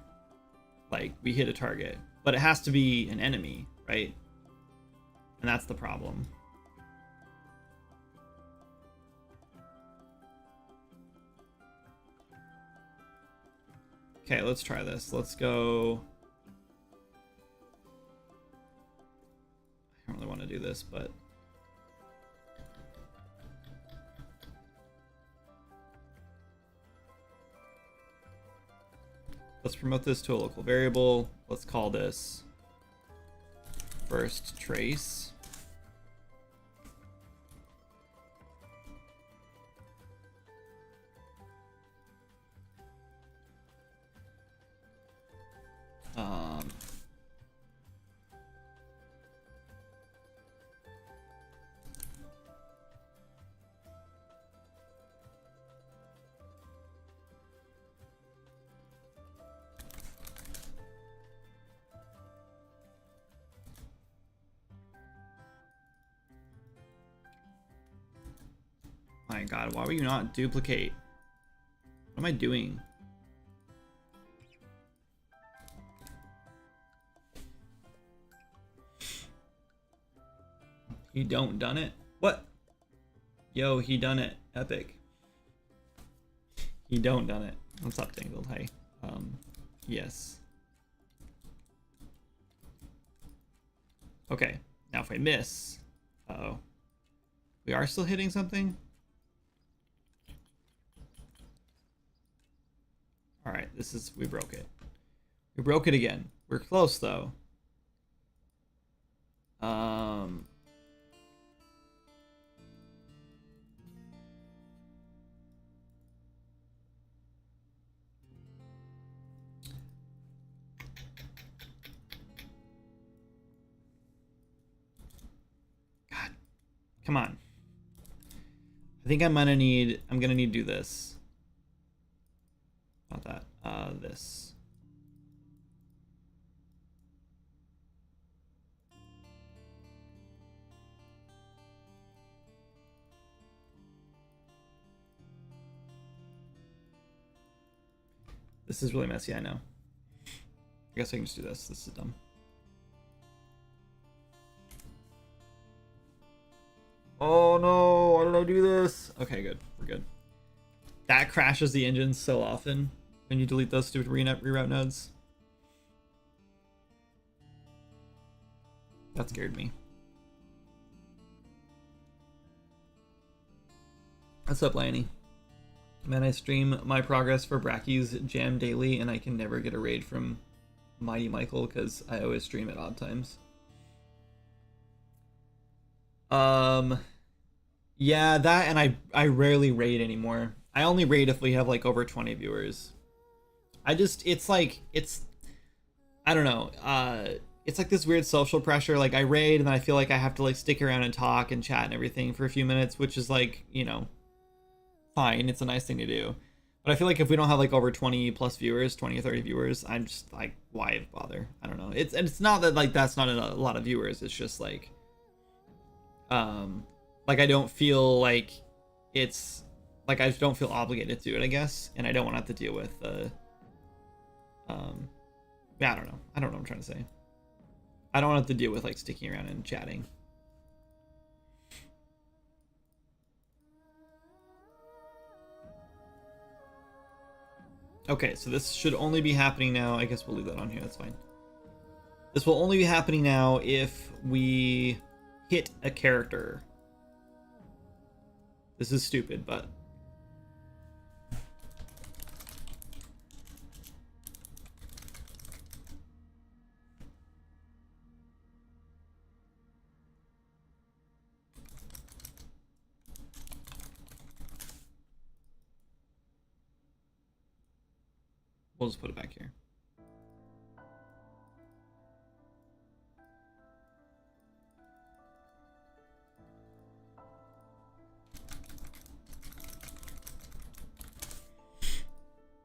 Like we hit a target. But it has to be an enemy, right? And that's the problem. Okay, let's try this. Let's go. I don't really want to do this, but let's promote this to a local variable. Let's call this first trace. My god, why will you not duplicate? What am I doing? He don't done it? What? Yo, he done it. Epic. He don't done it. What's up, Tangled? Hey. Yes. Okay. Now if I miss... Uh-oh. We are still hitting something? Alright, this is... We broke it. We broke it again. We're close, though. God. Come on. I think I'm gonna need to do this. Not that. This. This is really messy, I know. I guess I can just do this. This is dumb. Oh no, why did I do this? Okay, good. We're good. That crashes the engine so often when you delete those stupid reroute nodes. That scared me. What's up, Lanny? Man, I stream my progress for Bracky's Jam daily, and I can never get a raid from Mighty Michael because I always stream at odd times. Yeah, that, and I rarely raid anymore. I only raid if we have like over 20 viewers. I don't know. It's like this weird social pressure. Like I raid and then I feel like I have to like stick around and talk and chat and everything for a few minutes, which is like, you know, fine. It's a nice thing to do. But I feel like if we don't have like over 20 plus viewers, 20 or 30 viewers, I'm just like, why bother? I don't know. It's not that like that's not a lot of viewers. It's just like I don't feel like it's like I don't feel obligated to do it, I guess, and I don't want to have to deal with yeah, I don't know what I'm trying to say. I don't want to have to deal with like sticking around and chatting. Okay, so this should only be happening now. I guess we'll leave that on here, that's fine. This will only be happening now if we hit a character. This is stupid, but... we'll just put it back here.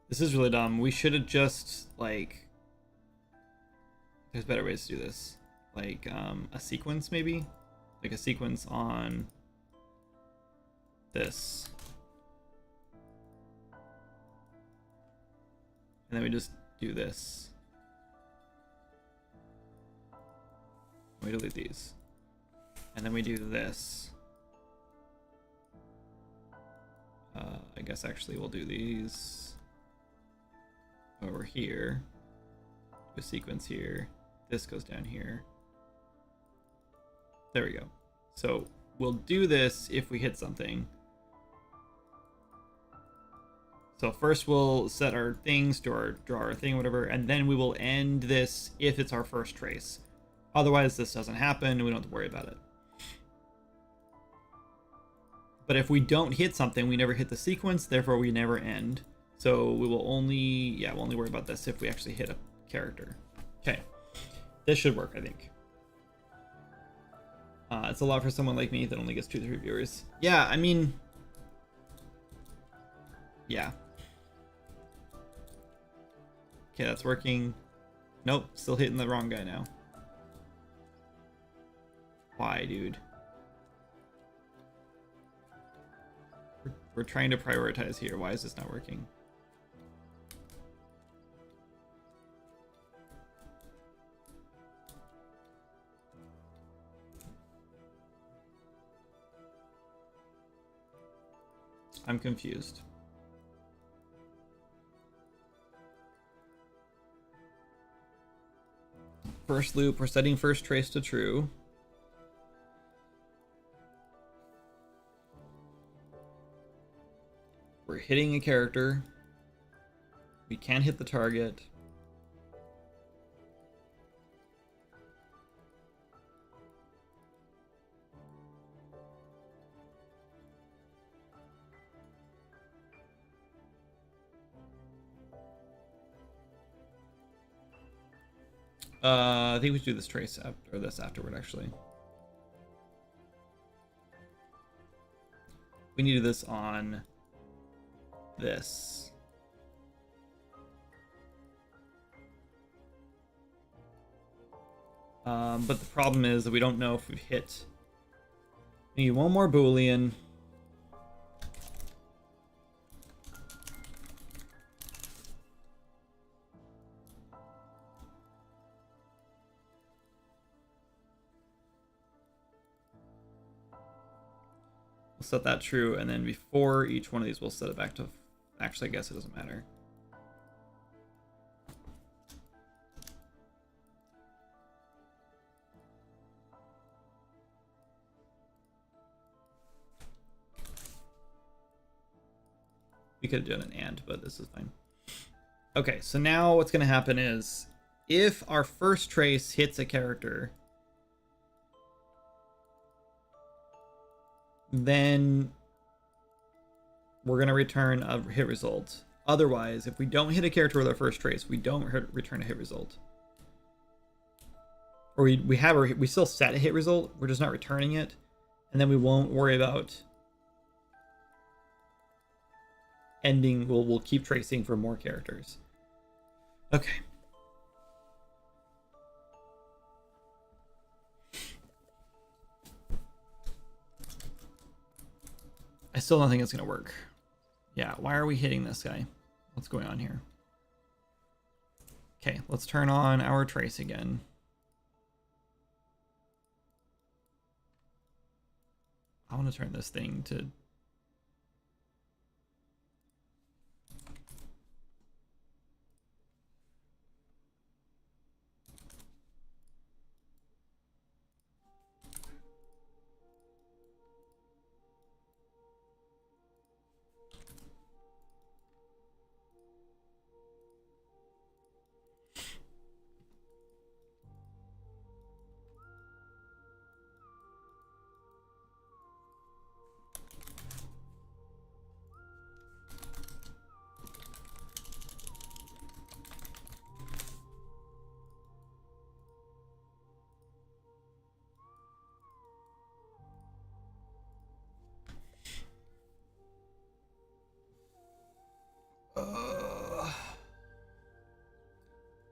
This is really dumb. We should have just, like... There's better ways to do this. Like, a sequence, maybe? Like a sequence on... this. And then we just do this. We delete these. And then we do this. I guess actually we'll do these over here. Do a sequence here. This goes down here. There we go. So we'll do this if we hit something. So first we'll set our things to our draw our thing, whatever, and then we will end this if it's our first trace. Otherwise, this doesn't happen, and we don't have to worry about it. But if we don't hit something, we never hit the sequence, therefore we never end. So we will only, we'll only worry about this if we actually hit a character. Okay, this should work, I think. It's a lot for someone like me that only gets 2 to 3 viewers. Yeah, I mean, yeah. Okay, that's working. Nope, still hitting the wrong guy now. Why, dude? We're trying to prioritize here. Why is this not working? I'm confused. First loop, we're setting first trace to true. We're hitting a character. We can't hit the target. I think we should do this trace or this afterward, actually. We need to do this on this. But the problem is that we don't know if we've hit. We need one more Boolean. Set that true, and then before each one of these we'll set it back to, actually I guess it doesn't matter. We could have done an and, but this is fine. Okay, so now what's going to happen is if our first trace hits a character, then we're going to return a hit result. Otherwise, if we don't hit a character with our first trace, we don't return a hit result. Or we still set a hit result, we're just not returning it, and then we won't worry about ending. We'll keep tracing for more characters. Okay. I still don't think it's gonna work. Yeah, why are we hitting this guy? What's going on here? Okay, let's turn on our trace again. I want to turn this thing to...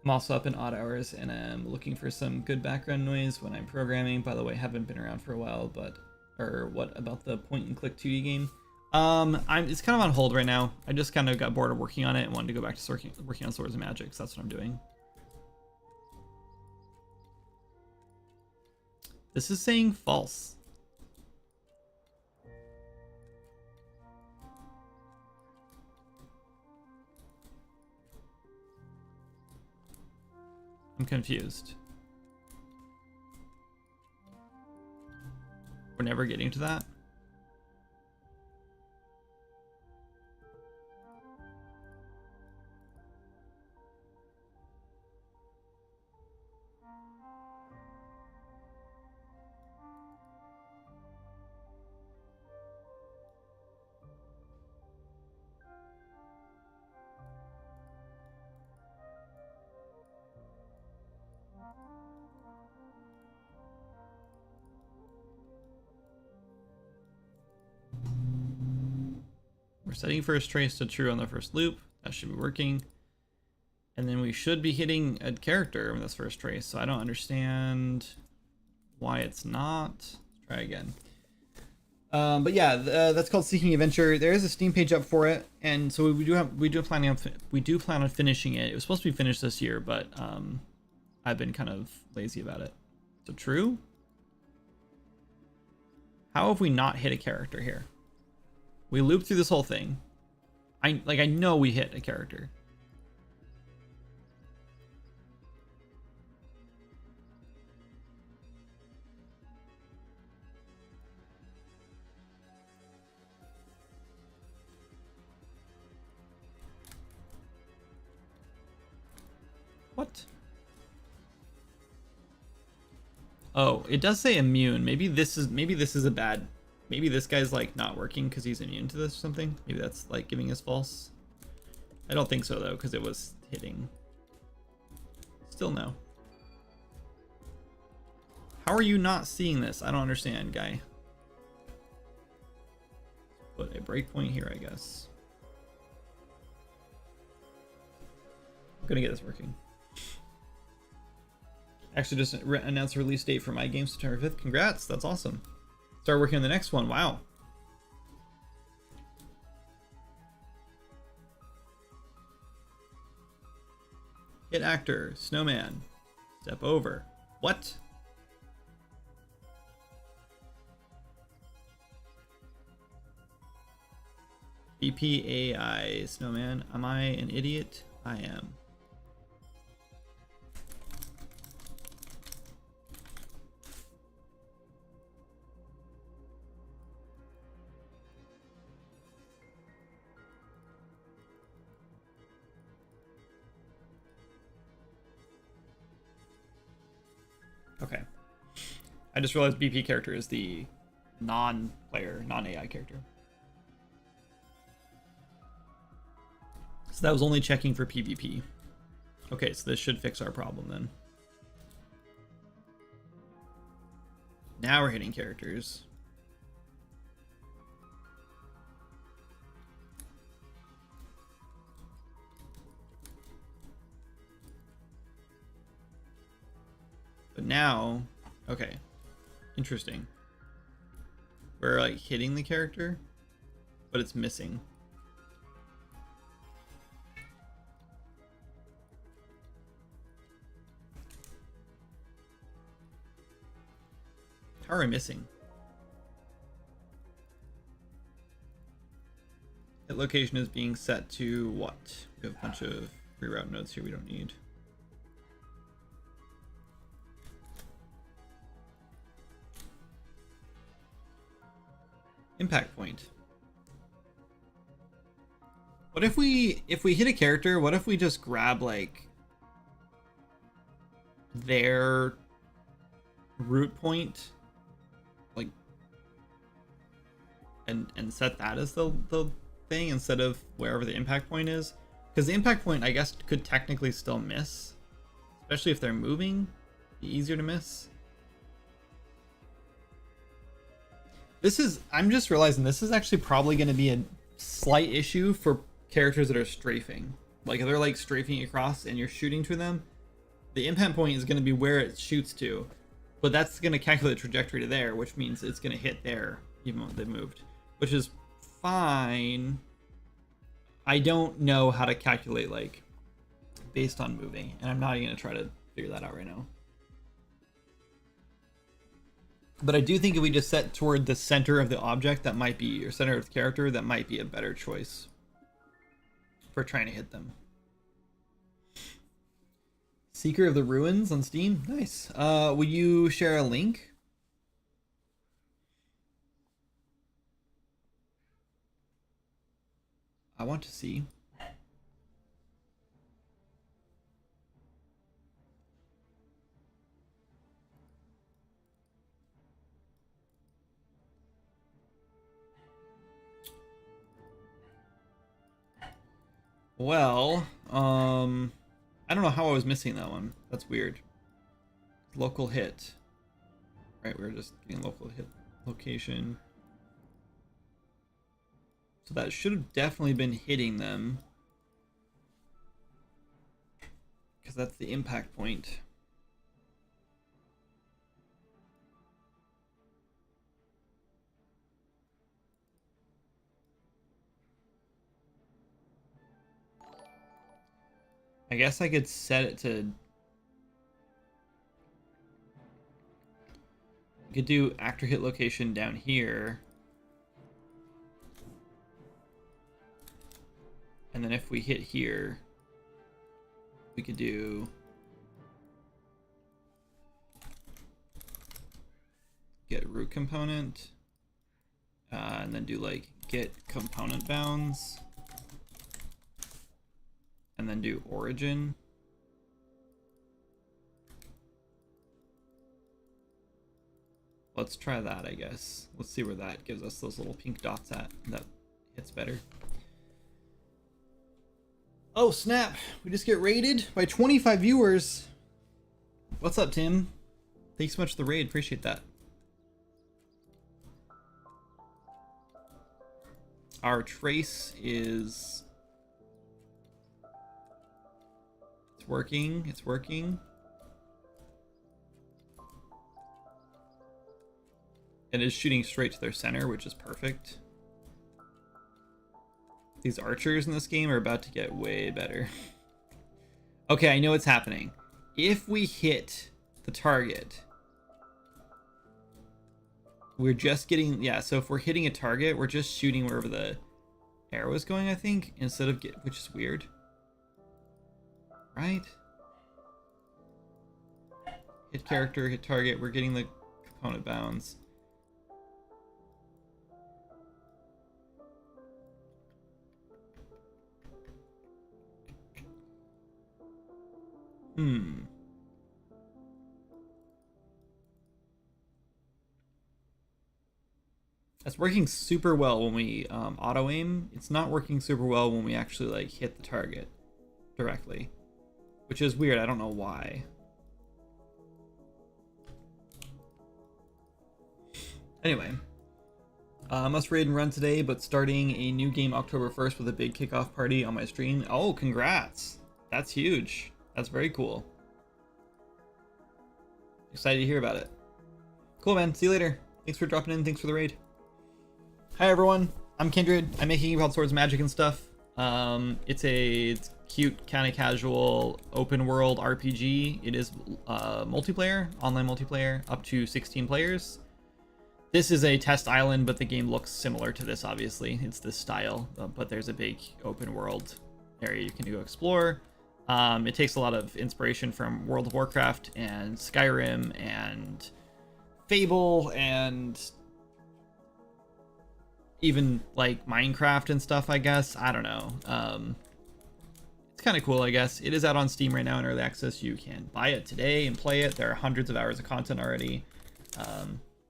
I'm also up in odd hours and I'm looking for some good background noise when I'm programming. By the way, haven't been around for a while, but what about the point and click 2D game? It's kind of on hold right now. I just kind of got bored of working on it and wanted to go back to working on Swords and Magic, so that's what I'm doing. This is saying false. I'm confused. We're never getting to that. We're setting first trace to true on the first loop. That should be working. And then we should be hitting a character in this first trace. So I don't understand why it's not. Let's try again. But yeah, that's called Seeking Adventure. There is a Steam page up for it, and so we do plan on finishing it. It was supposed to be finished this year, but I've been kind of lazy about it. So true. How have we not hit a character here? We looped through this whole thing. I know we hit a character. What? Oh, it does say immune. Maybe this is a bad. Maybe this guy's like not working because he's immune to this or something. Maybe that's like giving us false. I don't think so though, because it was hitting. Still no. How are you not seeing this? I don't understand, guy. Put a breakpoint here, I guess. I'm gonna get this working. Actually, just announced a release date for my game, September 5th. Congrats, that's awesome. Start working on the next one. Wow. Hit actor, snowman, step over. What? BPAI, snowman. Am I an idiot? I am. Okay. I just realized BP character is the non-player, non-AI character. So that was only checking for PvP. Okay, so this should fix our problem then. Now we're hitting characters. But now, okay, interesting. We're like hitting the character, but it's missing. How are we missing? Hit location is being set to what? We have a bunch of reroute nodes here we don't need. Impact point. What if we hit a character, what if we just grab like their root point, like, and set that as the thing instead of wherever the impact point is? Because the impact point, I guess, could technically still miss, especially if they're moving. Be easier to miss. This is, I'm just realizing this is actually probably going to be a slight issue for characters that are strafing. Like if they're like strafing across and you're shooting to them, the impact point is going to be where it shoots to, but that's going to calculate trajectory to there, which means it's going to hit there even though they moved, which is fine. I don't know how to calculate like based on moving, and I'm not even going to try to figure that out right now. But I do think if we just set toward the center of the object, that might be, or center of the character, that might be a better choice for trying to hit them. Seeker of the Ruins on Steam. Nice. Will you share a link? I want to see. Well, I don't know how I was missing that one. That's weird. Local hit. Right, we were just getting local hit location. So that should have definitely been hitting them. Because that's the impact point. I guess I could set it to... I could do actor hit location down here. And then if we hit here, we could do... get root component. And then do like get component bounds. And then do origin. Let's try that, I guess. Let's see where that gives us those little pink dots at. That hits better. Oh, snap. We just get raided by 25 viewers. What's up, Tim? Thanks so much for the raid. Appreciate that. Our trace is... It's working. It's working. It is shooting straight to their center, which is perfect. These archers in this game are about to get way better. Okay, I know what's happening. If we hit the target, we're just getting... Yeah, so if we're hitting a target, we're just shooting wherever the arrow is going, I think, instead of get... Which is weird. Right? Hit character, hit target, we're getting the component bounds. That's working super well when we auto aim. It's not working super well when we actually like hit the target directly, which is weird. I don't know why. Anyway, must raid and run today, but starting a new game October 1st with a big kickoff party on my stream. Oh, congrats. That's huge. That's very cool. Excited to hear about it. Cool, man. See you later. Thanks for dropping in. Thanks for the raid. Hi, everyone. I'm Kindred. I'm making a game called Swords, Magic, and Stuff. It's cute, kind of casual, open world RPG. It is multiplayer, online multiplayer, up to 16 players. This is a test island, but the game looks similar to this, obviously. It's this style, but there's a big open world area you can go explore. It takes a lot of inspiration from World of Warcraft and Skyrim and Fable and even like Minecraft and stuff, I guess. I don't know. It's kind of cool, I guess. It is out on Steam right now in early access. You can buy it today and play it. There are hundreds of hours of content already.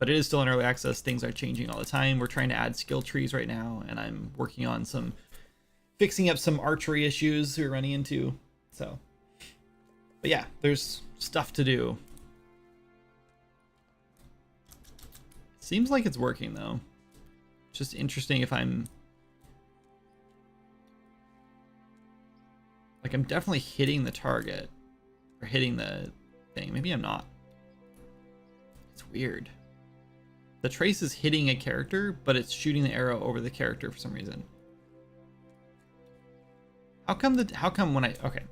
But it is still in early access. Things are changing all the time. We're trying to add skill trees right now, and I'm working on fixing up some archery issues we're running into. So, but yeah, there's stuff to do. Seems like it's working though. It's just interesting if I'm like, I'm definitely hitting the target or hitting the thing. Maybe I'm not. It's weird. The trace is hitting a character, but it's shooting the arrow over the character for some reason. How come when I, okay.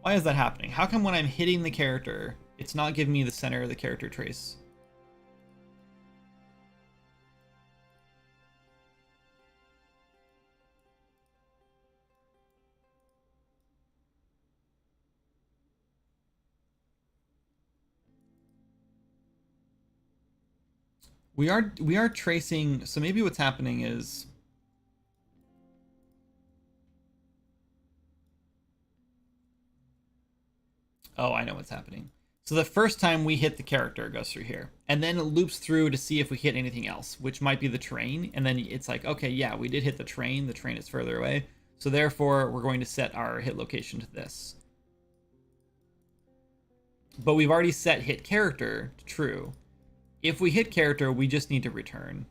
Why is that happening? How come when I'm hitting the character, it's not giving me the center of the character trace? We are tracing, so maybe what's happening is oh, I know what's happening. So the first time we hit the character, it goes through here. And then it loops through to see if we hit anything else, which might be the terrain. And then it's like, okay, yeah, we did hit the terrain. The terrain is further away. So therefore, we're going to set our hit location to this. But we've already set hit character to true. If we hit character, we just need to return.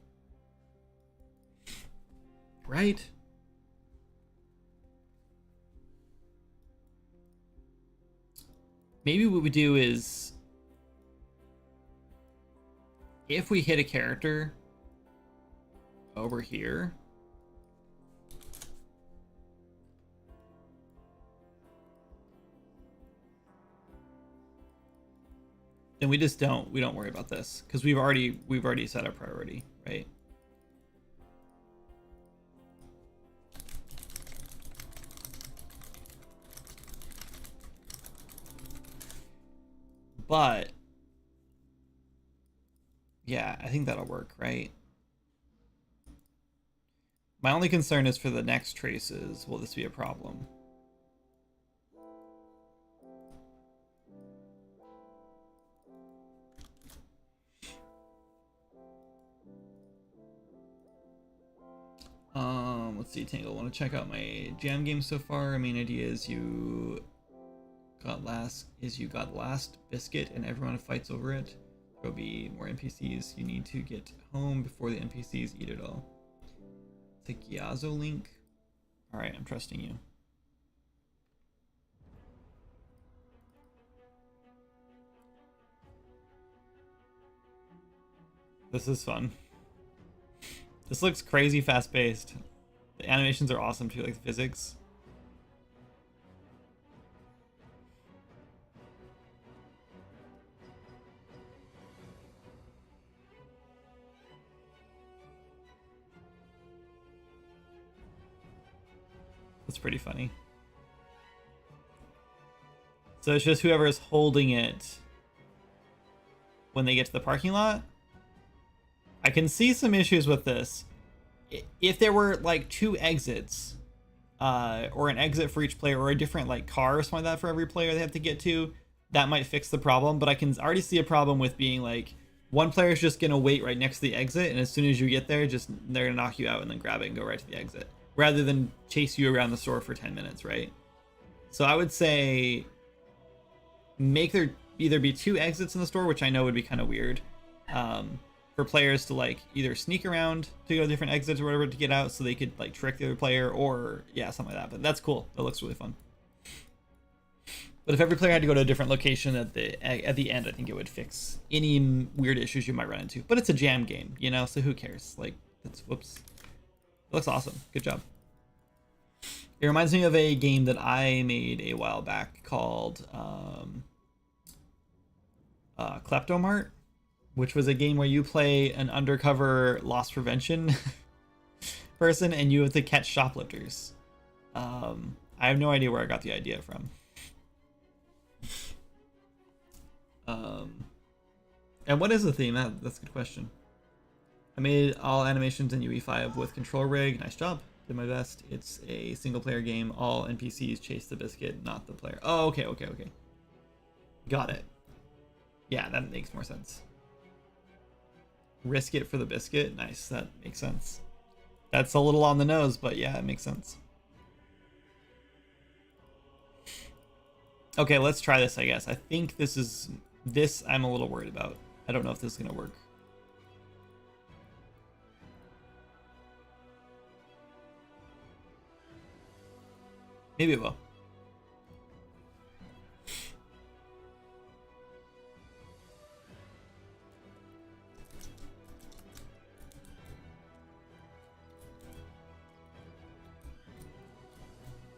Right? Maybe what we do is, if we hit a character over here, then we don't worry about this because we've already set our priority, right? But yeah, I think that'll work, right? My only concern is for the next traces, will this be a problem? Let's see, Tangle. Want to check out my jam game so far? Main idea is you got last biscuit and everyone fights over it. There'll be more NPCs. You need to get home before the NPCs eat it all. The Gyazo link. All right, I'm trusting you. This is fun. This looks crazy fast-paced. The animations are awesome too, like the physics. That's pretty funny. So it's just whoever is holding it when they get to the parking lot. I can see some issues with this. If there were like 2 exits, or an exit for each player, or a different like car or something like that for every player they have to get to, that might fix the problem. But I can already see a problem with being like, one player is just gonna wait right next to the exit, and as soon as you get there, they're gonna knock you out and then grab it and go right to the exit, rather than chase you around the store for 10 minutes, right? So I would say make there either be 2 exits in the store, which I know would be kind of weird, for players to like either sneak around to go to different exits or whatever to get out, so they could like trick the other player, or yeah, something like that. But that's cool. That looks really fun. But if every player had to go to a different location at the end, I think it would fix any weird issues you might run into. But it's a jam game, you know, so who cares? Like, that's, whoops. It looks awesome. Good job. It reminds me of a game that I made a while back called Kleptomart, which was a game where you play an undercover loss prevention person and you have to catch shoplifters. I have no idea where I got the idea from. And what is the theme? That's a good question. I made all animations in UE5 with control rig. Nice job. Did my best. It's a single player game. All NPCs chase the biscuit, not the player. Oh, okay. Got it. Yeah, that makes more sense. Risk it for the biscuit. Nice. That makes sense. That's a little on the nose, but yeah, it makes sense. Okay, let's try this, I guess. I think this I'm a little worried about. I don't know if this is gonna work. Maybe it will.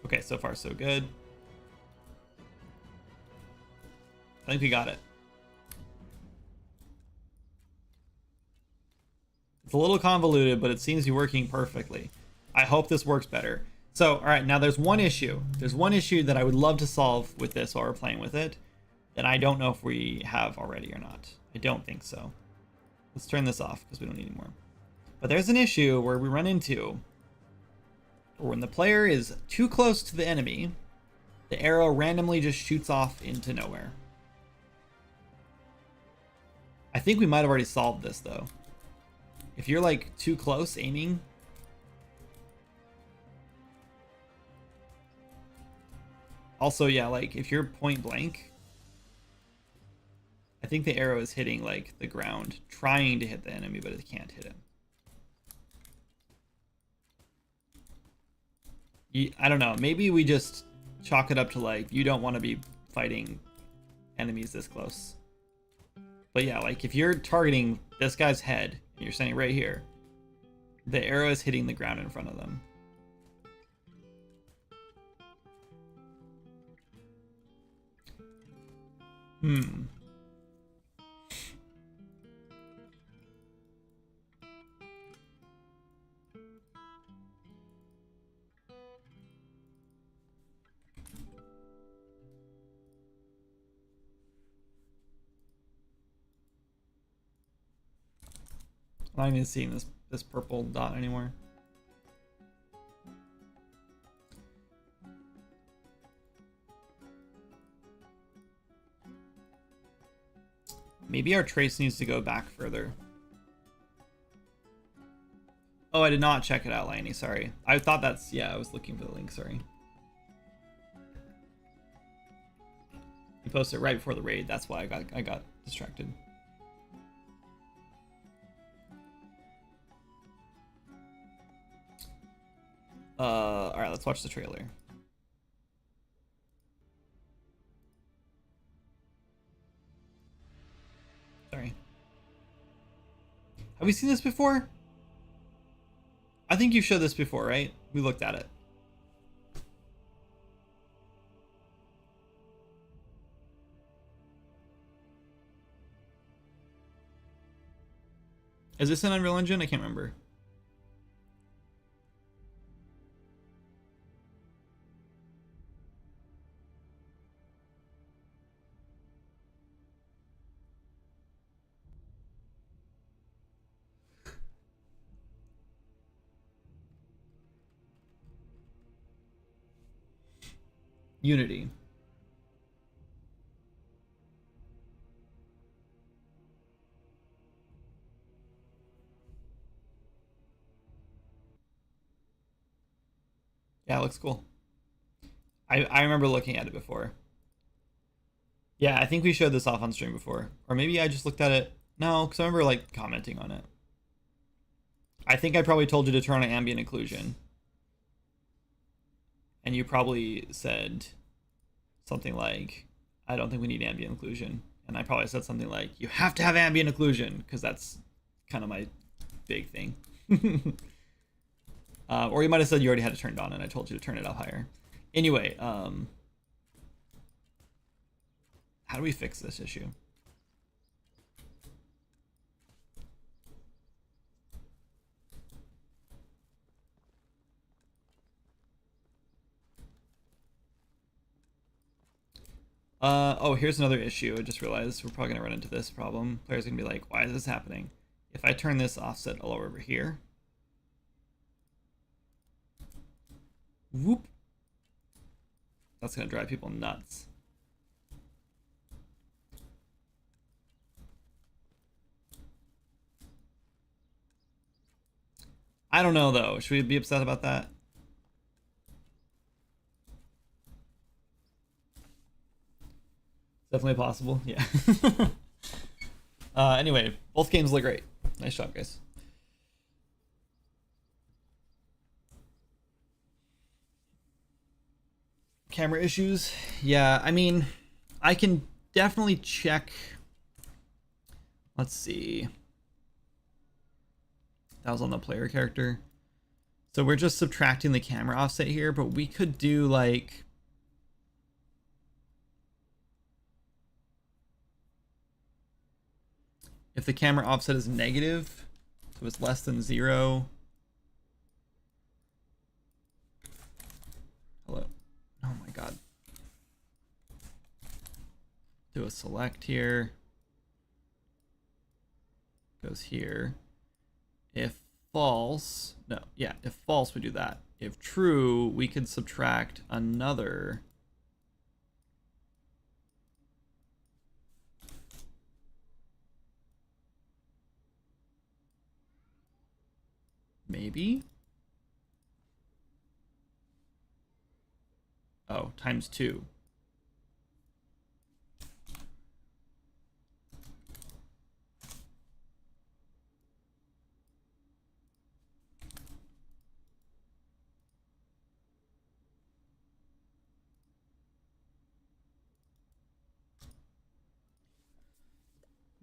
Okay, so far so good. I think we got it. It's a little convoluted, but it seems to be working perfectly. I hope this works better. So, all right, now there's one issue. There's one issue that I would love to solve with this while we're playing with it, that I don't know if we have already or not. I don't think so. Let's turn this off because we don't need any more. But there's an issue where we run into, or when the player is too close to the enemy, the arrow randomly just shoots off into nowhere. I think we might have already solved this though. If you're like too close aiming, also, yeah, like if you're point blank, I think the arrow is hitting like the ground, trying to hit the enemy, but it can't hit him. I don't know. Maybe we just chalk it up to like you don't want to be fighting enemies this close. But yeah, like if you're targeting this guy's head and you're standing right here, the arrow is hitting the ground in front of them. I'm not even seeing this purple dot anymore. Maybe our trace needs to go back further. Oh, I did not check it out, Laney. Sorry. I thought that's... Yeah, I was looking for the link. Sorry. You posted it right before the raid. That's why I got distracted. All right, let's watch the trailer. Sorry. Have we seen this before? I think you showed this before, right? We looked at it. Is this an Unreal Engine? I can't remember. Unity. Yeah, it looks cool. I remember looking at it before. Yeah, I think we showed this off on stream before. Or maybe I just looked at it. No, because I remember like commenting on it. I think I probably told you to turn on ambient occlusion. And you probably said something like, I don't think we need ambient occlusion. And I probably said something like, you have to have ambient occlusion, because that's kind of my big thing. Or you might have said you already had it turned on and I told you to turn it up higher. Anyway, how do we fix this issue? Oh, here's another issue. I just realized we're probably going to run into this problem. Players are going to be like, why is this happening? If I turn this offset all over here. Whoop. That's going to drive people nuts. I don't know, though. Should we be upset about that? Definitely possible. Yeah. Anyway, both games look great. Nice job, guys. Camera issues. Yeah, I mean, I can definitely check. Let's see. That was on the player character. So we're just subtracting the camera offset here, but we could do like... If the camera offset is negative, so it's less than 0. Hello. Oh my god. Do a select here. Goes here. If false, no, yeah, if false, we do that. If true, we could subtract another. Maybe? Oh, times 2.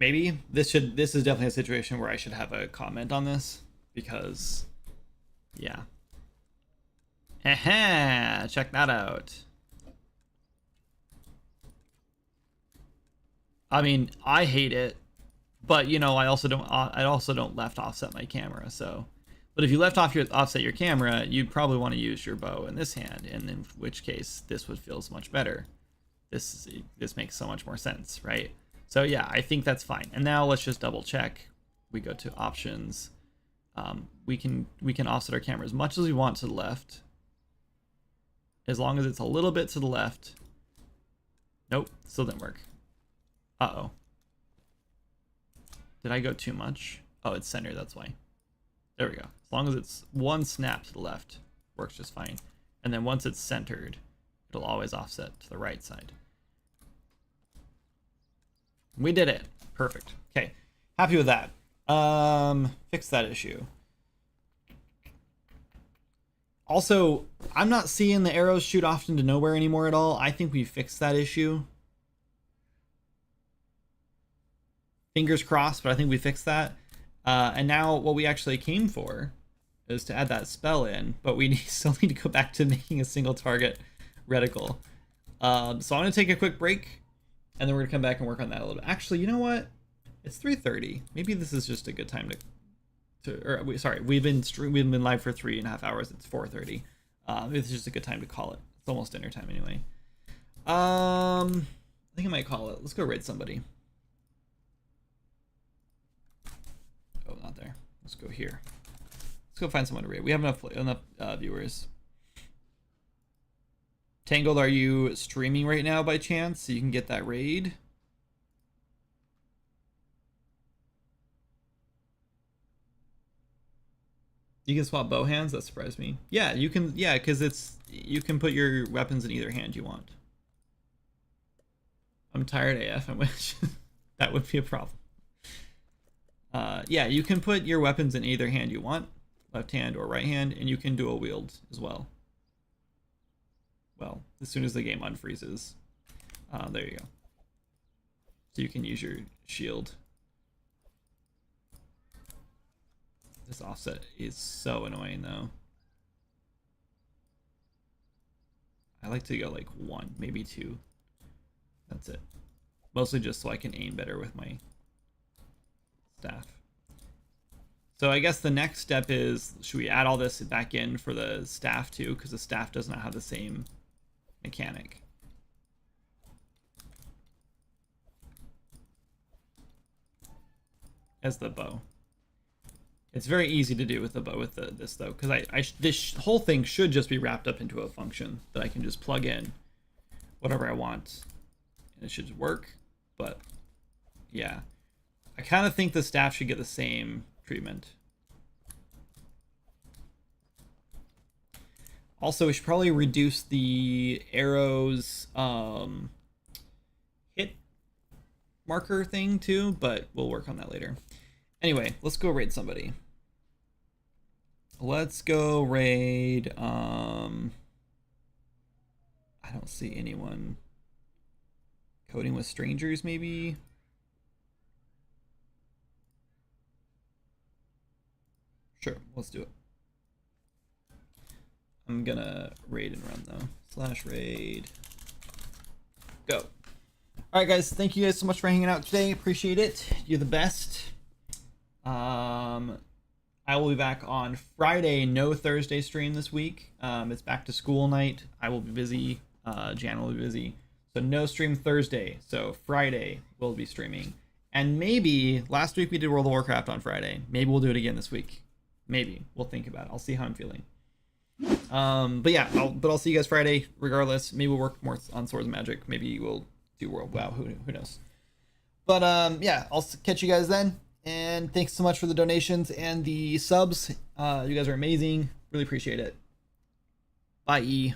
maybe this is definitely a situation where I should have a comment on this because, yeah. Check that out. I mean, I hate it, but you know, I also don't left offset my camera. So, but if you offset your camera, you'd probably want to use your bow in this hand, and in which case this would feel so much better. This makes so much more sense, right? So yeah, I think that's fine. And now let's just double check. We go to options. We can offset our camera as much as we want to the left, as long as it's a little bit to the left. Nope, still didn't work. Uh-oh. Did I go too much? Oh, it's centered, that's why. There we go. As long as it's one snap to the left, works just fine. And then once it's centered, it'll always offset to the right side. We did it. Perfect. Okay. Happy with that. Fix that issue. Also, I'm not seeing the arrows shoot off into nowhere anymore at all. I think we fixed that issue. Fingers crossed, but I think we fixed that. And now what we actually came for is to add that spell in, but we still need to go back to making a single target reticle. So I'm going to take a quick break, and then we're going to come back and work on that a little bit. Actually, you know what? It's 3:30. Maybe this is just a good time we've been live for 3.5 hours. It's 4:30. It's just a good time to call it. It's almost dinner time anyway. I think I might call it. Let's go raid somebody. Oh, not there. Let's go here. Let's go find someone to raid. We have enough viewers. Tangled, are you streaming right now by chance so you can get that raid? You can swap bow hands? That surprised me. Yeah, you can. Yeah, because you can put your weapons in either hand you want. I'm tired AF. I wish that would be a problem. Yeah, you can put your weapons in either hand you want, left hand or right hand, and you can dual wield as well. Well, as soon as the game unfreezes. There you go. So you can use your shield. This offset is so annoying though. I like to go like 1, maybe 2. That's it. Mostly just so I can aim better with my staff. So I guess the next step is, should we add all this back in for the staff too? Because the staff does not have the same mechanic. As the bow. It's very easy to do with the bow with this though, because this whole thing should just be wrapped up into a function that I can just plug in whatever I want, and it should work. But yeah, I kind of think the staff should get the same treatment. Also, we should probably reduce the arrows hit marker thing too, but we'll work on that later. Anyway, let's go raid somebody. Let's go raid, I don't see anyone. Coding with strangers, maybe? Sure, let's do it. I'm gonna raid and run though. /raid. Go. Alright guys, thank you guys so much for hanging out today. Appreciate it. You're the best. I will be back on Friday. No Thursday stream this week. It's back to school night. I will be busy. Jan will be busy. So no stream Thursday. So Friday we'll be streaming. And maybe last week we did World of Warcraft on Friday. Maybe we'll do it again this week. Maybe. We'll think about it. I'll see how I'm feeling. But yeah, I'll see you guys Friday regardless. Maybe we'll work more on Swords and Magic. Maybe we'll do World. Wow, who knows? But yeah, I'll catch you guys then. And thanks so much for the donations and the subs. You guys are amazing. Really appreciate it. Bye.